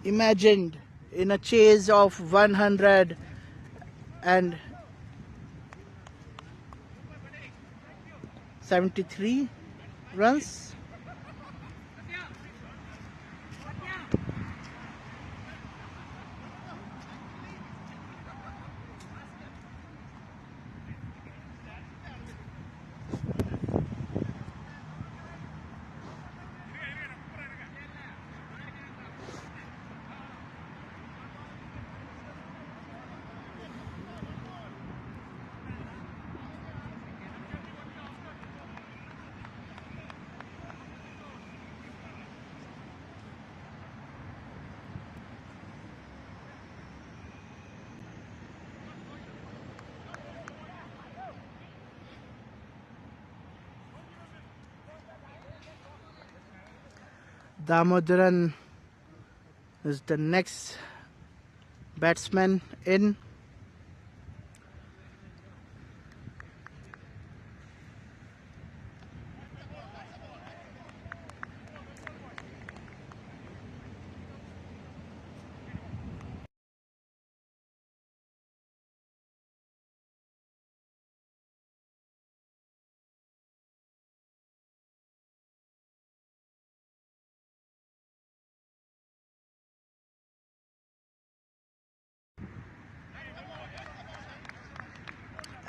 imagined in a chase of 173 runs. Damodaran is the next batsman in.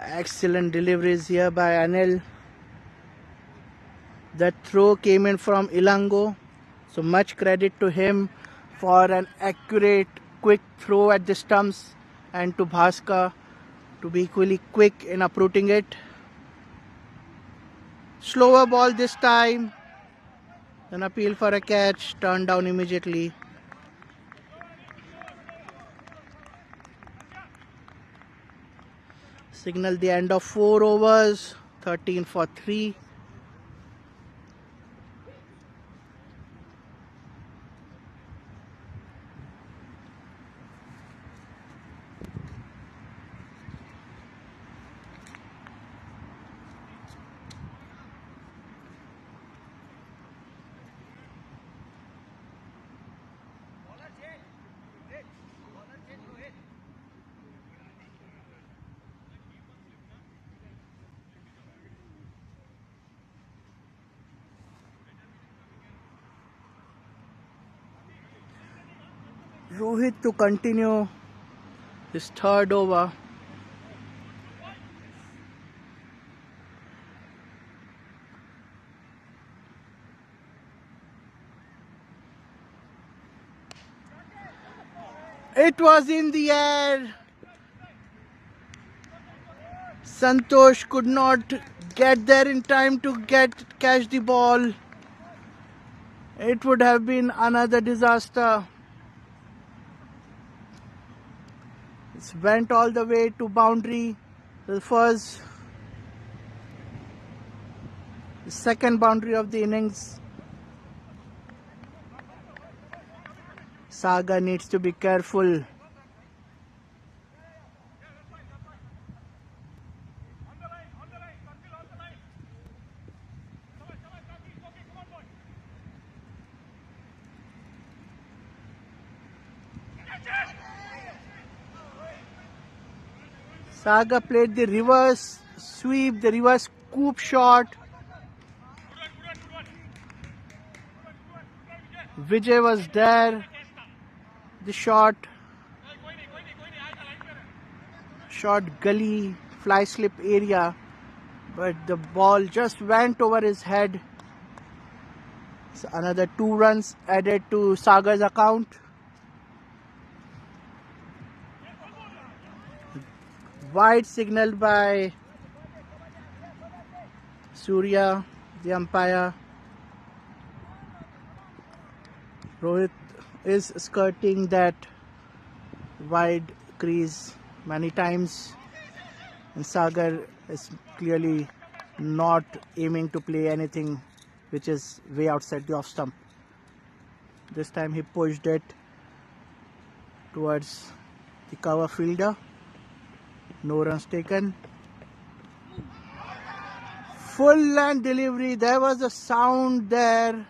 Excellent deliveries here by Anil. That throw came in from Ilango, so much credit to him for an accurate, quick throw at the stumps, and to Bhaskar to be equally quick in uprooting it. Slower ball this time. An appeal for a catch, turned down immediately. Signal the end of 4 overs, 13 for 3. Rohit to continue his third over. It was in the air. Santosh could not get there in time to catch the ball. It would have been another disaster. It went all the way to boundary. The second boundary of the innings. Saga needs to be careful. Saga played the reverse sweep, the reverse scoop shot. Vijay was there. The shot gully, fly slip area, but the ball just went over his head. So another 2 runs added to Saga's account. Wide signal by Surya, the umpire. Rohit is skirting that wide crease many times, and Sagar is clearly not aiming to play anything which is way outside the off stump. This time he pushed it towards the cover fielder. No runs taken. Full length delivery. There was a sound there.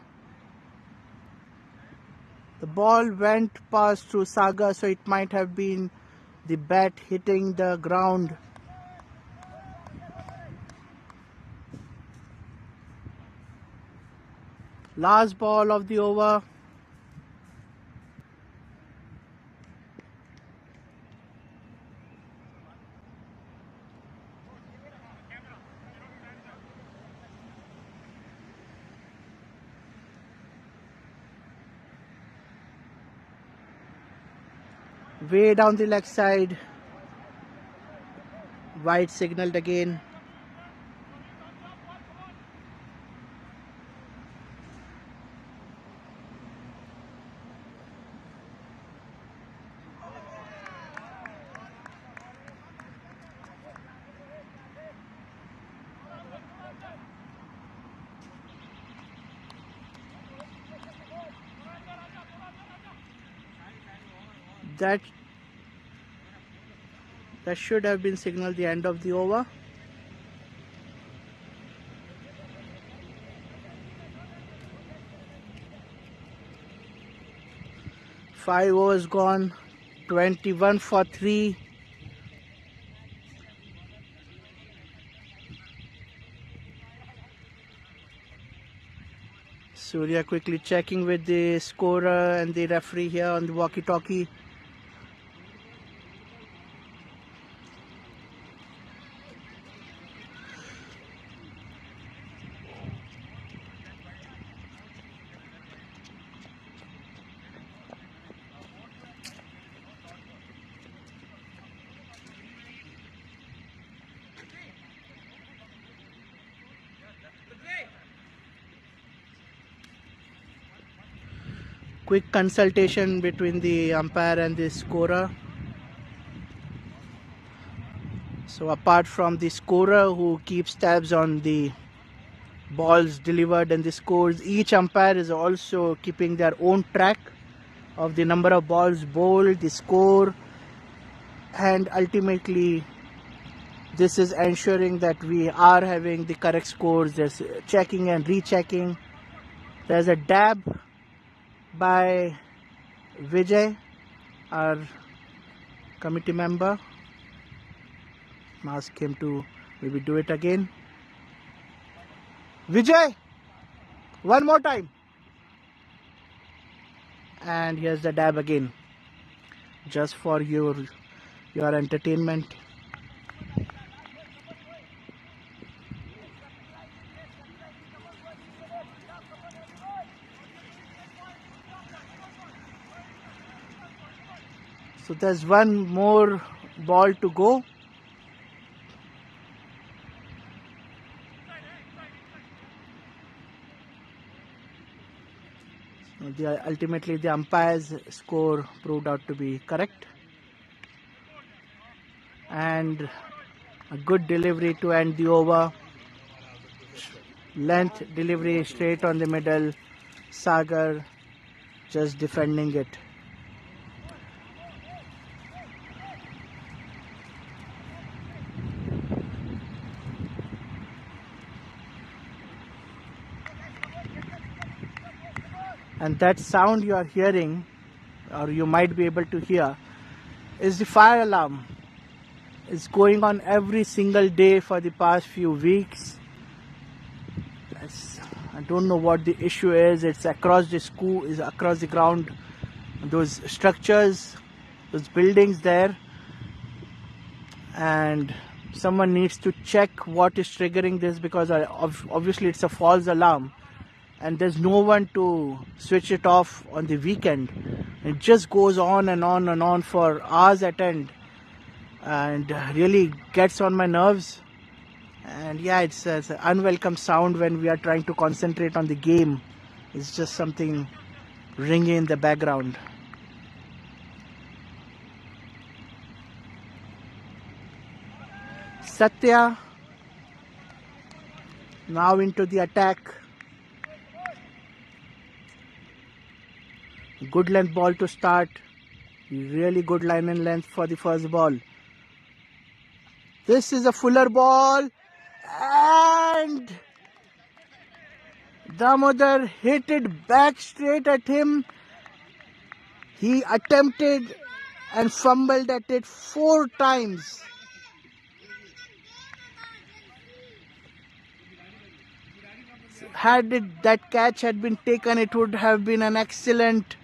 The ball went past through Saga, so it might have been the bat hitting the ground. Last ball of the over. Way down the leg side. Wide signaled again. That should have been signaled the end of the over. Five overs gone, 21 for 3. Surya quickly checking with the scorer and the referee here on the walkie-talkie. Quick consultation between the umpire and the scorer. So apart from the scorer who keeps tabs on the balls delivered and the scores, each umpire is also keeping their own track of the number of balls bowled, the score, and ultimately this is ensuring that we are having the correct scores. There's checking and rechecking. There's a dab by Vijay, our committee member. Ask him to maybe do it again. Vijay, one more time. And here's the dab again. just for your entertainment. So there's one more ball to go. Ultimately, the umpire's score proved out to be correct. And a good delivery to end the over. Length delivery straight on the middle. Sagar just defending it. And that sound you are hearing, or you might be able to hear, is the fire alarm. It's going on every single day for the past few weeks. I don't know what the issue is. It's across the school, is across the ground. Those structures, those buildings there. And someone needs to check what is triggering this, because obviously it's a false alarm. And there's no one to switch it off on the weekend. It just goes on and on and on for hours at end, and really gets on my nerves. And yeah, it's an unwelcome sound when we are trying to concentrate on the game. It's just something ringing in the background. Satya now into the attack. Good length ball to start. Really good line and length for the first ball. This is a fuller ball. And Damodar hit it back straight at him. He attempted and fumbled at it 4 times. Had that catch had been taken, it would have been an excellent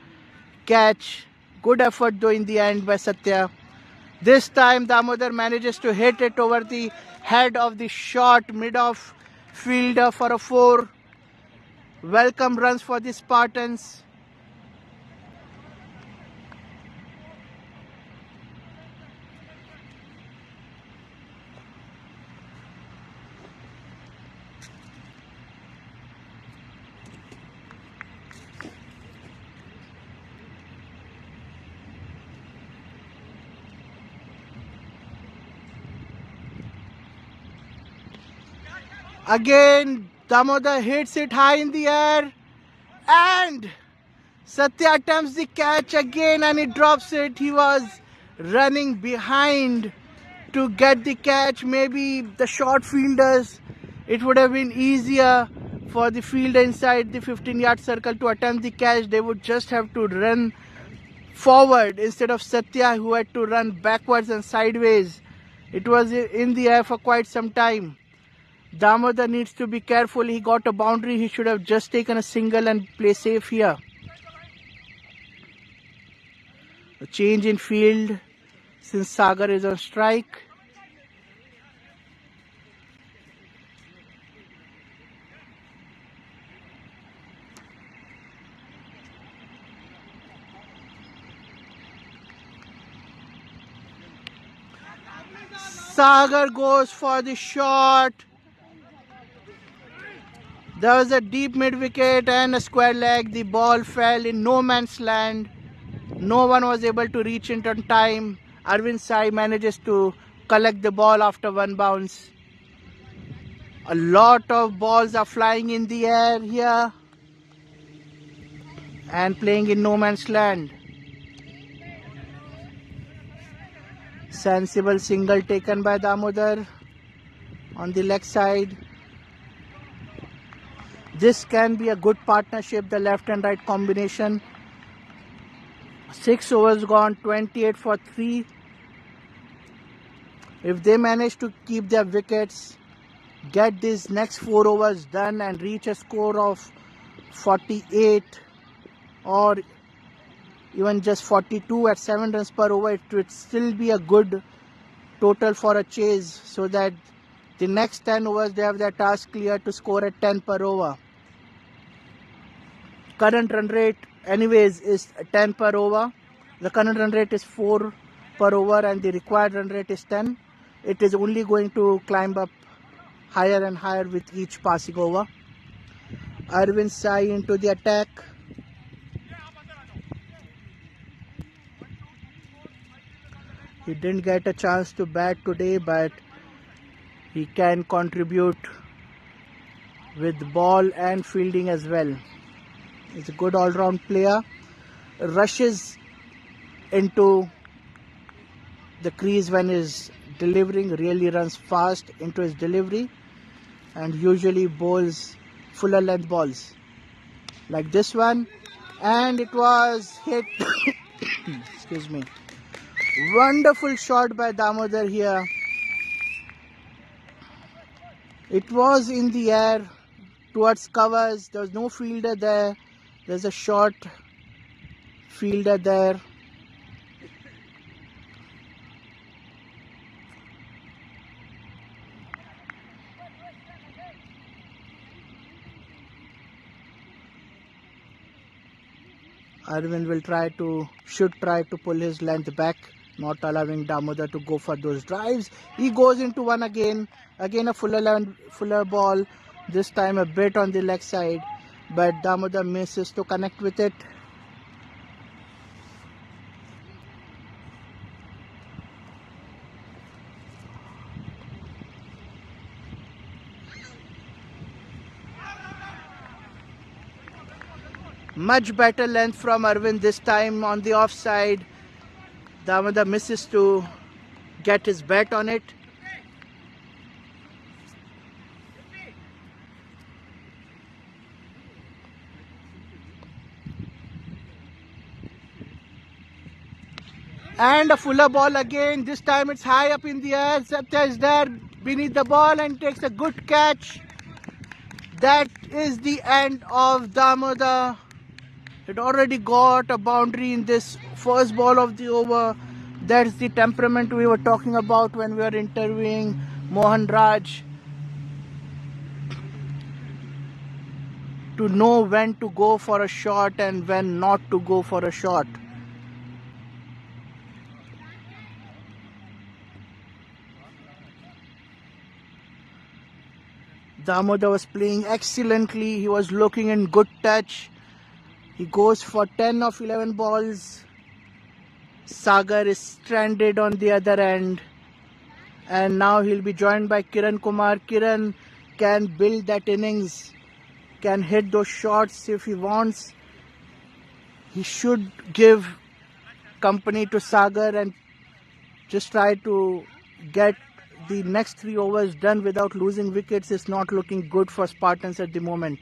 catch. Good effort though in the end by Satya. This time Damodar manages to hit it over the head of the short mid-off fielder for a 4. Welcome runs for the Spartans. Again, Damodar hits it high in the air, and Satya attempts the catch again and he drops it. He was running behind to get the catch. Maybe the short fielders, it would have been easier for the fielder inside the 15-yard circle to attempt the catch. They would just have to run forward instead of Satya, who had to run backwards and sideways. It was in the air for quite some time. Damodar needs to be careful. He got a boundary. He should have just taken a single and play safe here. A change in field since Sagar is on strike. Sagar goes for the shot. There was a deep mid-wicket and a square leg. The ball fell in no man's land. No one was able to reach it on time. Arvind Sai manages to collect the ball after one bounce. A lot of balls are flying in the air here and playing in no man's land. Sensible single taken by Damodar on the leg side. This can be a good partnership, the left and right combination. 6 overs gone, 28 for 3. If they manage to keep their wickets, get these next 4 overs done and reach a score of 48 or even just 42 at 7 runs per over, it would still be a good total for a chase, so that the next 10 overs they have their task clear to score at 10 per over. Current run rate anyways is 10 per over. The current run rate is 4 per over and the required run rate is 10. It is only going to climb up higher and higher with each passing over. Arvind Sai into the attack. He didn't get a chance to bat today, but he can contribute with ball and fielding as well. He's a good all-round player. Rushes into the crease when he's delivering, really runs fast into his delivery, and usually bowls fuller length balls like this one, and it was hit. Excuse me. Wonderful shot by Damodar here. It was in the air towards covers. There was no fielder there. There's a short fielder there. Arvind should try to pull his length back, not allowing Damodar to go for those drives. He goes into one again a fuller ball, this time a bit on the leg side, but Damodar misses to connect with it. Much better length from Arvind this time on the offside. Damodar misses to get his bat on it. And a fuller ball again. This time it's high up in the air. Satya is there beneath the ball and takes a good catch. That is the end of Damodar. It already got a boundary in this first ball of the over. That's the temperament we were talking about when we were interviewing Mohan Raj. To know when to go for a shot and when not to go for a shot. Damodar was playing excellently. He was looking in good touch. He goes for 10 of 11 balls. Sagar is stranded on the other end. And now he'll be joined by Kiran Kumar. Kiran can build that innings, can hit those shots if he wants. He should give company to Sagar and just try to get the next 3 overs done without losing wickets. It's not looking good for Spartans at the moment.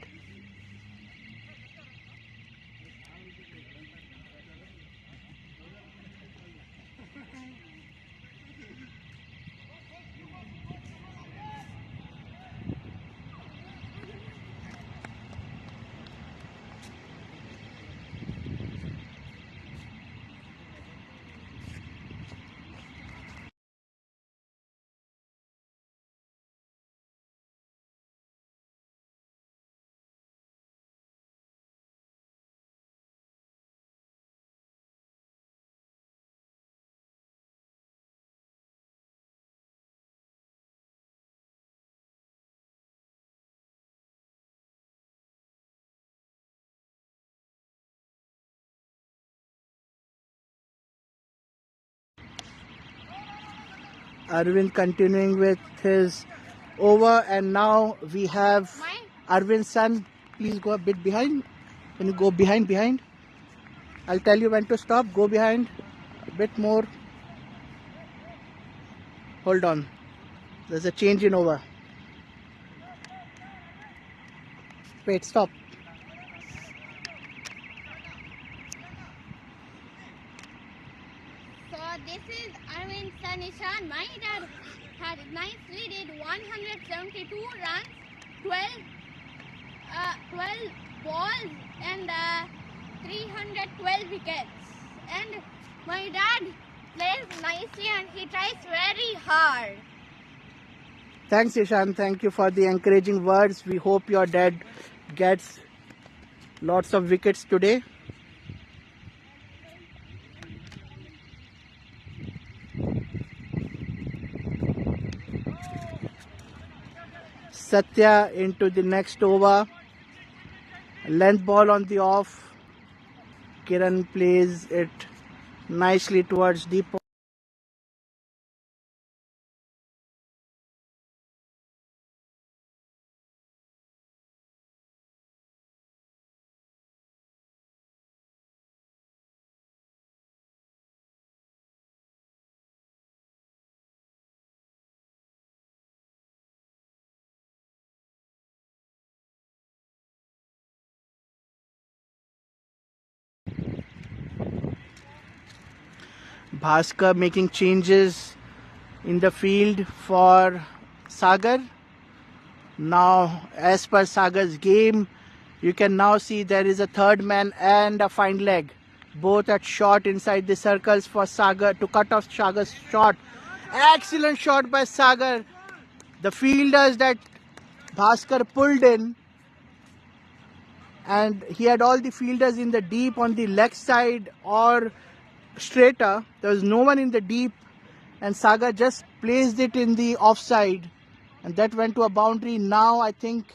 Arvind continuing with his over, and now we have Arvind's son. Please go a bit behind. Can you go behind? I'll tell you when to stop. Go behind a bit more. Hold on. There's a change in over. Wait, stop. So this is Arvind's son Ishan. My dad had nicely did 172 runs, 12 balls and 312 wickets. and my dad plays nicely and he tries very hard. Thanks, Ishan. Thank you for the encouraging words. We hope your dad gets lots of wickets today. Satya into the next over. Length ball on the off. Kiran plays it nicely towards deep. Bhaskar making changes in the field for Sagar. Now, as per Sagar's game, you can now see there is a third man and a fine leg. Both at short inside the circles for Sagar to cut off Sagar's shot. Excellent shot by Sagar. The fielders that Bhaskar pulled in, and he had all the fielders in the deep on the leg side or straighter. There was no one in the deep, and Sagar just placed it in the offside, and that went to a boundary. Now I think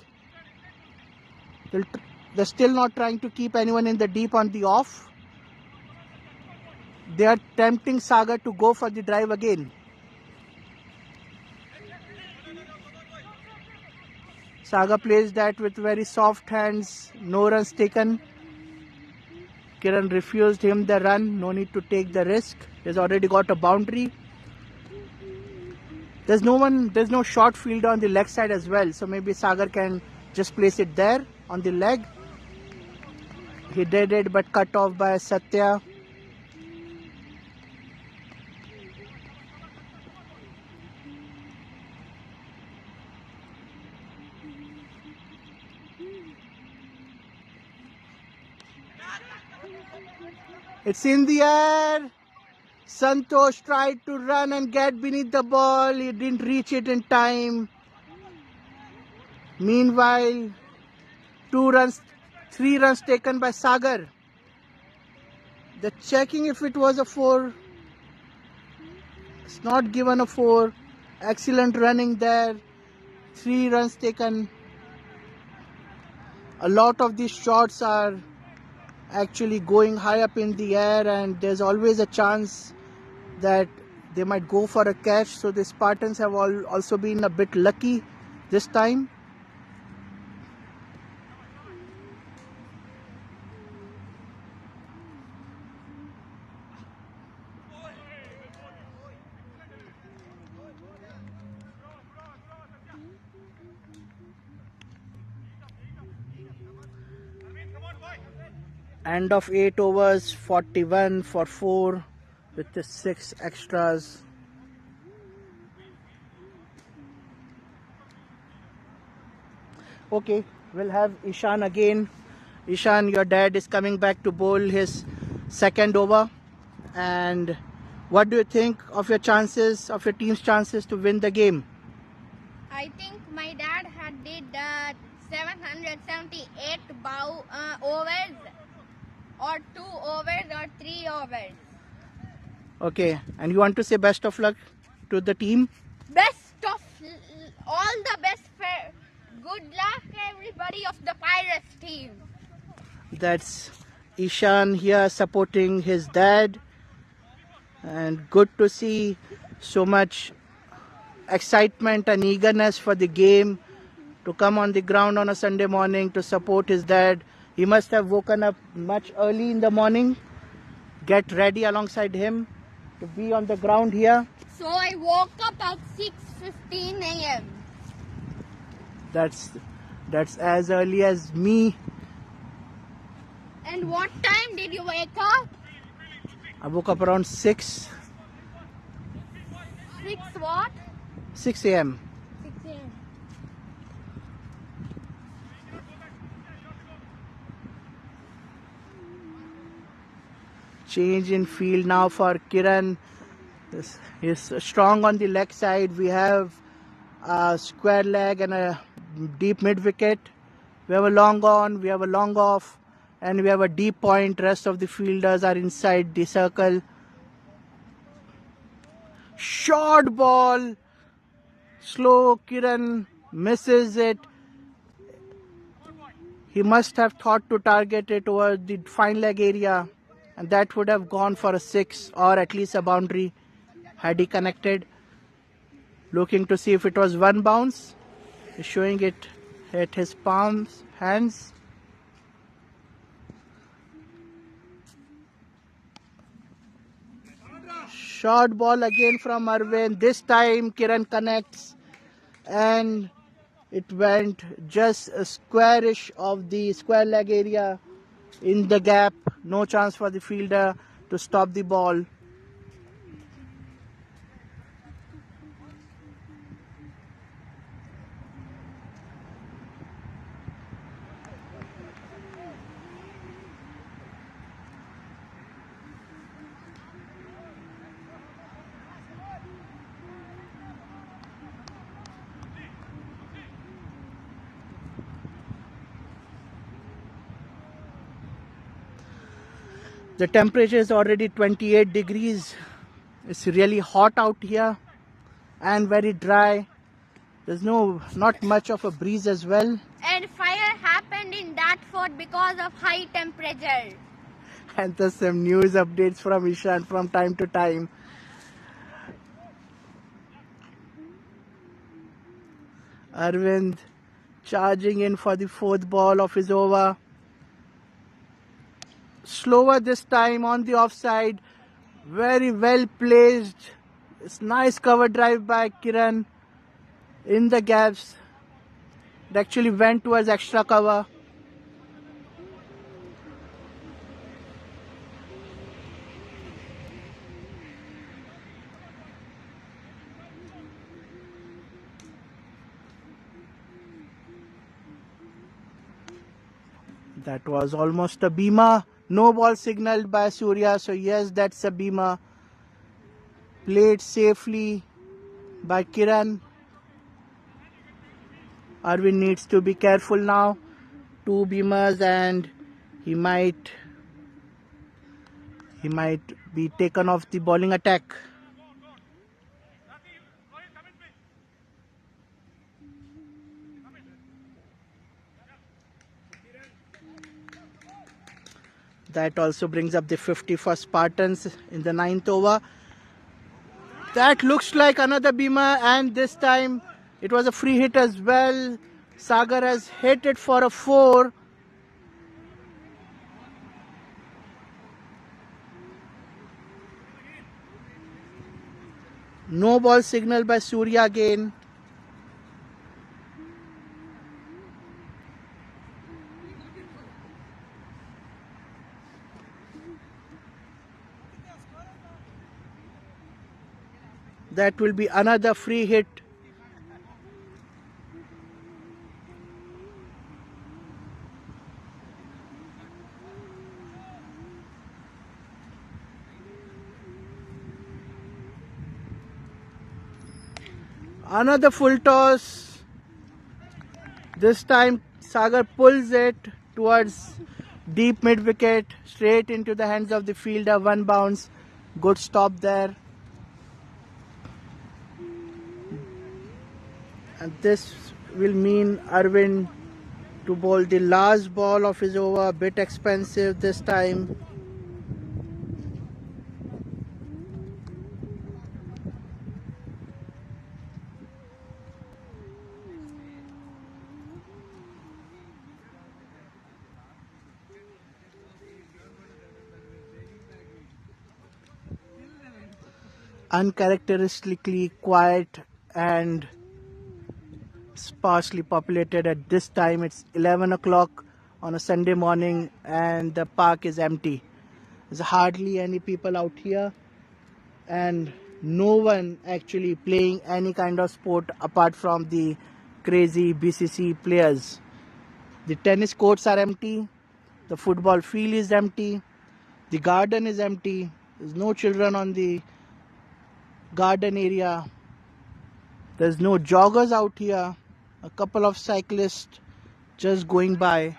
they're still not trying to keep anyone in the deep on the off. They are tempting Sagar to go for the drive again. Sagar plays that with very soft hands. No runs taken. Kiran refused him the run. No need to take the risk. He's already got a boundary. There's no short fielder on the leg side as well. So maybe Sagar can just place it there on the leg. He did it, but cut off by Satya. It's in the air. Santosh tried to run and get beneath the ball. He didn't reach it in time. Meanwhile, 3 runs taken by Sagar. They're checking if it was a 4. It's not given a 4. Excellent running there. 3 runs taken. A lot of these shots are actually going high up in the air, and there's always a chance that they might go for a catch. So the Spartans have also been a bit lucky this time. End of 8 overs, 41 for 4 with the 6 extras. Okay, we'll have Ishan again. Ishan, your dad is coming back to bowl his second over. And what do you think of your chances, of your team's chances to win the game? I think my dad had did 778 overs, or 2 overs, or 3 overs. Okay, and you want to say best of luck to the team? All the best. Good luck, everybody of the Pirates team. That's Ishan here supporting his dad, and good to see so much excitement and eagerness for the game, to come on the ground on a Sunday morning to support his dad. He must have woken up much early in the morning, get ready alongside him to be on the ground here. So I woke up at 6:15 a.m. That's as early as me. And what time did you wake up? I woke up around 6. 6 what? 6 a.m. 6 a.m. Change in field now for Kiran. This is strong on the leg side. We have a square leg and a deep mid wicket. We have a long on, we have a long off, and we have a deep point. Rest of the fielders are inside the circle. Short ball. Slow. Kiran misses it. He must have thought to target it over the fine leg area, and that would have gone for a 6 or at least a boundary had he connected. Looking to see if it was one bounce. He's showing it at his hands. Short ball again from Arvind. This time Kiran connects, and it went just a squarish of the square leg area in the gap. No chance for the fielder to stop the ball. The temperature is already 28 degrees. It's really hot out here and very dry. There's not much of a breeze as well. And fire happened in that fort because of high temperature. And there's some news updates from Ishan from time to time. Arvind charging in for the 4th ball of his over. Slower this time on the offside. Very well placed. It's nice cover drive by Kiran in the gaps. It actually went towards extra cover. That was almost a beamer. No ball signaled by Surya, so yes, that's a beamer. Played safely by Kiran. Arvind needs to be careful now. 2 beamers and he might be taken off the bowling attack. That also brings up the 50 for Spartans in the 9th over. That looks like another beamer, and this time it was a free hit as well. Sagar has hit it for a 4. No ball signal by Surya again. That will be another free hit. Another full toss. This time Sagar pulls it towards deep mid wicket, straight into the hands of the fielder. 1 bounce. Good stop there. And this will mean Arvind to bowl the last ball of his over. A bit expensive this time. Uncharacteristically quiet and sparsely populated at this time. It's 11 o'clock on a Sunday morning and the park is empty. There's hardly any people out here and no one actually playing any kind of sport apart from the crazy BCC players. The tennis courts are empty. The football field is empty. The garden is empty. There's no children on the garden area. There's no joggers out here. A couple of cyclists just going by.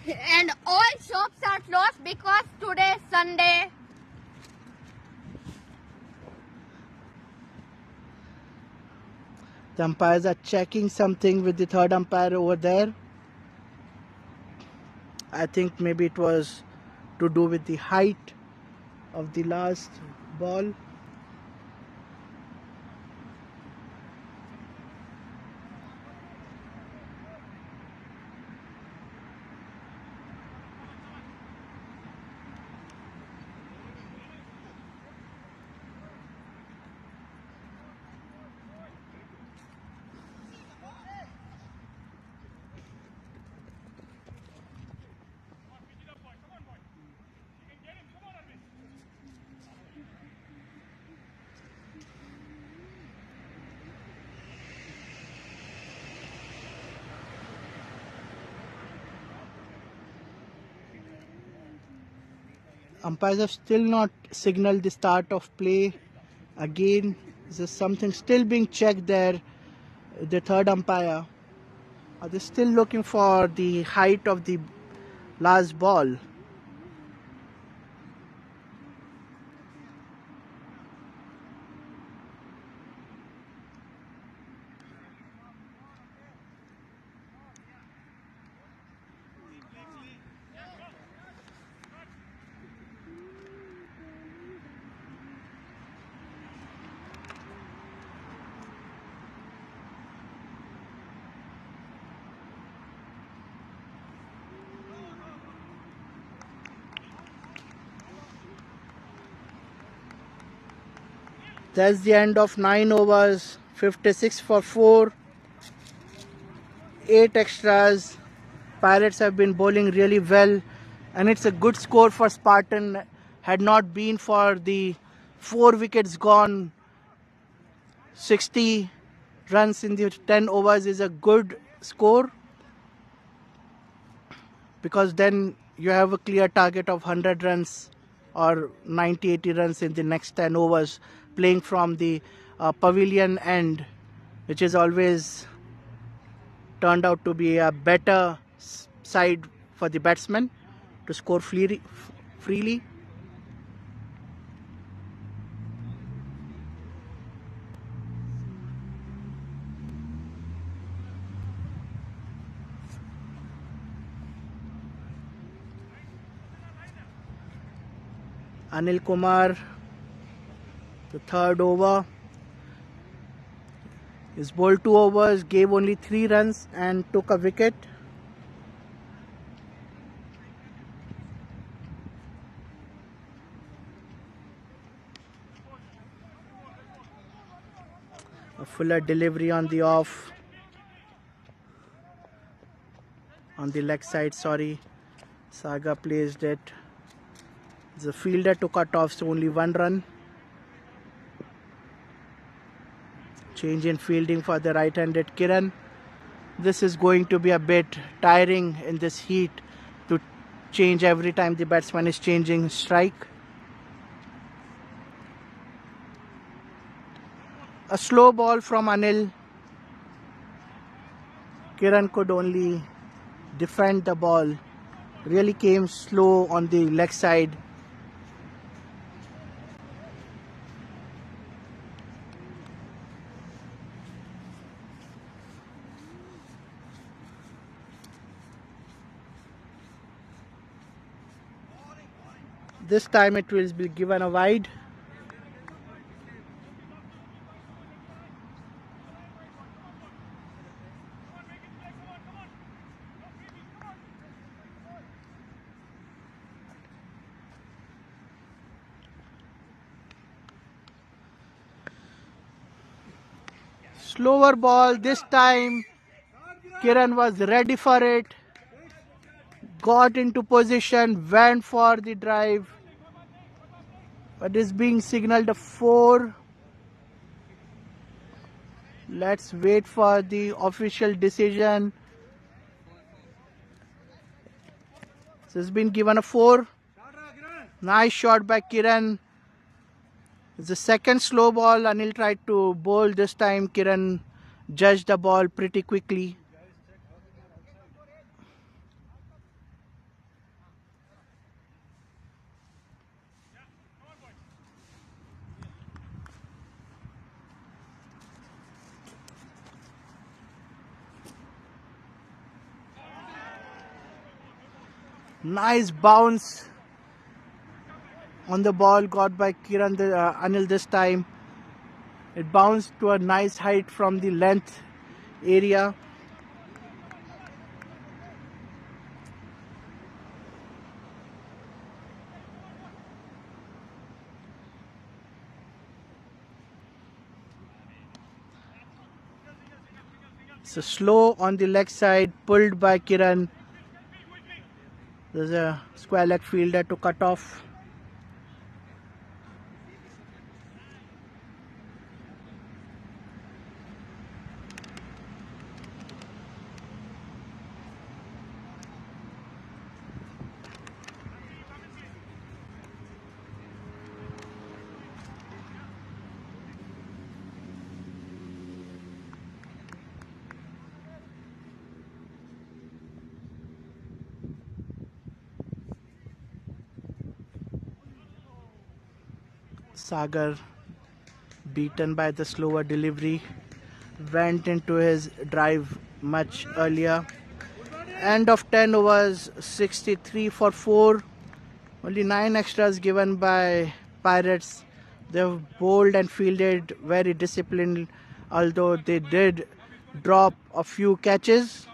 And all shops are closed because today is Sunday. The umpires are checking something with the third umpire over there. I think maybe it was to do with the height of the last ball. Umpires have still not signaled the start of play. Again, there's something still being checked there. The third umpire. Are they still looking for the height of the last ball? That's the end of 9 overs, 56 for 4, 8 extras. Pirates have been bowling really well, and it's a good score for Spartan. Had not been for the 4 wickets gone, 60 runs in the 10 overs is a good score, because then you have a clear target of 100 runs or 90-80 runs in the next 10 overs, playing from the pavilion end, which is always turned out to be a better side for the batsman to score freely. Anil Kumar, the third over, is bowled 2 overs, gave only 3 runs and took a wicket. A fuller delivery on the off, on the leg side, sorry. Saga placed it. The fielder to cut off, so only 1 run. Change in fielding for the right-handed Kiran. This is going to be a bit tiring in this heat to change every time the batsman is changing strike. A slow ball from Anil. Kiran could only defend the ball. Really came slow on the leg side. This time it will be given a wide. Slower ball this time. Kiran was ready for it. Got into position, went for the drive. But is being signaled a 4. Let's wait for the official decision. This has been given a 4. Nice shot by Kiran. It's the second slow ball. Anil tried to bowl this time. Kiran judged the ball pretty quickly. Nice bounce on the ball got by Anil this time. It bounced to a nice height from the length area. So slow on the leg side, pulled by Kiran. There's a square leg fielder to cut off. Sagar, beaten by the slower delivery, went into his drive much earlier. End of 10 overs, 63 for 4. Only 9 extras given by Pirates. They've bowled and fielded very disciplined, although they did drop a few catches.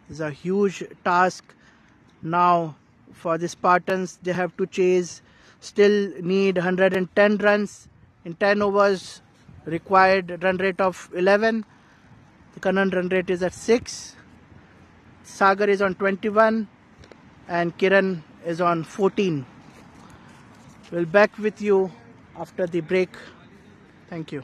It's a huge task now for the Spartans. They have to chase, still need 110 runs in 10 overs, required run rate of 11. The current run rate is at 6. Sagar is on 21 and Kiran is on 14. We'll back with you after the break. Thank you.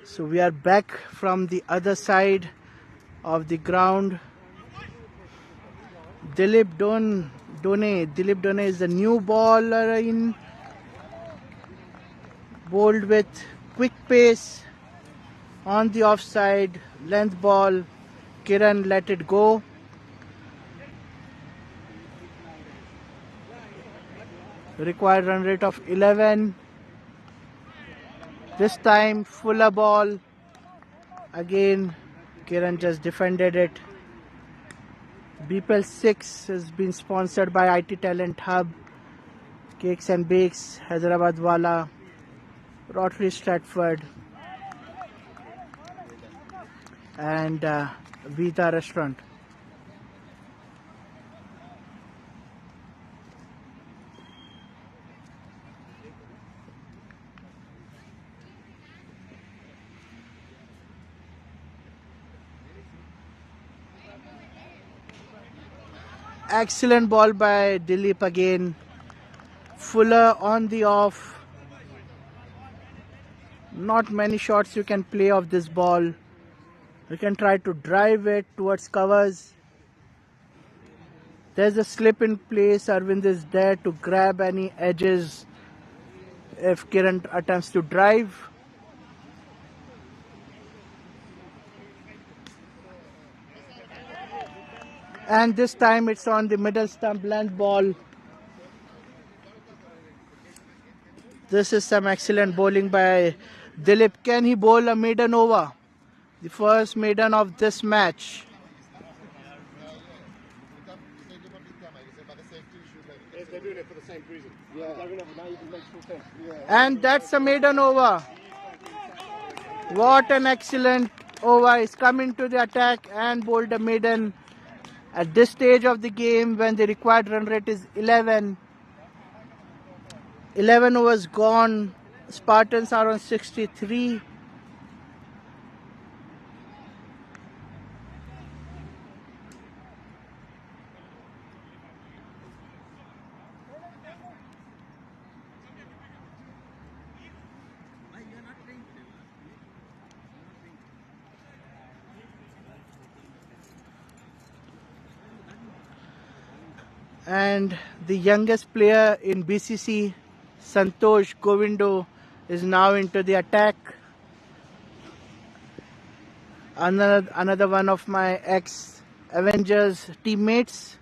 So we are back from the other side of the ground. Dilip Done is the new bowler in, bowled with quick pace on the offside, length ball. Kiran let it go. Required run rate of 11. This time fuller ball. Again Kiran just defended it. BPL 6 has been sponsored by IT Talent Hub, Cakes and Bakes, Hyderabad Wala, Rotary Stratford, and Vita Restaurant. Excellent ball by Dilip again. Fuller on the off. Not many shots you can play off this ball. You can try to drive it towards covers. There's a slip in place. Arvind is there to grab any edges if Kiran attempts to drive. And this time it's on the middle stump, length ball. This is some excellent bowling by Dilip. Can he bowl a maiden over? The first maiden of this match. They're doing it for the same reason. And that's a maiden over. What an excellent over. He's coming to the attack and bowled a maiden. At this stage of the game, when the required run rate is 11, 11 overs gone, Spartans are on 63. And the youngest player in BCC, Santosh Govindo, is now into the attack. Another one of my ex-Avengers teammates.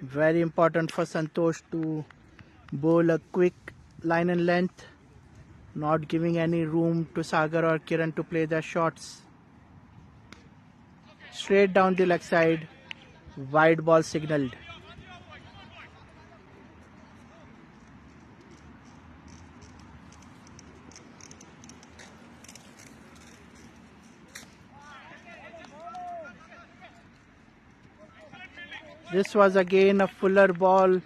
Very important for Santosh to bowl a quick line and length, not giving any room to Sagar or Kiran to play their shots. Straight down the leg side, wide ball signaled. This was again a fuller ball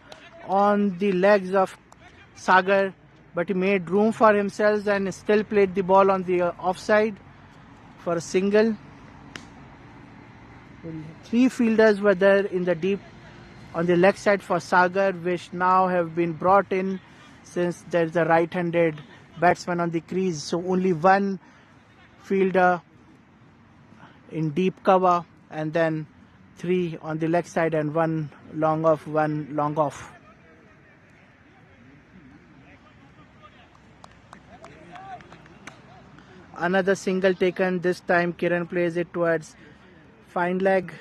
on the legs of Sagar, but he made room for himself and still played the ball on the offside for a single. 3 fielders were there in the deep on the leg side for Sagar, which now have been brought in since there is a right-handed batsman on the crease. So only 1 fielder in deep cover, and then 3 on the leg side and 1 long off, 1 long off. Another single taken. This time Kiran plays it towards fine leg.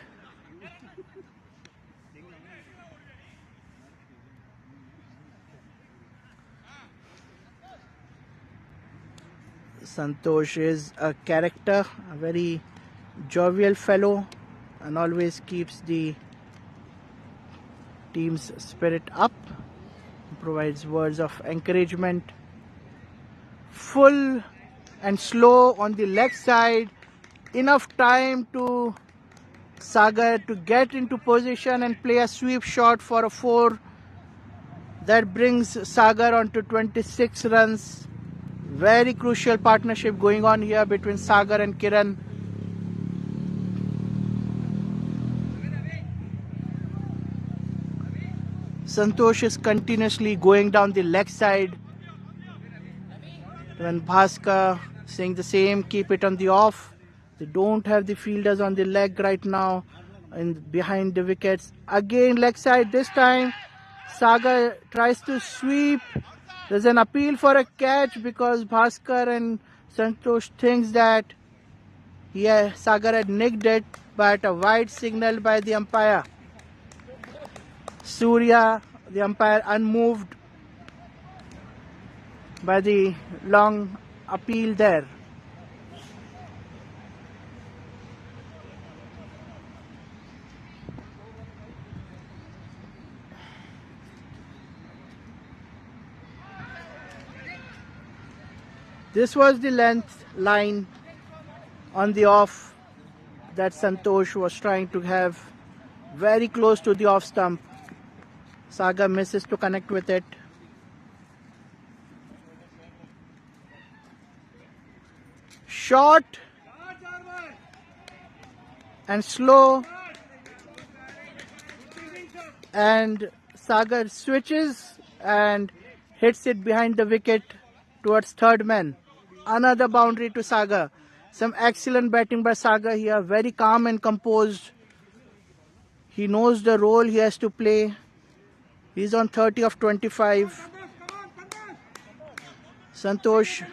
Santosh is a character, a very jovial fellow, and always keeps the team's spirit up, provides words of encouragement. Full and slow on the leg side, enough time to Sagar to get into position and play a sweep shot for a 4. That brings Sagar on to 26 runs. Very crucial partnership going on here between Sagar and Kiran. Santosh is continuously going down the leg side. When Bhaskar saying the same, keep it on the off. They don't have the fielders on the leg right now and behind the wickets. Again leg side this time. Sagar tries to sweep. There's an appeal for a catch because Bhaskar and Santosh thinks that Sagar had nicked it, but a wide signal by the umpire. Surya, the umpire, unmoved by the long appeal there. This was the length line on the off that Santosh was trying to have, very close to the off stump. Sagar misses to connect with it. Short and slow, and Sagar switches and hits it behind the wicket towards third man. Another boundary to Sagar. Some excellent batting by Sagar here, very calm and composed. He knows the role he has to play. He's on 30 of 25. Santosh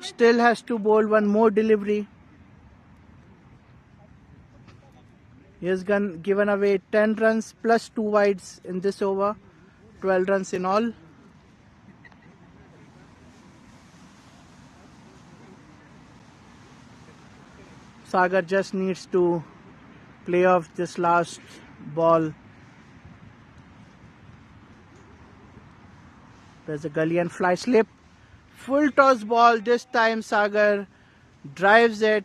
still has to bowl one more delivery. He has given away 10 runs plus 2 wides in this over, 12 runs in all. Sagar just needs to play off this last ball. There's a gully and fly slip. Full toss ball. This time Sagar drives it.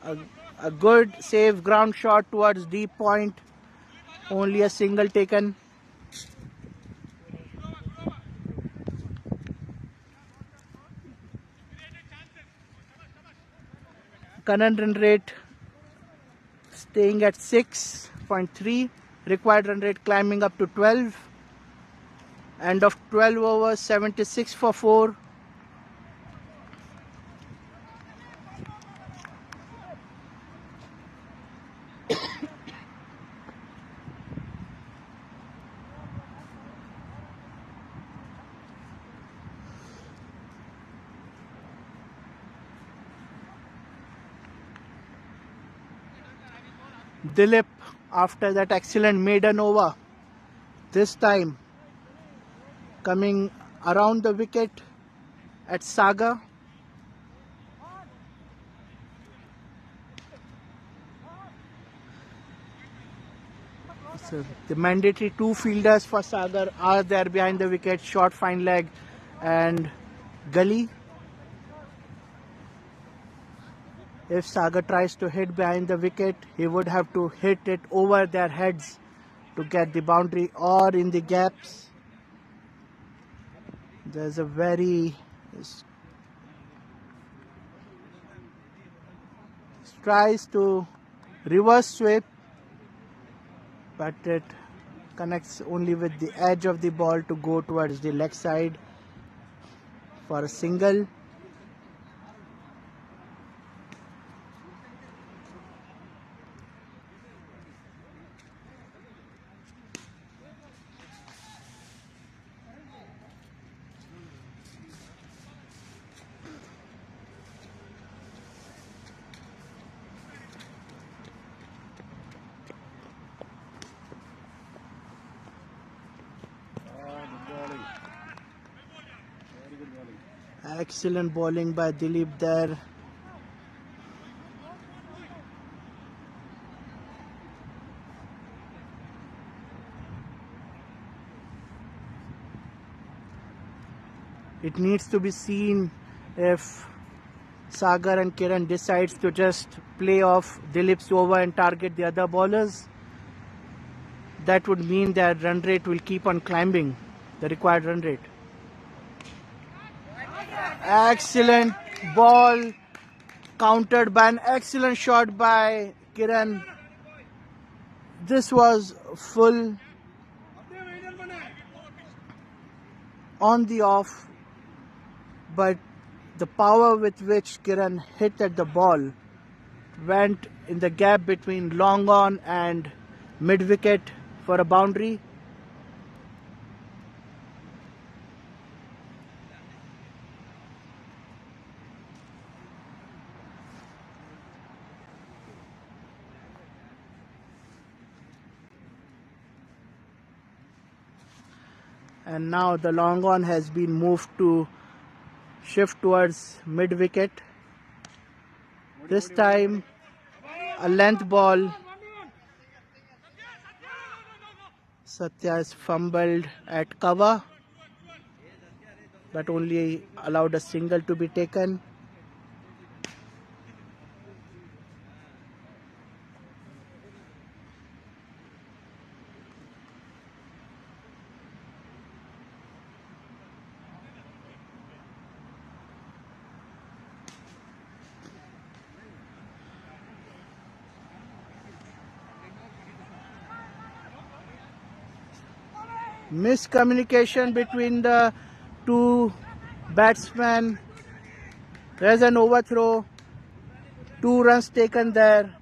A good safe ground shot towards deep point. Only a single taken. Current run rate staying at 6.3. Required run rate climbing up to 12. End of 12 overs, 76 for 4. Dilip, after that excellent maiden over, this time coming around the wicket at Sagar. So the mandatory 2 fielders for Sagar are there behind the wicket, short fine leg and gully. If Sagar tries to hit behind the wicket, he would have to hit it over their heads to get the boundary or in the gaps. There's a very tries to reverse sweep, but it connects only with the edge of the ball to go towards the leg side for a single. Excellent bowling by Dilip there. It needs to be seen if Sagar and Kiran decides to just play off Dilip's over and target the other bowlers. That would mean their run rate will keep on climbing, the required run rate. Excellent ball, countered by an excellent shot by Kiran. This was full on the off, but the power with which Kiran hit at the ball went in the gap between long on and mid wicket for a boundary. And now the long on has been moved to shift towards mid wicket. This time a length ball. Satya has fumbled at cover, but only allowed a single to be taken. Miscommunication between the two batsmen. There's an overthrow. 2 runs taken there.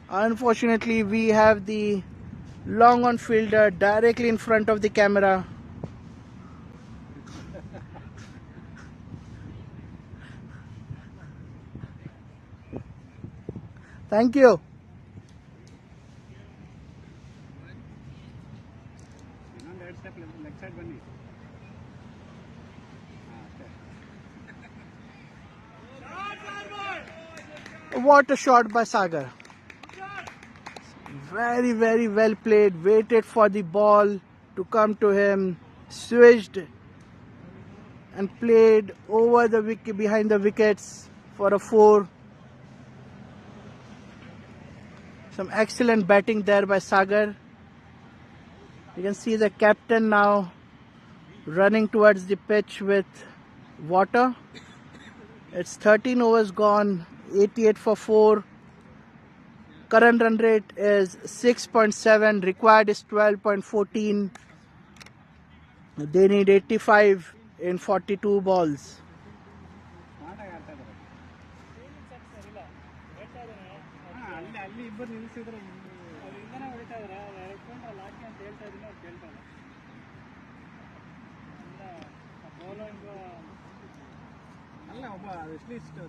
Unfortunately, we have the long on fielder directly in front of the camera. Thank you. What a shot by Sagar. Very, very well played. Waited for the ball to come to him. Switched and played over the wicket, behind the wickets for a 4. Some excellent batting there by Sagar. You can see the captain now running towards the pitch with water. It's 13 overs gone, 88 for 4. Current run rate is 6.7, required is 12.14. They need 85 in 42 balls. At least 3/4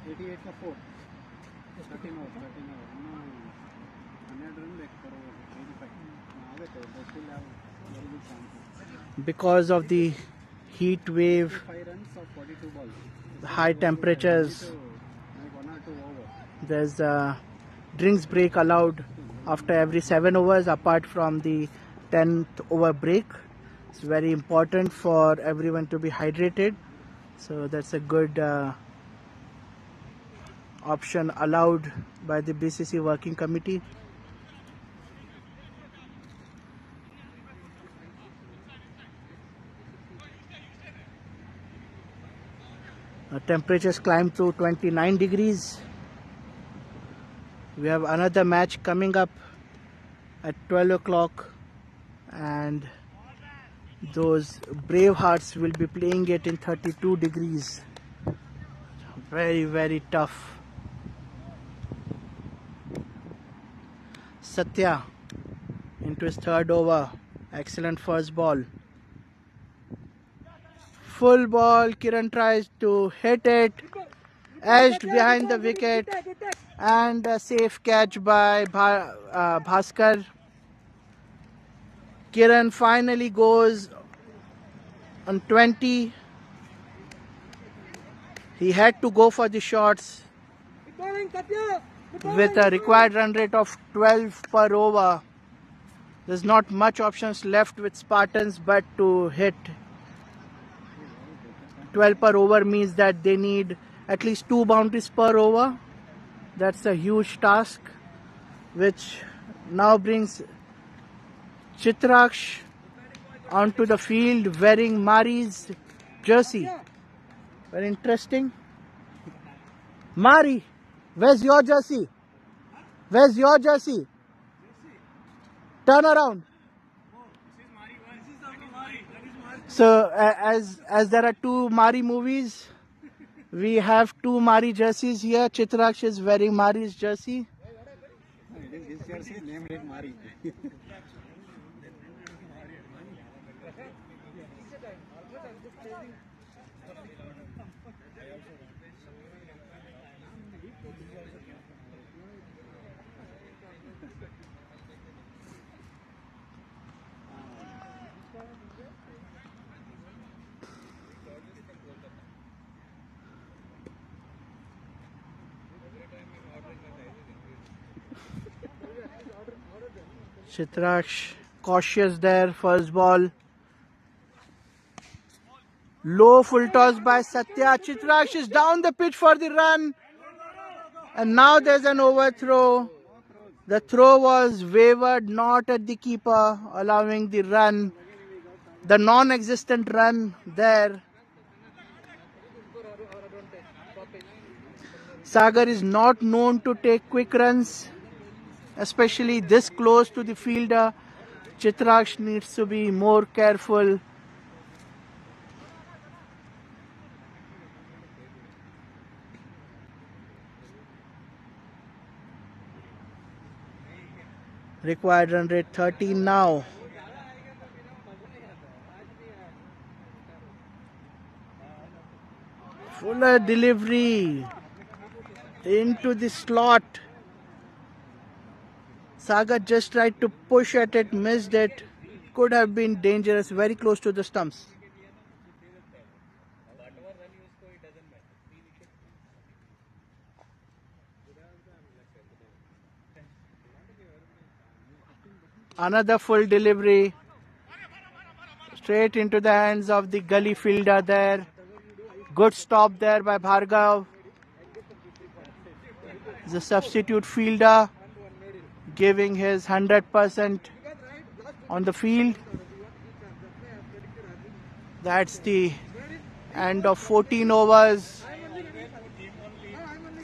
88 for 4. 13 over. 100 run back for 85. Because of the heat wave, 5 runs of 42 balls. high temperatures, there's a drinks break allowed after every 7 overs apart from the 10th over break. It's very important for everyone to be hydrated, so that's a good option allowed by the BCC working committee. Temperatures climb to 29 degrees. We have another match coming up at 12 o'clock, and those brave hearts will be playing it in 32 degrees. Very, very tough. Satya into his 3rd over. Excellent first ball. Full ball. Kiran tries to hit it. Edged behind the wicket. And a safe catch by Bhaskar. Kiran finally goes on 20. He had to go for the shots with a required run rate of 12 per over. There's not much options left with Spartans but to hit 12 per over means that they need at least 2 boundaries per over. That's a huge task, which now brings Chitraksh onto the field wearing Mari's jersey. Very interesting. Mari, where's your jersey? Where's your jersey? Turn around. So as there are two Mari movies, we have two Mari jerseys here. Chitraksh is wearing Mari's jersey. This jersey named it Mari. Chitraksh cautious there, first ball. Low full toss by Satya. Chitraksh is down the pitch for the run. And now there's an overthrow. The throw was wavered, not at the keeper, allowing the run, the non-existent run there. Sagar is not known to take quick runs, especially this close to the fielder. Chitraksh needs to be more careful. Required run rate 13 now. Fuller delivery into the slot. Sagar just tried to push at it, missed it. Could have been dangerous, very close to the stumps. Another full delivery. Straight into the hands of the gully fielder there. Good stop there by Bhargav. The substitute fielder giving his 100% on the field. That's the end of 14 overs.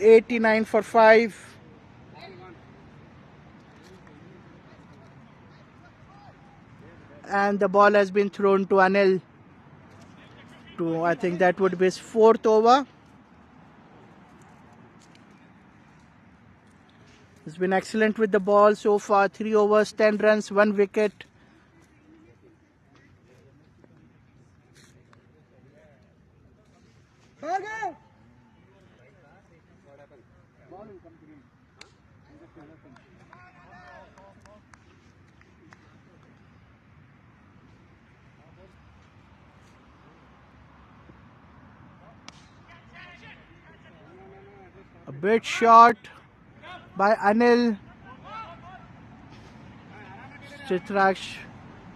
89 for 5. And the ball has been thrown to Anil. I think that would be his 4th over. He's been excellent with the ball so far. 3 overs, 10 runs, 1 wicket. A bit short by Anil. Chitraksh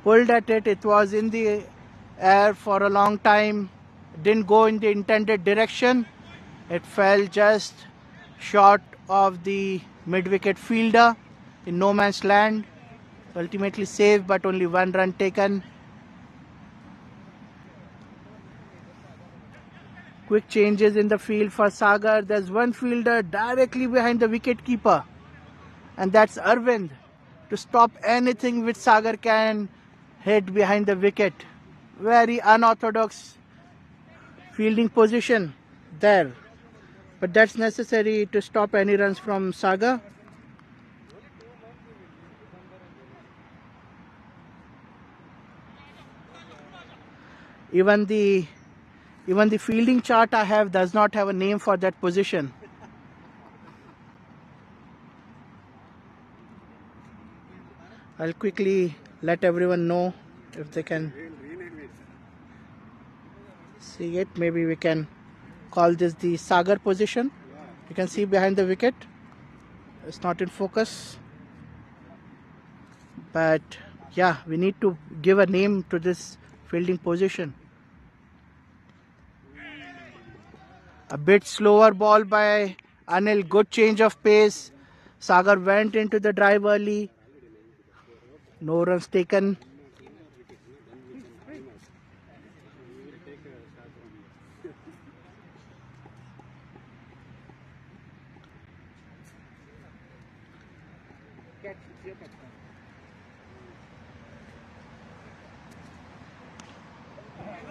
pulled at it. It was in the air for a long time. Didn't go in the intended direction. It fell just short of the mid-wicket fielder in no man's land. Ultimately saved, but only 1 run taken. Quick changes in the field for Sagar. There's one fielder directly behind the wicket keeper, and that's Arvind, to stop anything which Sagar can hit behind the wicket. Very unorthodox fielding position there, but that's necessary to stop any runs from Sagar. Even the fielding chart I have does not have a name for that position. I'll quickly let everyone know if they can see it. Maybe we can call this the Sagar position. You can see behind the wicket. It's not in focus. But yeah, we need to give a name to this fielding position. A bit slower ball by Anil. Good change of pace. Sagar went into the drive early. No runs taken.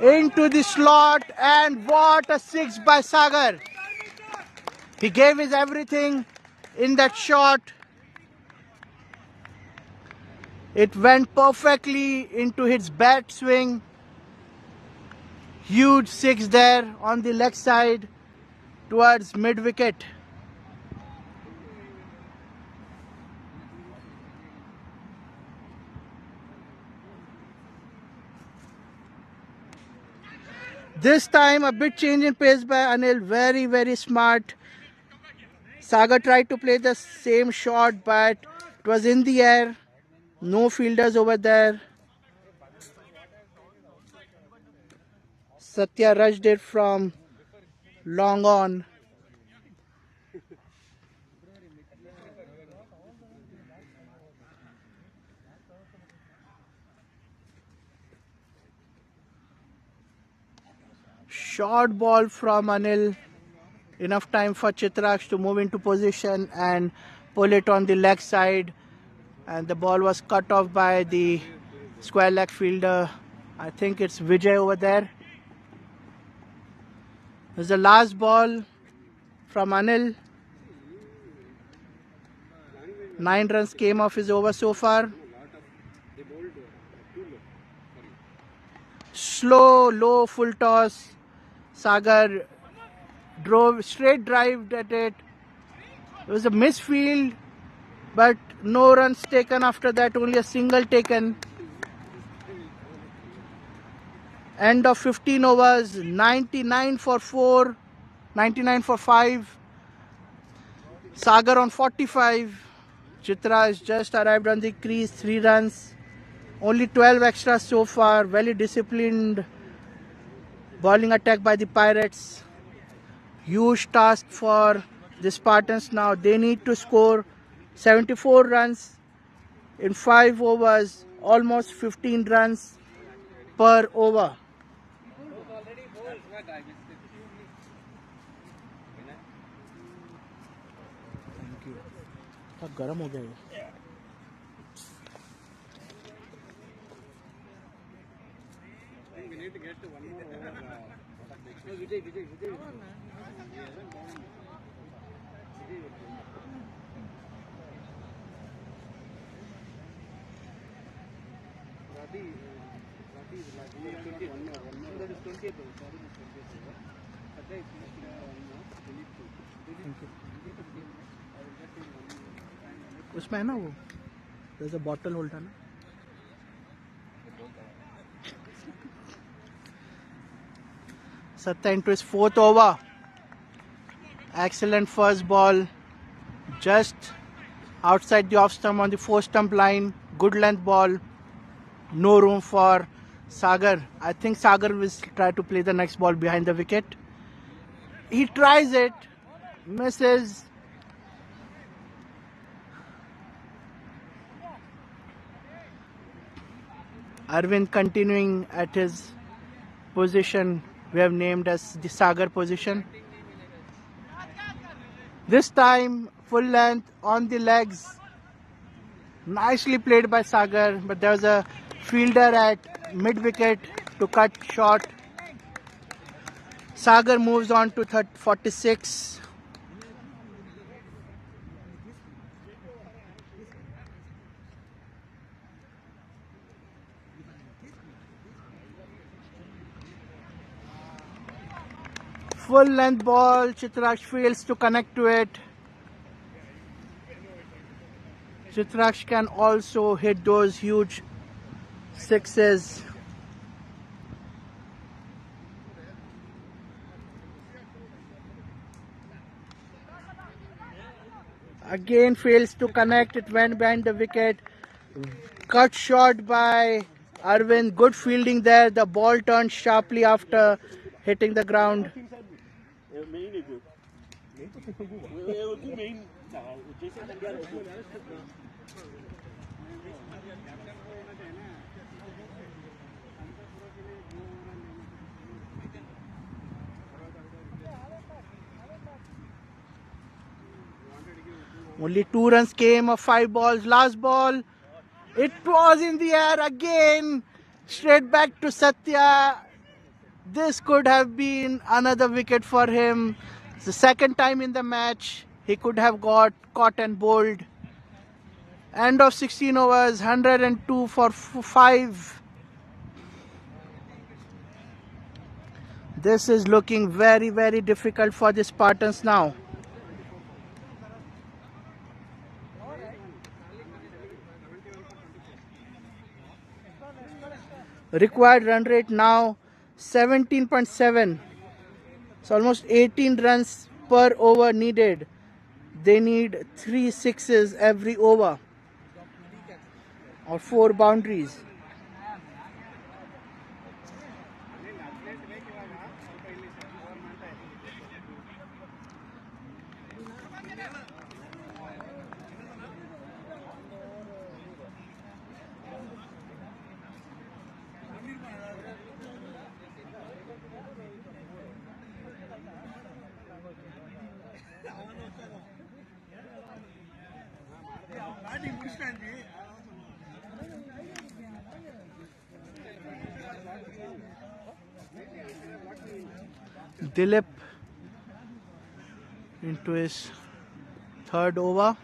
Into the slot, and what a six by Sagar. He gave his everything in that shot. It went perfectly into his bat swing. Huge six there on the leg side towards mid wicket. This time a bit change in pace by Anil. Very, very smart. Sagar tried to play the same shot, but it was in the air. No fielders over there. Satya rushed it from long on. Short ball from Anil. Enough time for Chitraksh to move into position and pull it on the leg side. And the ball was cut off by the square leg fielder. I think it's Vijay over there. There's the last ball from Anil. 9 runs came off his over so far. Slow, low, full toss. Sagar drove, straight drived at it. It was a misfield, but no runs taken after that, only a single taken. End of 15 overs, 99 for 4, 99 for 5. Sagar on 45. Chitra has just arrived on the crease, 3 runs. Only 12 extras so far. Very disciplined bowling attack by the Pirates. Huge task for the Spartans now. They need to score 74 runs in 5 overs, almost 15 runs per over. Thank you. बहुत गर्म हो गया ये. उसमें है ना वो, there's a bottle holder ना. Satya into his 4th over. Excellent first ball, just outside the off stump on the 4 stump line. Good length ball. No room for Sagar. I think Sagar will try to play the next ball behind the wicket. He tries it, misses. Arvind continuing at his position we have named as the Sagar position. This time full length on the legs. Nicely played by Sagar, but there was a fielder at mid wicket to cut short. Sagar moves on to 46. Full length ball, Chitraksh fails to connect to it. Chitraksh can also hit those huge sixes. Again fails to connect, it went behind the wicket. Cut short by Arvind, good fielding there. The ball turned sharply after hitting the ground. Only 2 runs came of 5 balls. Last ball, it was in the air again. Straight back to Satya. This could have been another wicket for him. It's the second time in the match he could have got caught and bowled. End of 16 overs, 102 for 5. This is looking very, very difficult for the Spartans now. Required run rate now 17.7. It's almost 18 runs per over needed. They need 3 sixes every over or 4 boundaries. Dilip into his 3rd over.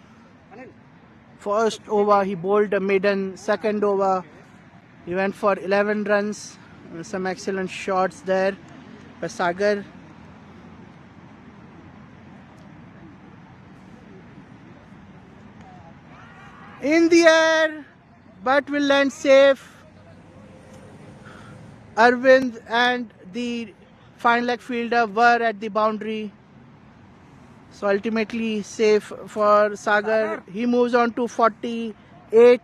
First over he bowled a maiden. Second over he went for 11 runs. Some excellent shots there by Sagar. In the air, but will land safe. Arvind and the fine leg fielder were at the boundary. So ultimately safe for Sagar. He moves on to 48.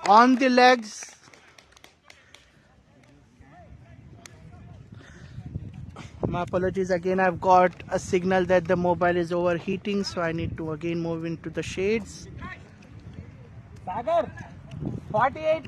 On the legs. My apologies again, I've got a signal that the mobile is overheating, so I need to again move into the shades. Sagar, 48.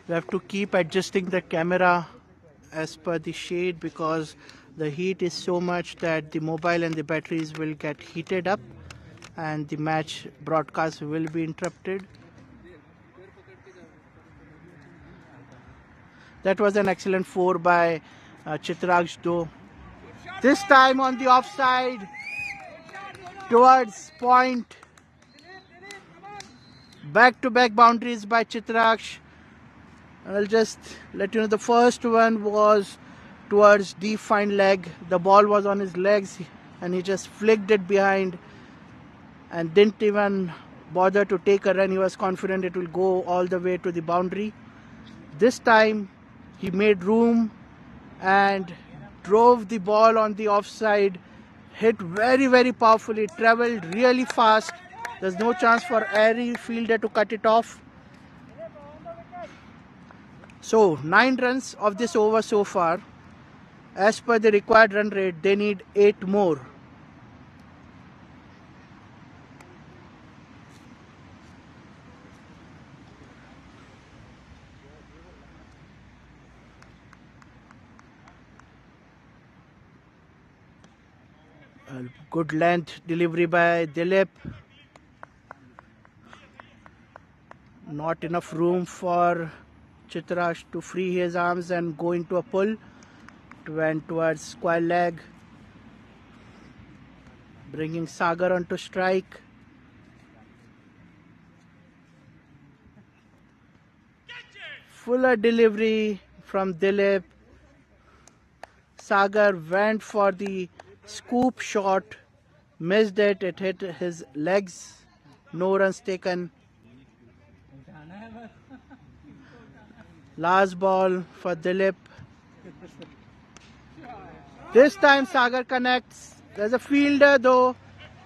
We have to keep adjusting the camera as per the shade because the heat is so much that the mobile and the batteries will get heated up and the match broadcast will be interrupted. That was an excellent 4 by Chitraj though. This time on the offside towards point. Back-to-back boundaries by Chitraj. I'll just let you know the first one was towards deep fine leg. The ball was on his legs and he just flicked it behind and didn't even bother to take a run. He was confident it will go all the way to the boundary. This time he made room and drove the ball on the offside. Hit very, very powerfully, traveled really fast. There's no chance for any fielder to cut it off. So 9 runs of this over so far. As per the required run rate, they need 8 more. A good length delivery by Dilip. Not enough room for Chitraj to free his arms and go into a pull. It went towards square leg, bringing Sagar onto strike. Fuller delivery from Dilip. Sagar went for the scoop shot, missed it, it hit his legs. No runs taken. Last ball for Dilip. This time Sagar connects. There's a fielder though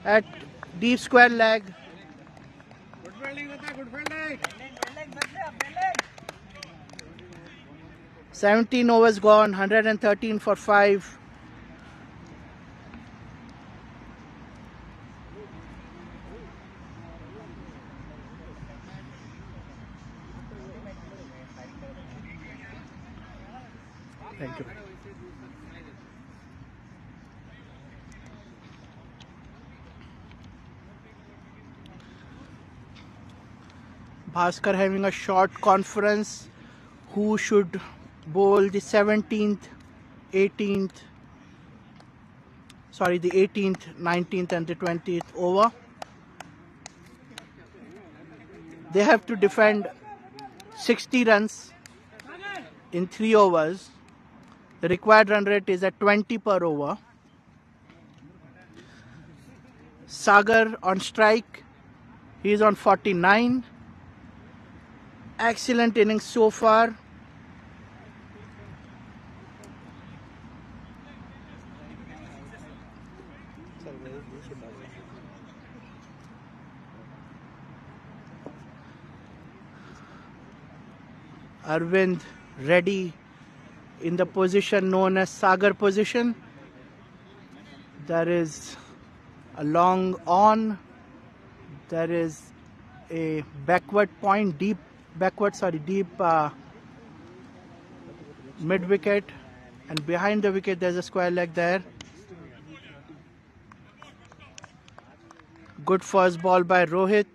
at deep square leg. Good fielding, good fielding. 17 overs gone, 113 for 5. Thank you. Bhaskar having a short conference. Who should bowl the 17th, 18th, sorry, the 18th, 19th and the 20th over. They have to defend 60 runs in 3 overs. The required run rate is at 20 per over. Sagar on strike. He is on 49. Excellent innings so far. Arvind ready in the position known as Sagar position. There is a long on. There is a backward point, deep mid wicket, and behind the wicket there's a square leg there. Good first ball by Rohit.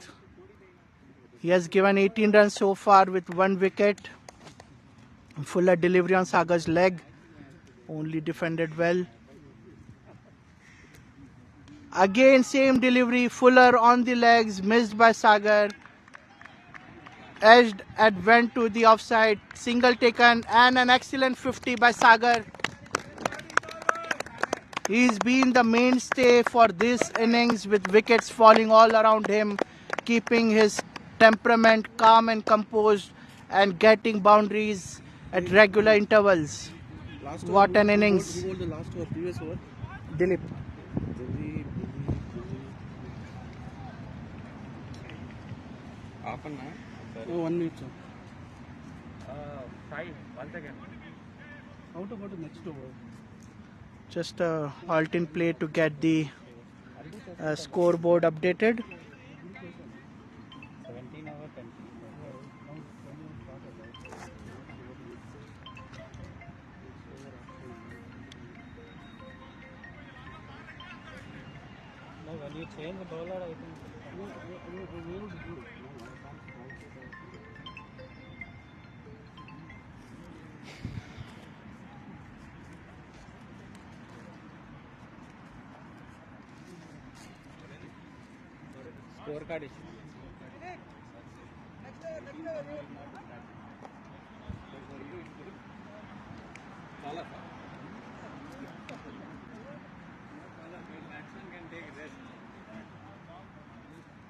He has given 18 runs so far with 1 wicket. Fuller delivery on Sagar's leg, only defended well. Again same delivery, Fuller on the legs, missed by Sagar. Edged and went to the offside, single taken, and an excellent 50 by Sagar. He's been the mainstay for this innings with wickets falling all around him, keeping his temperament calm and composed and getting boundaries at regular intervals. What an innings. Who bowled the last over, previous over? Dilip. Half an hour? Oh, 1 minute, sir. 5. 1 second. How to go to next over? Just a halt in play to get the scoreboard updated. 17 over 10. No, when you change the bowler, I think. Scorecard issue. Batsman can take rest.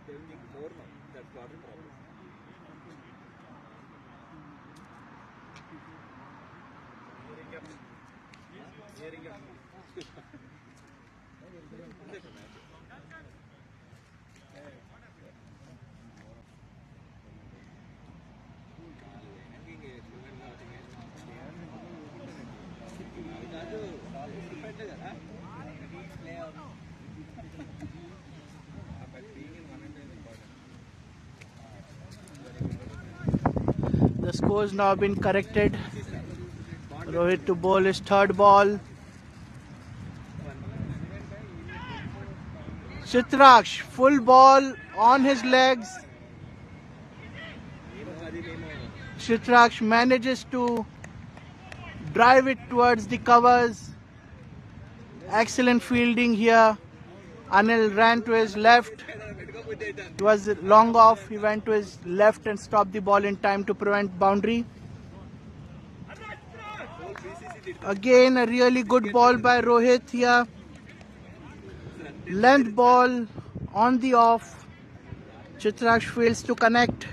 They will need more now. That's not the problem. Hearing up. The score's now been corrected. Rohit to bowl his 3rd ball. Chitraksh, full ball on his legs. Chitraksh manages to drive it towards the covers. Excellent fielding here. Anil ran to his left. It was long off. He went to his left and stopped the ball in time to prevent boundary. Again a really good ball by Rohit here. Length ball on the off. Chitraksh fails to connect.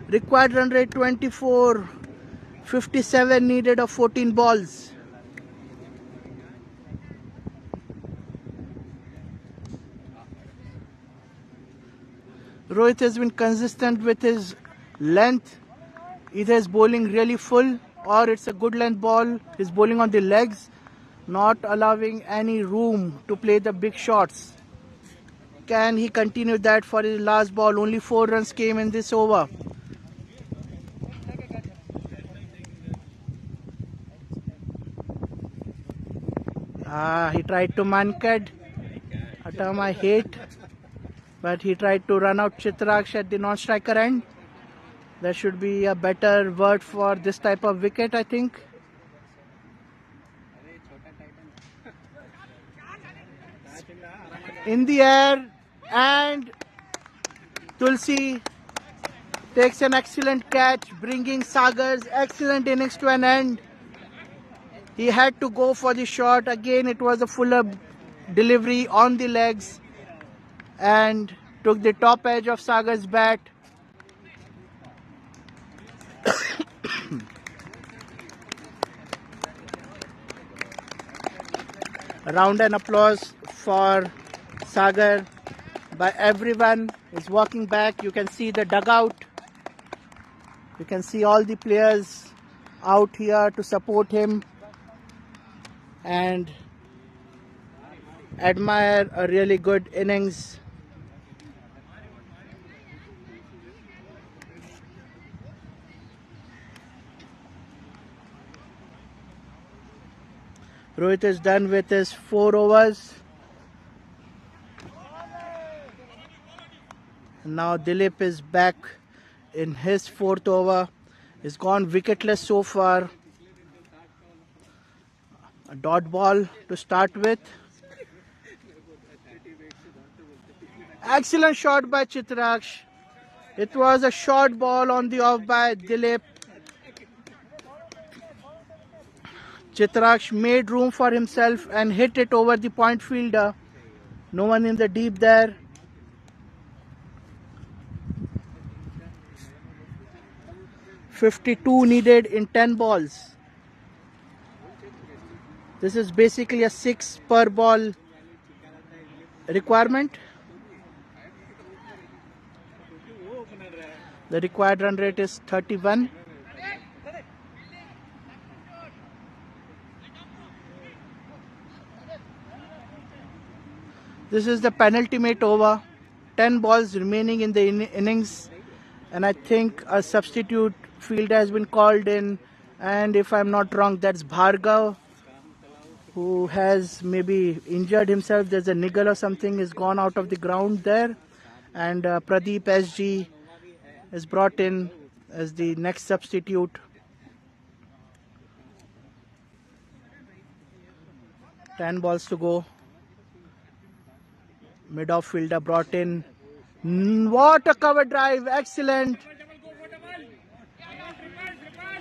Required run rate 24. 57 needed of 14 balls. Rohit has been consistent with his length. Either he's bowling really full or it's a good length ball. He's bowling on the legs, not allowing any room to play the big shots. Can he continue that for his last ball? Only 4 runs came in this over. He tried to mankad, a term I hate, but he tried to run out Chitraksh at the non-striker end. There should be a better word for this type of wicket, I think. In the air, and Tulsi takes an excellent catch, bringing Sagar's excellent innings to an end. He had to go for the shot. Again, it was a fuller delivery on the legs and took the top edge of Sagar's bat. A round and applause for Sagar by everyone. He's walking back. You can see the dugout. You can see all the players out here to support him and admire a really good innings. Rohit is done with his 4 overs. Now Dilip is back in his 4th over. He's gone wicketless so far. A dot ball to start with. Excellent shot by Chitraksh. It was a short ball on the off by Dilip. Chitraksh made room for himself and hit it over the point fielder. No one in the deep there. .52 needed in 10 balls. This is basically a 6 per ball requirement. The required run rate is 31. This is the penultimate over. 10 balls remaining in the innings, and I think a substitute fielder has been called in, and if I'm not wrong, that's Bhargav, who has maybe injured himself. There's a niggle or something, is gone out of the ground there, and Pradeep SG is brought in as the next substitute. Ten balls to go. Mid-off fielder brought in. What a cover drive, excellent.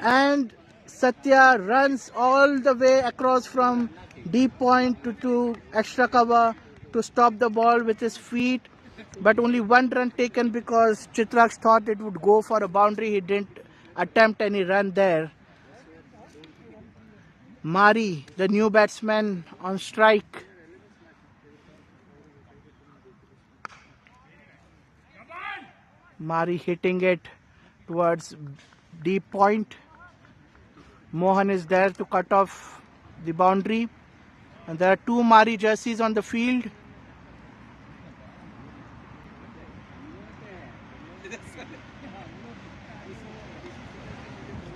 And Satya runs all the way across from deep point to extra cover to stop the ball with his feet. But only 1 run taken because Chitraksh thought it would go for a boundary. He didn't attempt any run there. Mari, the new batsman, on strike. Mari hitting it towards deep point. Mohan is there to cut off the boundary. And there are 2 Mari jerseys on the field.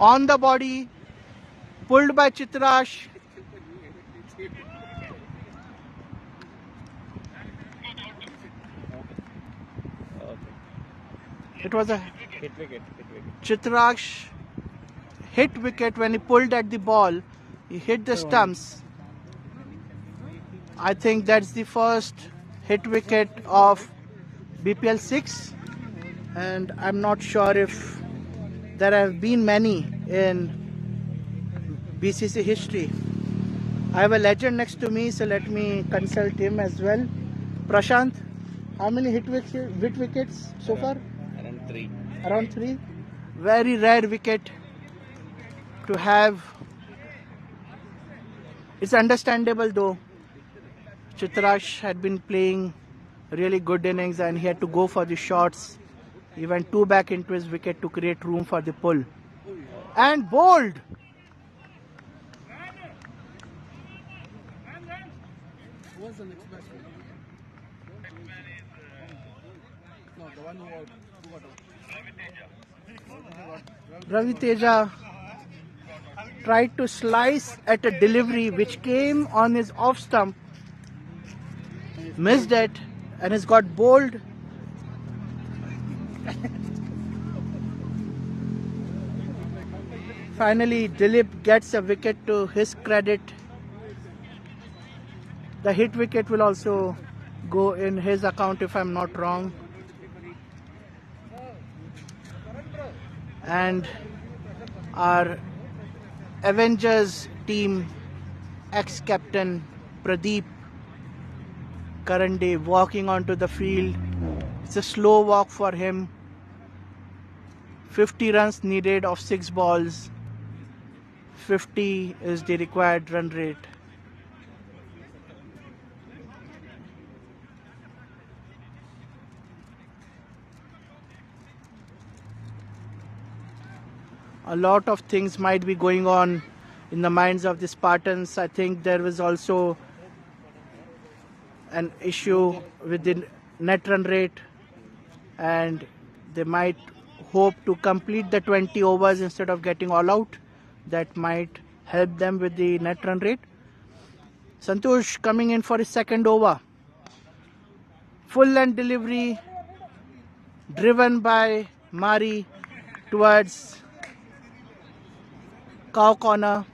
On the body, pulled by Chitraksh. It was a hit wicket. Chitraksh hit wicket when he pulled at the ball. He hit the stumps. I think that's the first hit wicket of BPL 6, and I'm not sure if there have been many in BCC history. I have a legend next to me, so let me consult him as well. Prashant, how many hit wickets so far? Around 3. Around 3. Very rare wicket. to have. It's understandable though. Chitrash had been playing really good innings and he had to go for the shots. He went 2 back into his wicket to create room for the pull. And bowled! Who was the next batsman? No, the one who got out. Ravi Teja tried to slice at a delivery which came on his off stump, missed it, and has got bowled. Finally, Dilip gets a wicket to his credit. The hit wicket will also go in his account if I'm not wrong. And our Avengers team ex-captain Pradeep Karande walking onto the field. It's a slow walk for him. 50 runs needed of 6 balls. 50 is the required run rate. A lot of things might be going on in the minds of the Spartans. I think there was also an issue with the net run rate, and they might hope to complete the 20 overs instead of getting all out. That might help them with the net run rate. Santosh coming in for his second over. Full length delivery driven by Mari towards cow corner.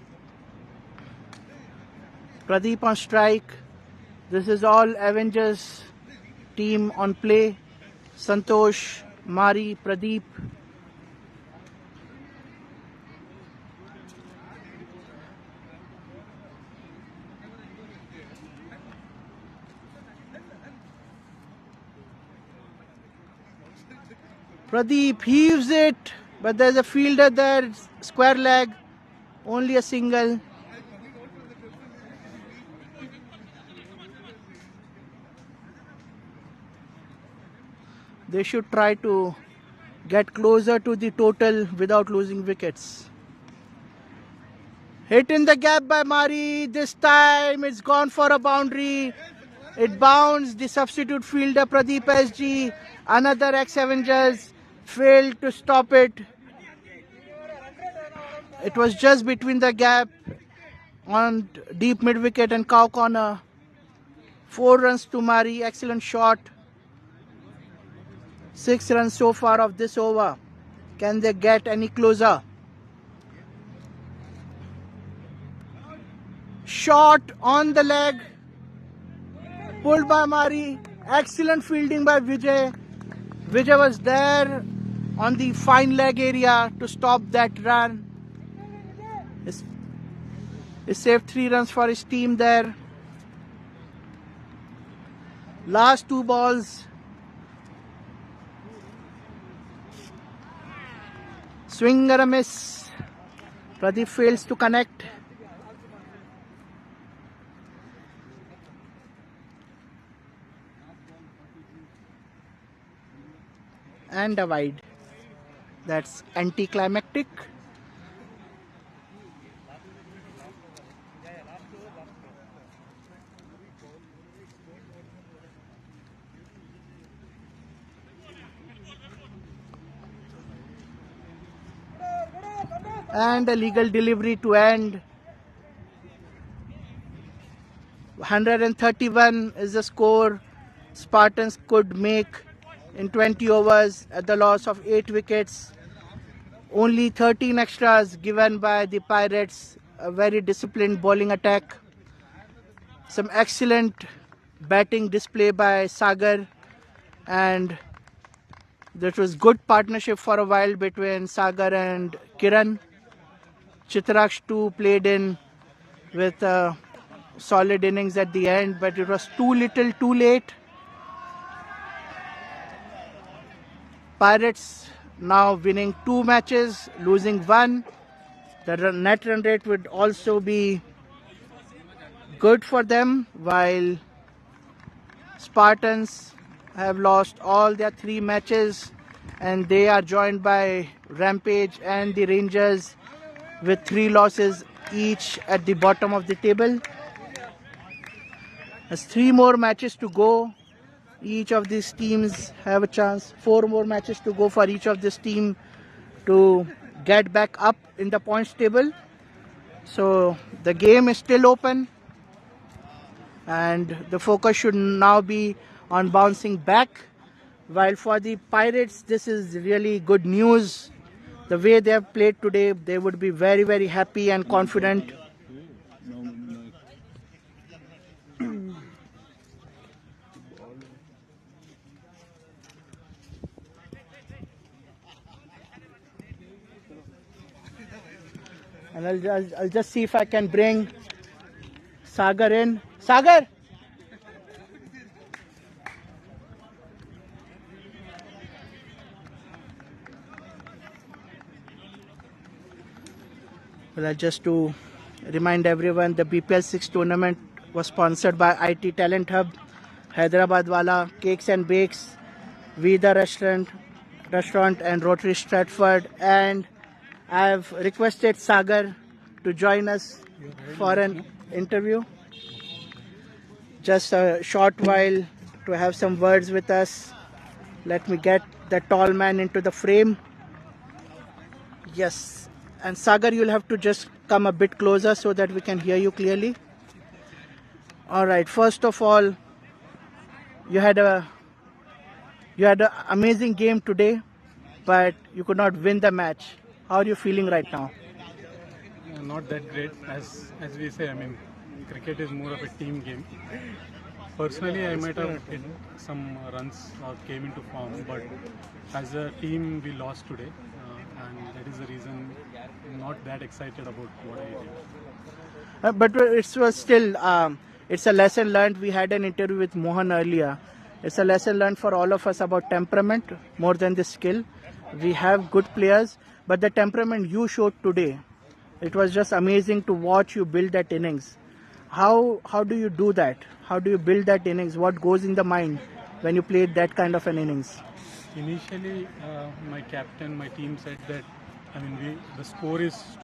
Pradeep on strike. This is all Avengers team on play. Santosh, Mari, Pradeep. Pradeep heaves it, but there's a fielder there, square leg, only a single. They should try to get closer to the total without losing wickets. Hit in the gap by Mari. This time it's gone for a boundary. It bounced. The substitute fielder Pradeep SG, another ex-Avengers, failed to stop it. It was just between the gap on deep mid wicket and cow corner. 4 runs to Mari. Excellent shot. 6 runs so far of this over. Can they get any closer? Shot on the leg. Pulled by Mari. Excellent fielding by Vijay. Vijay was there on the fine leg area to stop that run. He saved 3 runs for his team there. Last 2 balls. Swing and a miss. Pradeep fails to connect. And a wide. That's anticlimactic. And a legal delivery to end. 131 is the score Spartans could make in 20 overs at the loss of 8 wickets. Only 13 extras given by the Pirates. A very disciplined bowling attack. Some excellent batting display by Sagar, and that was good partnership for a while between Sagar and Kiran. Chitraksh too played in with solid innings at the end, but it was too little too late. Pirates now winning 2 matches, losing 1. The net run rate would also be good for them, while Spartans have lost all their 3 matches and they are joined by Rampage and the Rangers with 3 losses each at the bottom of the table. There's 3 more matches to go. Each of these teams have a chance. 4 more matches to go for each of this team to get back up in the points table. So the game is still open and the focus should now be on bouncing back. While for the Pirates, this is really good news. The way they have played today, they would be very, very happy and confident. And I'll just see if I can bring Sagar in. Sagar! Well, just to remind everyone, the BPL 6 tournament was sponsored by IT Talent Hub, Hyderabad Wala, Cakes and Bakes, Vida Restaurant and Rotary Stratford, and I have requested Sagar to join us for an interview. Just a short while to have some words with us. Let me get the tall man into the frame. Yes, and Sagar, you'll have to just come a bit closer so that we can hear you clearly. All right, first of all, you had an amazing game today, but you could not win the match. How are you feeling right now? Not that great, as we say. I mean, cricket is more of a team game. Personally, I might have hit some runs or came into form, but as a team, we lost today, and that is the reason I'm not that excited about what I did. But it was still, it's a lesson learned. We had an interview with Mohan earlier. It's a lesson learned for all of us about temperament more than the skill. We have good players, but the temperament you showed today, it was just amazing to watch you build that innings. How do you do that? How do you build that innings? What goes in the mind when you played that kind of an innings? Initially, my captain, my team said that, I mean, the score is